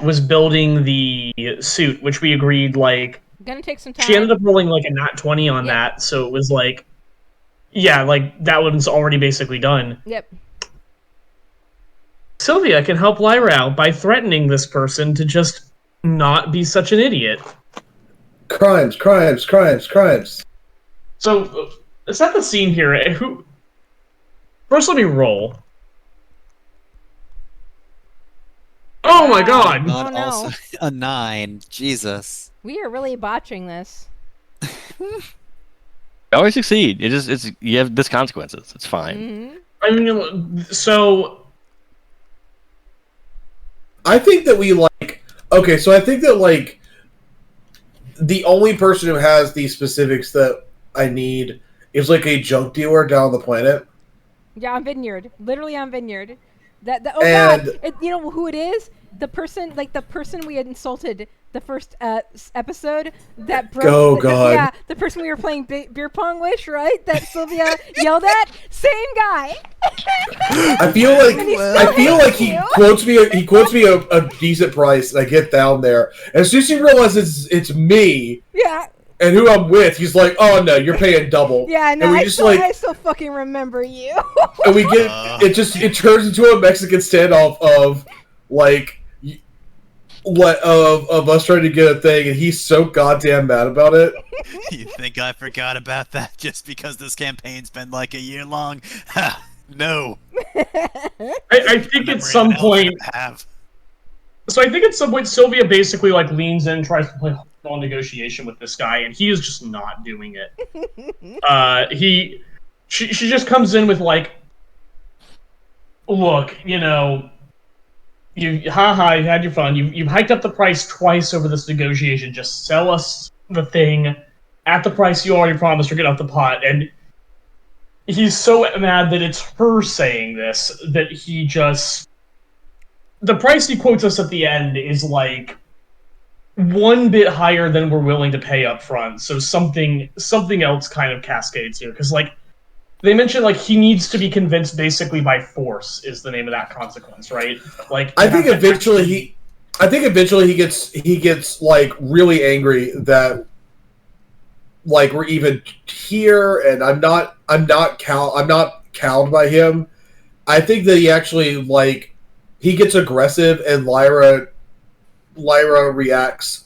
S3: was building the suit, which we agreed, like,
S1: Gonna take some time.
S3: she ended up rolling, like, a nat 20 on
S1: Yeah.
S3: that, so it was like, yeah, like, that one's already basically done.
S1: Yep.
S3: Sylvia can help Lyra out by threatening this person to just not be such an idiot.
S5: Crimes.
S3: So, set the scene here. First, let me roll. Oh my god!
S1: Oh,
S2: Not
S1: no.
S2: also a 9. Jesus.
S1: We are really botching this.
S4: You always succeed. It's you have this consequences. It's fine.
S1: Mm-hmm.
S3: I mean, so
S5: I think that we like. Okay, so I think that like the only person who has the specifics that I need is like a junk dealer down the planet.
S1: Yeah, on Vineyard. Literally on Vineyard. God! You know who it is? The person we had insulted the first episode that broke.
S5: Oh, God.
S1: Yeah, the person we were playing beer pong with, right? That Sylvia yelled at. Same guy.
S5: I feel like he quotes me a decent price, and I get down there, and as soon as he realizes it's me
S1: Yeah.
S5: and who I'm with, he's like, "Oh no, you're paying double."
S1: Yeah, no,
S5: and we
S1: I still fucking remember you.
S5: and we get it turns into a Mexican standoff of like of us trying to get a thing, and he's so goddamn mad about it.
S2: You think I forgot about that just because this campaign's been like a year long? Ha! No.
S3: I think at some point, Sylvia basically like leans in, tries to play on negotiation with this guy, and he is just not doing it. She just comes in with like, look, you know, you had your fun. You've hiked up the price twice over this negotiation. Just sell us the thing at the price you already promised, or get out the pot. And he's so mad that it's her saying this that he just, the price he quotes us at the end is like one bit higher than we're willing to pay up front. So something else kind of cascades here, because like they mentioned, like he needs to be convinced basically by force is the name of that consequence, right? Like
S5: I think eventually I think eventually he gets like really angry that like we're even here, and I'm not cowed by him. I think that he actually like he gets aggressive, and Lyra reacts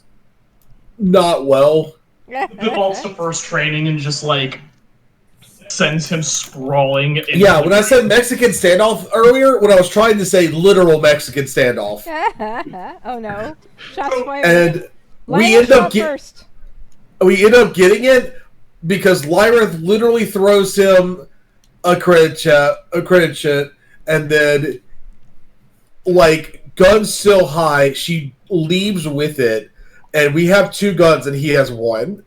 S5: not well.
S3: Defaults to first training and just like sends him sprawling.
S5: Yeah, when I said Mexican standoff earlier, when I was trying to say literal Mexican standoff,
S1: Oh no! Shots fired.
S5: and we
S1: Lyra
S5: end up
S1: shot first.
S5: getting it because Lyra literally throws him a credit shot, and then like guns still high, she leaves with it, and we have 2 guns and he has 1.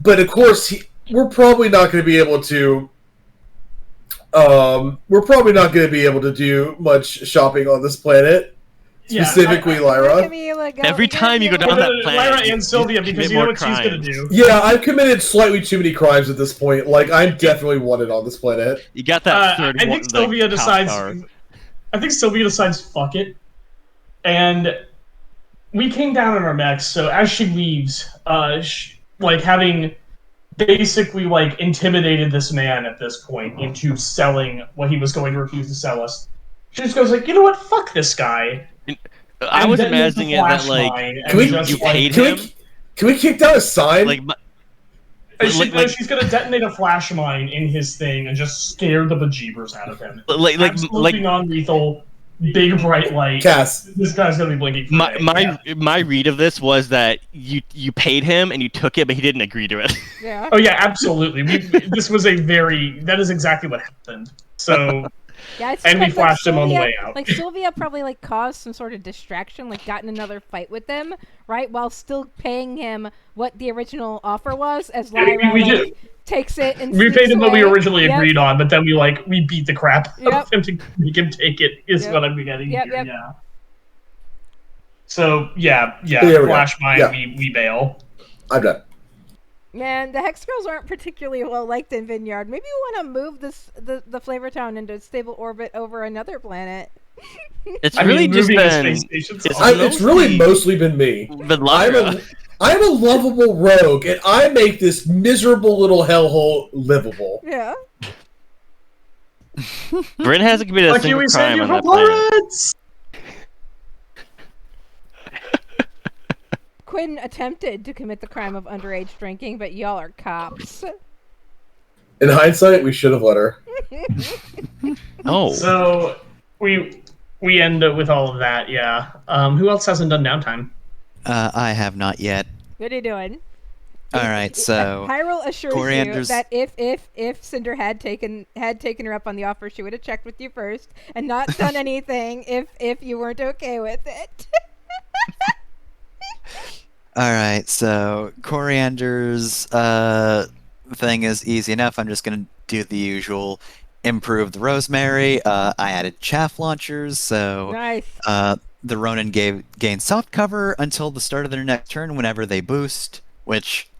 S5: But of course we're probably not going to be able to. We're probably not going to be able to do much shopping on this planet. Specifically, Lyra.
S4: Every time you go down that planet,
S3: Lyra and Sylvia, because you know what she's gonna do.
S5: Yeah, I've committed slightly too many crimes at this point. Like, I'm definitely wanted on this planet.
S4: You got that third
S3: I
S4: one.
S3: think Sylvia
S4: like,
S3: decides.
S4: top power.
S3: I think Sylvia decides, fuck it, and we came down on our mechs. So as she leaves, like having basically like intimidated this man at this point into selling what he was going to refuse to sell us, she just goes like, you know what, fuck this guy.
S4: I
S3: And
S4: was
S3: then there's the
S4: imagining it that
S3: flash
S4: like
S3: mine, and
S5: Can we-
S3: just,
S4: you
S3: like,
S4: paid
S5: Can
S4: him.
S5: we kick down a sign?
S4: Like,
S3: and
S4: like-
S3: she's gonna detonate a flash mine in his thing and just scare the bejeebers out of him. Absolutely non-lethal, big bright light.
S5: Cass,
S3: This guy's gonna be blinking. For a day.
S4: my read of this was that you paid him and you took it, but he didn't agree to it.
S1: Yeah.
S3: Oh yeah, absolutely. This was that is exactly what happened. So
S1: Yeah, I
S3: And we
S1: suspect,
S3: flashed him on the
S1: Sylvia-
S3: way out.
S1: Like Sylvia probably like caused some sort of distraction, like got in another fight with them, right? While still paying him what the original offer was, as Lyra
S3: we
S1: like,
S3: did.
S1: takes it and
S3: We
S1: sneaks
S3: paid him what we
S1: away.
S3: originally
S1: Yep.
S3: agreed on, but then we beat the crap out
S1: Yep.
S3: of him to make him take it. Is
S1: Yep.
S3: what I'm getting
S1: Yep,
S3: here.
S1: yep.
S3: Yeah. So yeah.
S5: There we go.
S3: Flash mine.
S5: Yeah.
S3: We bail.
S5: I'm done.
S1: Man, the Hex Girls aren't particularly well liked in Vineyard. Maybe we want to move the Flavor Town into stable orbit over another planet.
S4: It's
S3: I
S4: really
S3: mean,
S4: just
S3: moving the
S4: been
S3: space station's
S4: it's
S3: awesome.
S5: It's really mostly been me.
S4: been Lyra.
S5: I'm a lovable rogue, and I make this miserable little hellhole livable.
S1: Yeah.
S4: Bryn hasn't committed a
S3: Lucky
S4: single
S3: we sent
S4: crime
S3: you
S4: on
S3: for
S4: that planet.
S3: Lawrence!
S1: Quinn attempted to commit the crime of underage drinking, but y'all are cops.
S5: In hindsight, we should have let her.
S4: Oh,
S3: So we end up with all of that. Yeah. Who else hasn't done downtime?
S2: I have not yet.
S1: What are you doing?
S2: All right, so
S1: Hyrule assures you
S2: Coriander's-
S1: that if Cinder had taken her up on the offer, she would have checked with you first and not done anything if you weren't okay with it.
S2: all right, so Coriander's thing is easy enough. I'm just gonna do the usual. Improve the rosemary. I added chaff launchers, so
S1: Nice.
S2: the Ronin gain soft cover until the start of their next turn whenever they boost, which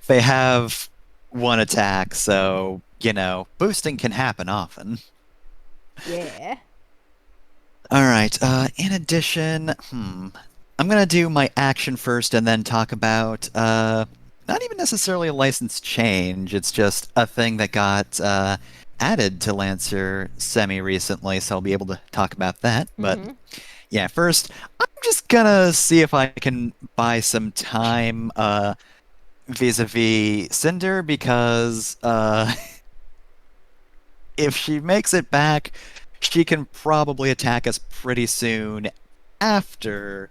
S2: they have 1 attack, so, boosting can happen often.
S1: Yeah.
S2: Alright, in addition, I'm gonna do my action first and then talk about, not even necessarily a license change, it's just a thing that got, added to Lancer semi-recently, so I'll be able to talk about that, but... Yeah, first, I'm just gonna see if I can buy some time, vis-a-vis Cinder, because, if she makes it back, she can probably attack us pretty soon after,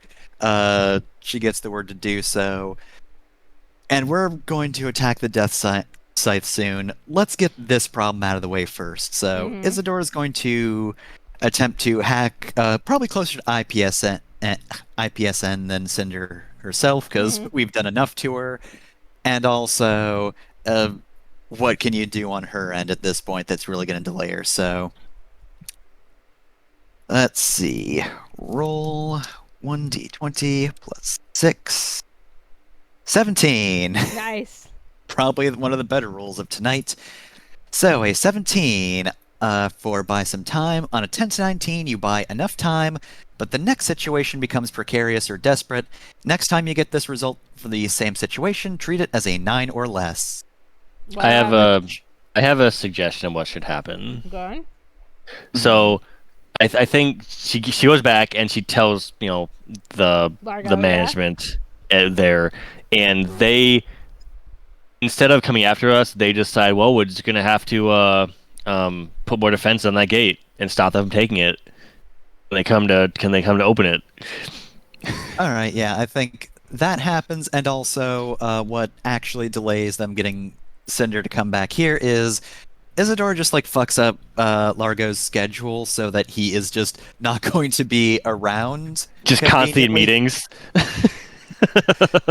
S2: she gets the word to do so. And we're going to attack the Death Scythe soon. Let's get this problem out of the way first. So, Isidore is going to attempt to hack probably closer to IPSN than Cinder herself, because we've done enough to her. And also, what can you do on her end at this point that's really going to delay her? So, let's see. Roll 1d20 plus 6. 17.
S1: Nice.
S2: Probably one of the better rolls of tonight. So, a 17. for buy some time. On a 10 to 19, you buy enough time, but the next situation becomes precarious or desperate. Next time you get this result for the same situation, treat it as a 9 or less.
S1: What
S4: I have
S1: happened?
S4: I have a suggestion of what should happen.
S1: Go on.
S4: So, I think she goes back and she tells the
S1: Largo,
S4: the
S1: yeah.
S4: management there, and they, instead of coming after us, they decide, well, we're just gonna have to put more defense on that gate and stop them from taking it. Can they come to open it?
S2: All right, yeah, I think that happens, and also what actually delays them getting Cinder to come back here is Isidore just like fucks up Largo's schedule so that he is just not going to be around.
S4: Just constantly in
S2: conveniently.
S4: meetings.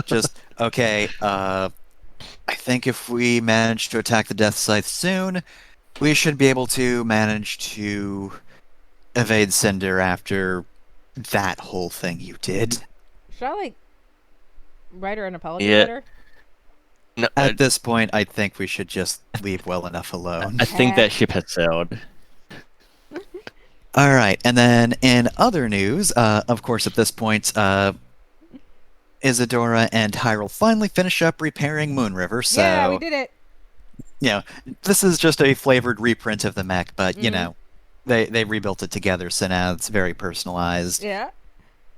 S2: Just okay. I think if we manage to attack the Death Scythe soon, we should be able to manage to evade Cinder after that whole thing you did.
S1: Should I like write her an apology
S4: Yeah.
S1: letter?
S4: No,
S2: At this point, I think we should just leave well enough alone.
S4: I think that ship has sailed.
S2: All right, and then in other news, of course, at this point, Isadora and Hyrule finally finish up repairing Moonriver. So
S1: Yeah, we did it.
S2: this is just a flavored reprint of the mech, but you
S1: Mhm.
S2: know, they rebuilt it together, so now it's very personalized.
S1: Yeah.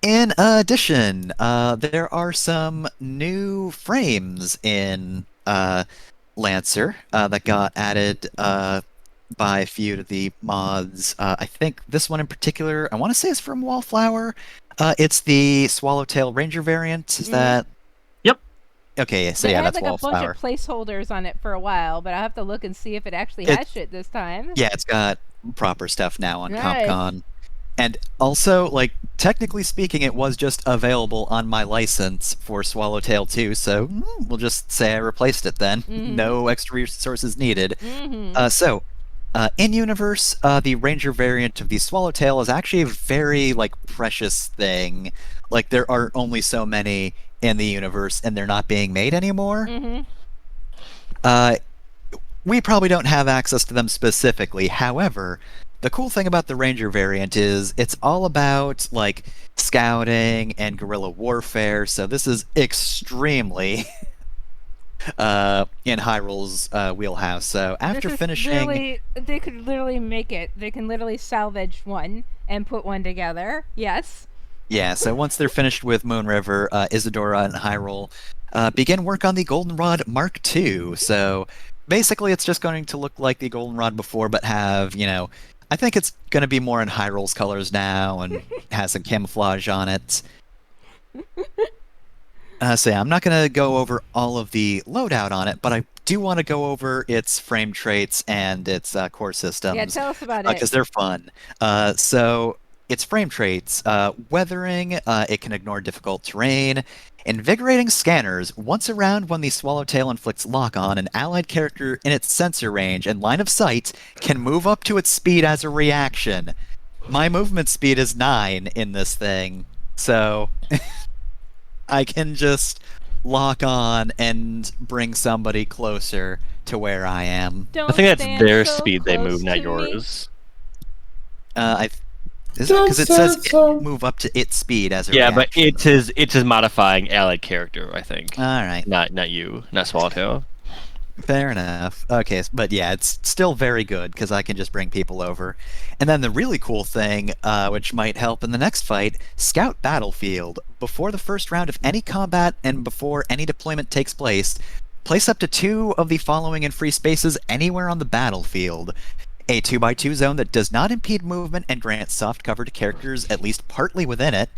S2: In addition, there are some new frames in Lancer that got added by a few of the mods. I think this one in particular, I want to say is from Wallflower. It's the Swallowtail Ranger variant. Is
S1: Mhm.
S2: that?
S3: Yep.
S2: Okay, so
S1: They
S2: yeah,
S1: had
S2: that's
S1: like a bunch
S2: Wallflower.
S1: of placeholders on it for a while, but I have to look and see if it actually
S2: It-
S1: has shit this time.
S2: Yeah, it's got proper stuff now on
S1: Nice.
S2: CompCon. And also, like, technically speaking, it was just available on my license for Swallowtail 2, so we'll just say I replaced it then.
S1: Mhm.
S2: No extra resources needed.
S1: Mm-hmm.
S2: In-universe, the Ranger variant of the Swallowtail is actually a very, like, precious thing. Like, there are only so many in the universe, and they're not being made anymore.
S1: Mm-hmm.
S2: We probably don't have access to them specifically. However, the cool thing about the Ranger variant is it's all about like scouting and guerrilla warfare. So this is extremely in Hyrule's wheelhouse. So after
S1: This is
S2: finishing,
S1: literally, they could literally make it. They can literally salvage one and put one together. Yes.
S2: yeah. So once they're finished with Moonriver, Isadora and Hyrule begin work on the Goldenrod Mark II. So basically, it's just going to look like the Goldenrod before, but have I think it's going to be more in Hyrule's colors now and has some camouflage on it. So yeah, I'm not going to go over all of the loadout on it, but I do want to go over its frame traits and its core systems.
S1: Yeah. Tell us about
S2: Because
S1: it.
S2: they're fun. So its frame traits: weathering, it can ignore difficult terrain. Invigorating scanners. Once around, when the Swallowtail inflicts lock on, an allied character in its sensor range and line of sight can move up to its speed as a reaction. My movement speed is 9 in this thing, so I can just lock on and bring somebody closer to where I am.
S1: Don't
S4: I think that's
S1: stand
S4: their
S1: so
S4: speed they
S1: close
S4: move, not
S1: to me.
S4: yours.
S2: Is it because it says it
S5: Don't
S2: can move up to its speed as a
S4: Yeah,
S2: reaction?
S4: but it's his modifying allied character, I think.
S2: All right,
S4: Not you, not Swallowtail.
S2: fair enough. Okay, but yeah, it's still very good because I can just bring people over. And then the really cool thing, which might help in the next fight, Scout Battlefield. Before the first round of any combat and before any deployment takes place, place up to 2 of the following in free spaces anywhere on the battlefield. A 2x2 zone that does not impede movement and grants soft cover to characters at least partly within it,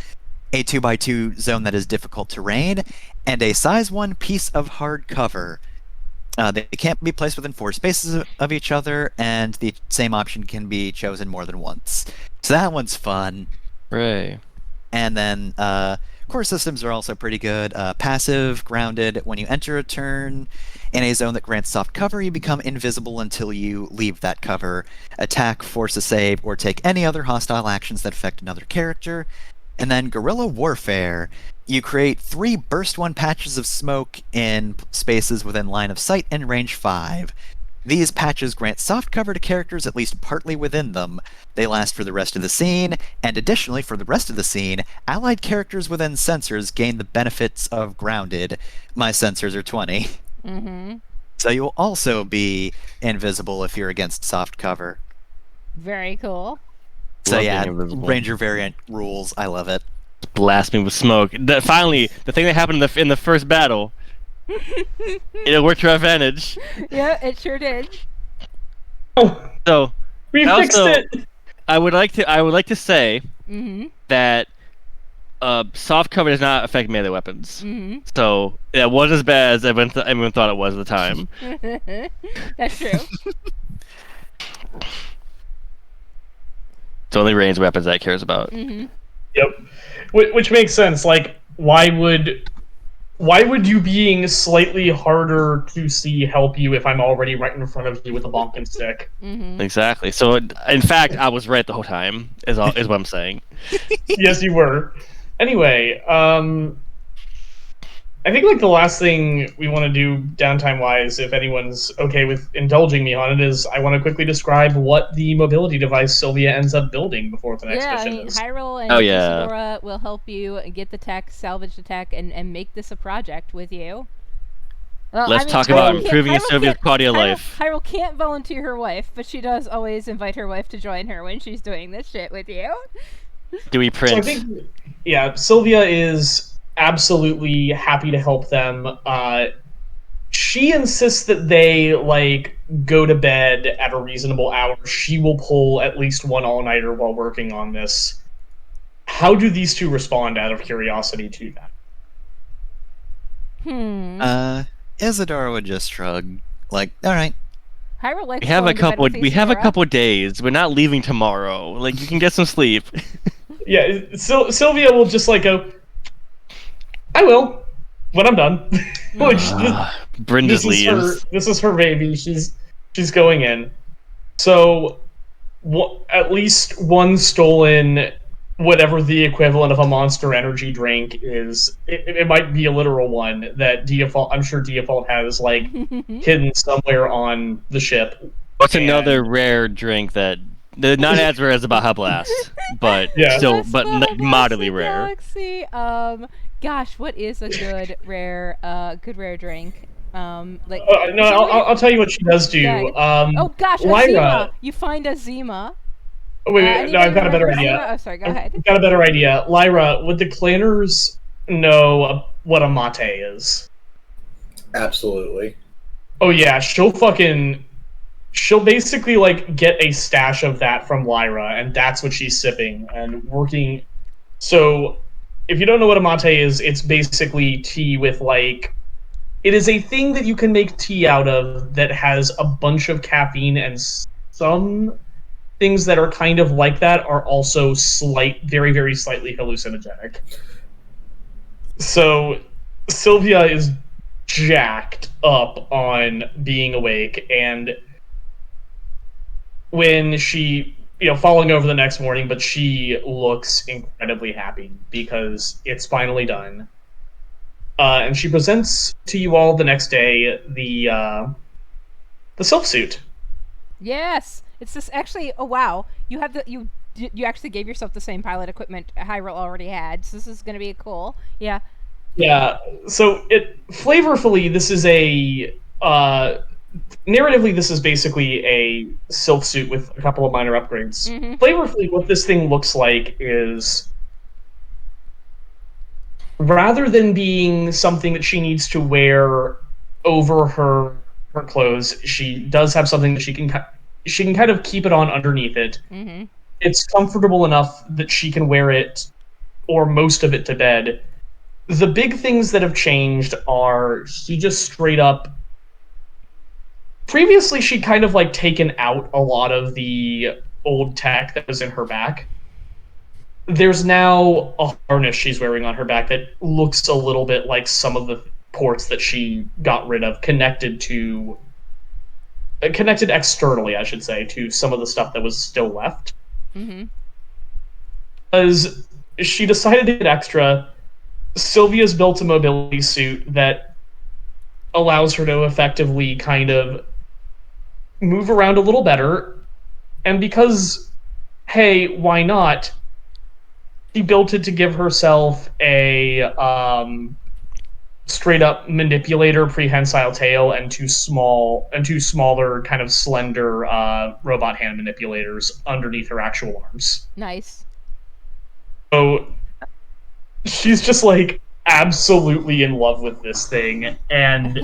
S2: a 2x2 zone that is difficult terrain, and a size 1 piece of hard cover. They can't be placed within 4 spaces of each other, and the same option can be chosen more than once. So that one's fun.
S4: Right.
S2: And then core systems are also pretty good. Passive, grounded. When you enter a turn in a zone that grants soft cover, you become invisible until you leave that cover. Attack, force a save, or take any other hostile actions that affect another character. And then guerrilla warfare. You create 3 burst 1 patches of smoke in spaces within line of sight and range 5. These patches grant soft cover to characters at least partly within them. They last for the rest of the scene, and additionally, for the rest of the scene, allied characters within sensors gain the benefits of grounded. My sensors are 20.
S1: Mm-hmm.
S2: So you'll also be invisible if you're against soft cover.
S1: Very cool.
S2: So
S4: Love
S2: yeah,
S4: being invisible.
S2: Ranger variant rules. I love it.
S4: Blast me with smoke. Finally, the thing that happened in the first battle, it worked to our advantage.
S1: Yeah, it sure did.
S3: Oh,
S4: So
S3: we
S4: Also-
S3: fixed it.
S4: I would like to say
S1: Mm-hmm.
S4: that soft cover does not affect melee weapons.
S1: Mm-hmm.
S4: So it wasn't as bad as everyone thought it was at the time.
S1: That's true.
S4: It's only ranged weapons that it cares about.
S1: Mm-hmm.
S3: Yep. Which makes sense. Like, why would you being slightly harder to see help you if I'm already right in front of you with a bonking stick?
S1: Mm-hmm.
S4: Exactly. So in fact, I was right the whole time. Is what I'm saying.
S3: Yes, you were. Anyway, I think like the last thing we want to do downtime wise, if anyone's okay with indulging me on it, is I want to quickly describe what the mobility device Sylvia ends up building before the next
S1: Yeah, I
S3: mission
S1: mean,
S3: is.
S1: Hyrule and
S4: Oh, yeah.
S1: Isadora will help you get the tech, salvage the tech, and make this a project with you. Well,
S4: Let's
S1: I mean,
S4: talk
S1: Hyrule
S4: about
S1: can't-
S4: improving
S1: Hyrule
S4: Sylvia's
S1: can't-
S4: quality of
S1: Hyrule-
S4: life.
S1: Hyrule can't volunteer her wife, but she does always invite her wife to join her when she's doing this shit with you.
S4: Dewey
S3: So I
S4: Prince.
S3: think, yeah, Sylvia is absolutely happy to help them. She insists that they like go to bed at a reasonable hour. She will pull at least one all-nighter while working on this. How do these two respond out of curiosity to that?
S2: Isadora would just shrug, like, all right.
S1: Hyrule likes
S4: We have a
S1: going to bed
S4: couple.
S1: with
S4: We have a
S1: Isadora.
S4: couple days. We're not leaving tomorrow. Like you can get some sleep.
S3: Yeah, Sylvia will just like go, I will, when I'm done. Which
S4: Brinda's leaves.
S3: This is her baby. She's going in. So, at least one stolen, whatever the equivalent of a Monster Energy drink is. It might be a literal one that Default. I'm sure Default has like hidden somewhere on the ship.
S4: What's
S3: And-
S4: another rare drink that not as rare as the Baja Blast, but
S3: Yeah.
S4: still,
S1: Best
S4: but
S1: Battle
S4: moderately
S1: Blast in
S4: rare.
S1: Galaxy. Gosh, what is a good rare drink?
S3: No,
S1: Is it
S3: I'll tell you what she does do.
S1: Yeah. Oh gosh, a
S3: Lyra.
S1: Zima. You find a Zima.
S3: Oh, wait,
S1: Anybody
S3: no, I've got a better
S1: remember
S3: idea.
S1: Zima? Oh, sorry. Go ahead.
S3: I've got a better idea. Lyra, would the clanners know what a mate is?
S5: Absolutely.
S3: Oh yeah, she'll basically like get a stash of that from Lyra, and that's what she's sipping and working. So, if you don't know what a mate is, it's basically tea with like. It is a thing that you can make tea out of that has a bunch of caffeine, and some things that are kind of like that are also very, very slightly hallucinogenic. So, Sylvia is jacked up on being awake, and when she, falling over the next morning, but she looks incredibly happy because it's finally done. And she presents to you all the next day the self suit.
S1: Yes, it's this actually. Oh wow, you have you actually gave yourself the same pilot equipment Hyrule already had. So this is going to be cool. Yeah.
S3: Yeah. So flavorfully, this is a narratively, this is basically a silk suit with a couple of minor upgrades.
S1: Mm-hmm.
S3: Flavorfully, what this thing looks like is, rather than being something that she needs to wear over her clothes, she does have something that she can kind of keep it on underneath it.
S1: Mm-hmm.
S3: It's comfortable enough that she can wear it, or most of it, to bed. The big things that have changed are she just straight up. Previously, she'd kind of like taken out a lot of the old tech that was in her back. There's now a harness she's wearing on her back that looks a little bit like some of the ports that she got rid of, connected externally, I should say, to some of the stuff that was still left.
S1: Mm-hmm.
S3: As she decided to get extra, Sylvia's built a mobility suit that allows her to effectively kind of move around a little better, and because, hey, why not? She built it to give herself a straight up manipulator prehensile tail and two smaller kind of slender robot hand manipulators underneath her actual arms.
S1: Nice.
S3: So she's just like absolutely in love with this thing, and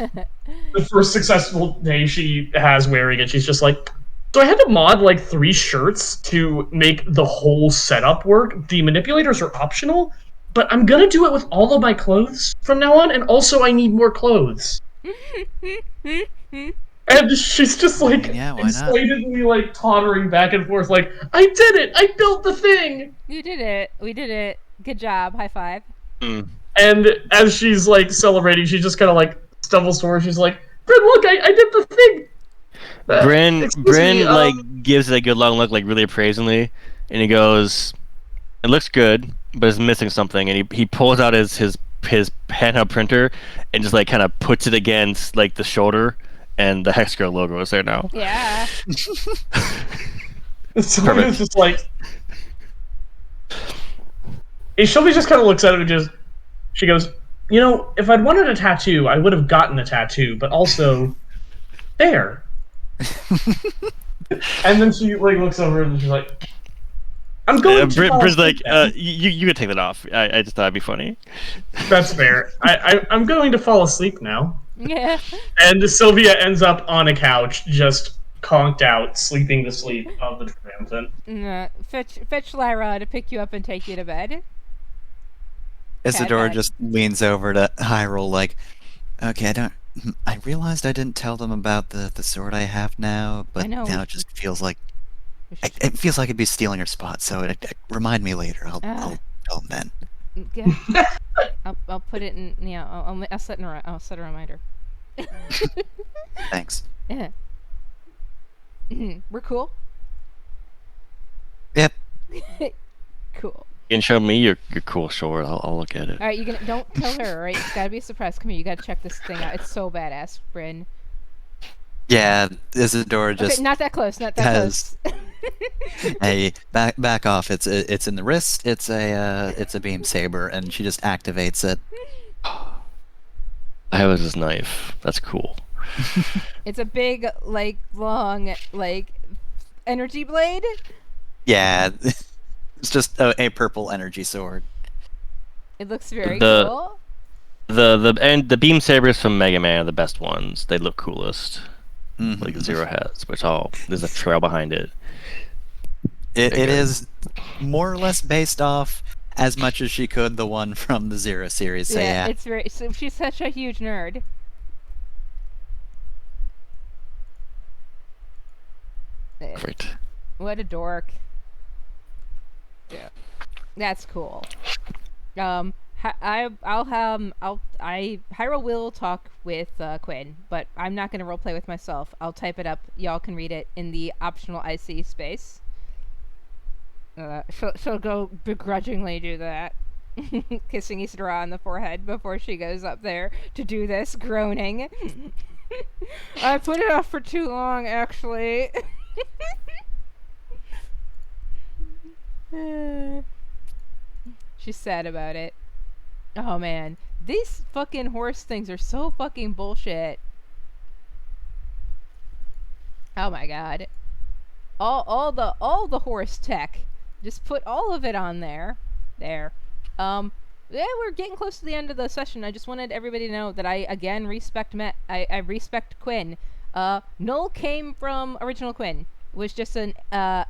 S3: the first successful day she has wearing it, she's just like, so I had to mod like 3 shirts to make the whole setup work. The manipulators are optional, but I'm gonna do it with all of my clothes from now on, and also I need more clothes. And she's just like
S2: Yeah, why not?
S3: excitedly like tottering back and forth, like, I did it! I built the thing!
S1: You did it. We did it. Good job. High five.
S3: And as she's like celebrating, she just kind of like stumbles forward. She's like, Bryn, look, I did the thing!
S4: Bryn
S3: Excuse me,
S4: like gives it a good long look, like really appraisingly, and he goes, "It looks good, but it's missing something." And he pulls out his handheld printer and just like kind of puts it against like the shoulder, and the Hex Girl logo is there now.
S1: Yeah.
S3: So
S4: Perfect.
S3: it's just like, and Shelby just kind of looks at it and she goes, you know, if I'd wanted a tattoo, I would have gotten a tattoo, but also, there. And then she like looks over and she's like, I'm going to fall
S4: Bryn's like,
S3: asleep now."
S4: you could take that off. I just thought it'd be funny.
S3: That's fair. I'm going to fall asleep now.
S1: Yeah.
S3: And Sylvia ends up on a couch, just conked out, sleeping the sleep of the triumphant.
S1: Fetch Lyra to pick you up and take you to bed.
S2: Isadora
S1: bad.
S2: just leans over to Hyrule like, okay, I realized I didn't tell them about the sword I have now, but
S1: I know,
S2: now
S1: we-
S2: it just feels like it feels like it'd be stealing her spot. So remind me later. I'll tell them then.
S1: Yeah. I'll put it in. Yeah. I'll set a reminder.
S2: Thanks.
S1: Yeah. We're cool.
S2: Yep.
S1: Cool.
S4: You can show me your cool sword. I'll look at it.
S1: All right, don't tell her. All right, it's gotta be a surprise. Come here, you gotta check this thing out. It's so badass, Bryn.
S2: Yeah, Isadora just
S1: Okay, not that close. Not that
S2: has-
S1: close.
S2: hey, back off. It's in the wrist. It's a beam saber, and she just activates it.
S4: I have this knife. That's cool.
S1: It's a big, like, long, like, energy blade.
S2: Yeah, it's just a purple energy sword.
S1: It looks very
S4: The-
S1: cool.
S4: The beam sabers from Mega Man are the best ones. They look coolest.
S2: Mhm.
S4: Like Zero has, which there's a trail behind it.
S2: It
S4: Figure.
S2: is more or less based off as much as she could the one from the Zero series. So yeah.
S1: It's very. So she's such a huge nerd.
S4: Great.
S1: What a dork. Yeah. That's cool. Hyrule will talk with Quinn, but I'm not gonna roleplay with myself. I'll type it up. Y'all can read it in the optional IC space. She'll go begrudgingly do that, kissing Isadora on the forehead before she goes up there to do this, groaning. I put it off for too long, actually. She's sad about it. Oh man, these fucking horse things are so fucking bullshit. Oh my god. All the horse tech. Just put all of it on there. There. Yeah, we're getting close to the end of the session. I just wanted everybody to know that I again respect I respect Quinn. Null came from original Quinn. Was just an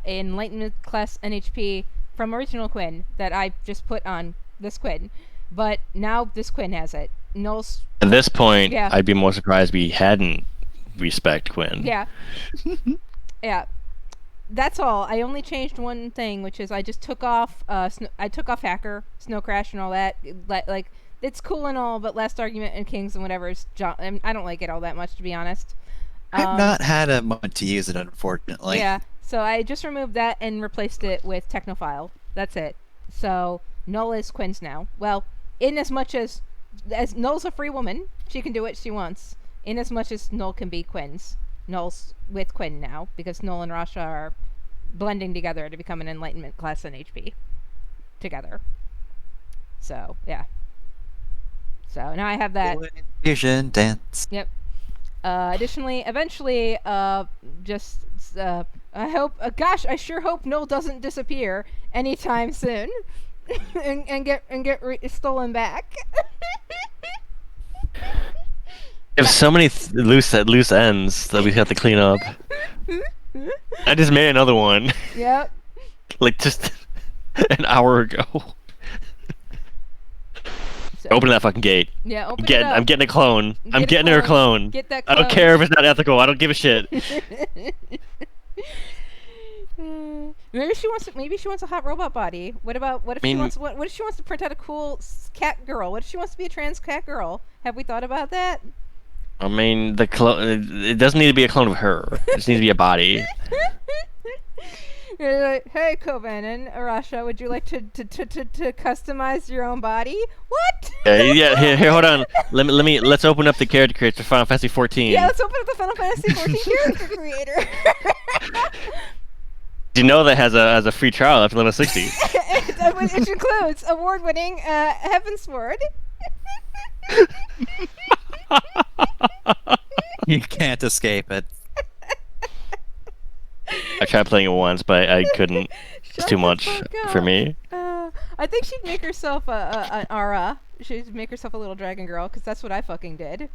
S1: Enlightenment class NHP from original Quinn that I just put on this Quinn. But now this Quinn has it. Null's
S4: At this point,
S1: Yeah.
S4: I'd be more surprised we hadn't respect Quinn.
S1: yeah. Yeah. That's all. I only changed one thing, which is I just took off I took off Hacker, Snow Crash and all that. Like it's cool and all, but Last Argument and Kings and whatever is I don't like it all that much, to be honest.
S2: I've not had a moment to use it, unfortunately.
S1: Yeah, so I just removed that and replaced it with Technophile. That's it. So Null is Quinn's now. Well, in as much as Null's a free woman, she can do what she wants. In as much as Null can be Quinn's Null's with Quinn now because Null and Rasha are blending together to become an Enlightenment class NHP together. So yeah. So now I have that.
S2: Fusion dance.
S1: Yep. Additionally, eventually, I hope. Gosh, I sure hope Null doesn't disappear anytime soon, and get stolen back.
S4: There's so many loose ends that we have to clean up. I just made another one,
S1: Yep.
S4: like just an hour ago.
S1: So,
S4: Open that fucking gate.
S1: yeah. Open it up.
S4: I'm getting a clone. I'm
S1: Get a
S4: getting her a clone.
S1: Get that.
S4: I don't
S1: clone.
S4: care if it's not ethical. I don't give a shit.
S1: Maybe she wants. Maybe she wants a hot robot body. What about? What if she wants? What if she wants to print out a cool cat girl? What if she wants to be a trans cat girl? Have we thought about that?
S4: I mean, the clone. It doesn't need to be a clone of her. It just needs to be a body.
S1: You're like, hey, Kovanen, Arasha, would you like to customize your own body? What?
S4: Yeah. Here, hold on. Let's open up the character creator for Final Fantasy 14.
S1: Yeah, let's open up the Final Fantasy 14 character creator.
S4: Do you know that has a free trial after level 60?
S1: Which includes award-winning Heavensward.
S2: You can't escape it.
S4: I tried playing it once, but I couldn't. It's
S1: Shut
S4: too
S1: the
S4: much
S1: fuck
S4: for
S1: up.
S4: me.
S1: I think she'd make herself an Ara. She'd make herself a little dragon girl, because that's what I fucking did.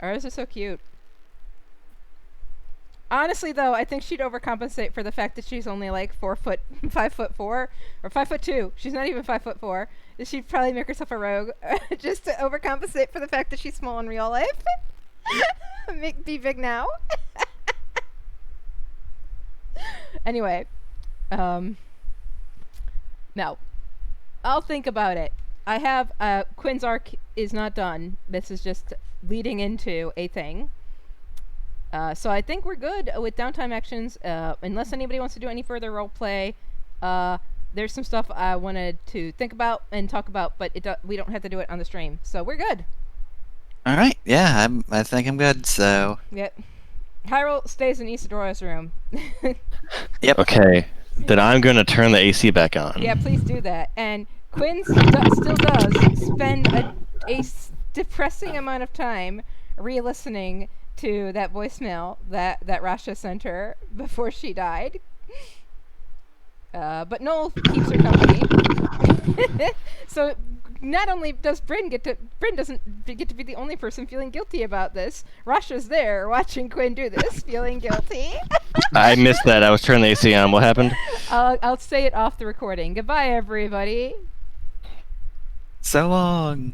S1: Aras are so cute. Honestly, though, I think she'd overcompensate for the fact that she's only like 5'4", or 5'2". She's not even 5'4". She'd probably make herself a rogue, just to overcompensate for the fact that she's small in real life. Be big now. Anyway, no, I'll think about it. I have Quinn's arc is not done. This is just leading into a thing. So I think we're good with downtime actions. Unless anybody wants to do any further roleplay, there's some stuff I wanted to think about and talk about, but we don't have to do it on the stream, so we're good.
S2: All right. Yeah, I think I'm good. So.
S1: Yep. Hyrule stays in Isadora's room.
S2: Yep.
S4: Okay, then I'm gonna turn the AC back on.
S1: Yeah, please do that. And Quinn still does spend a depressing amount of time re-listening to that voicemail that Rasha sent her before she died. But Noel keeps her company. So not only does Bryn doesn't get to be the only person feeling guilty about this. Rasha's there watching Quinn do this, feeling guilty.
S4: I missed that. I was turning the AC on. What happened?
S1: I'll say it off the recording. Goodbye, everybody.
S2: So long.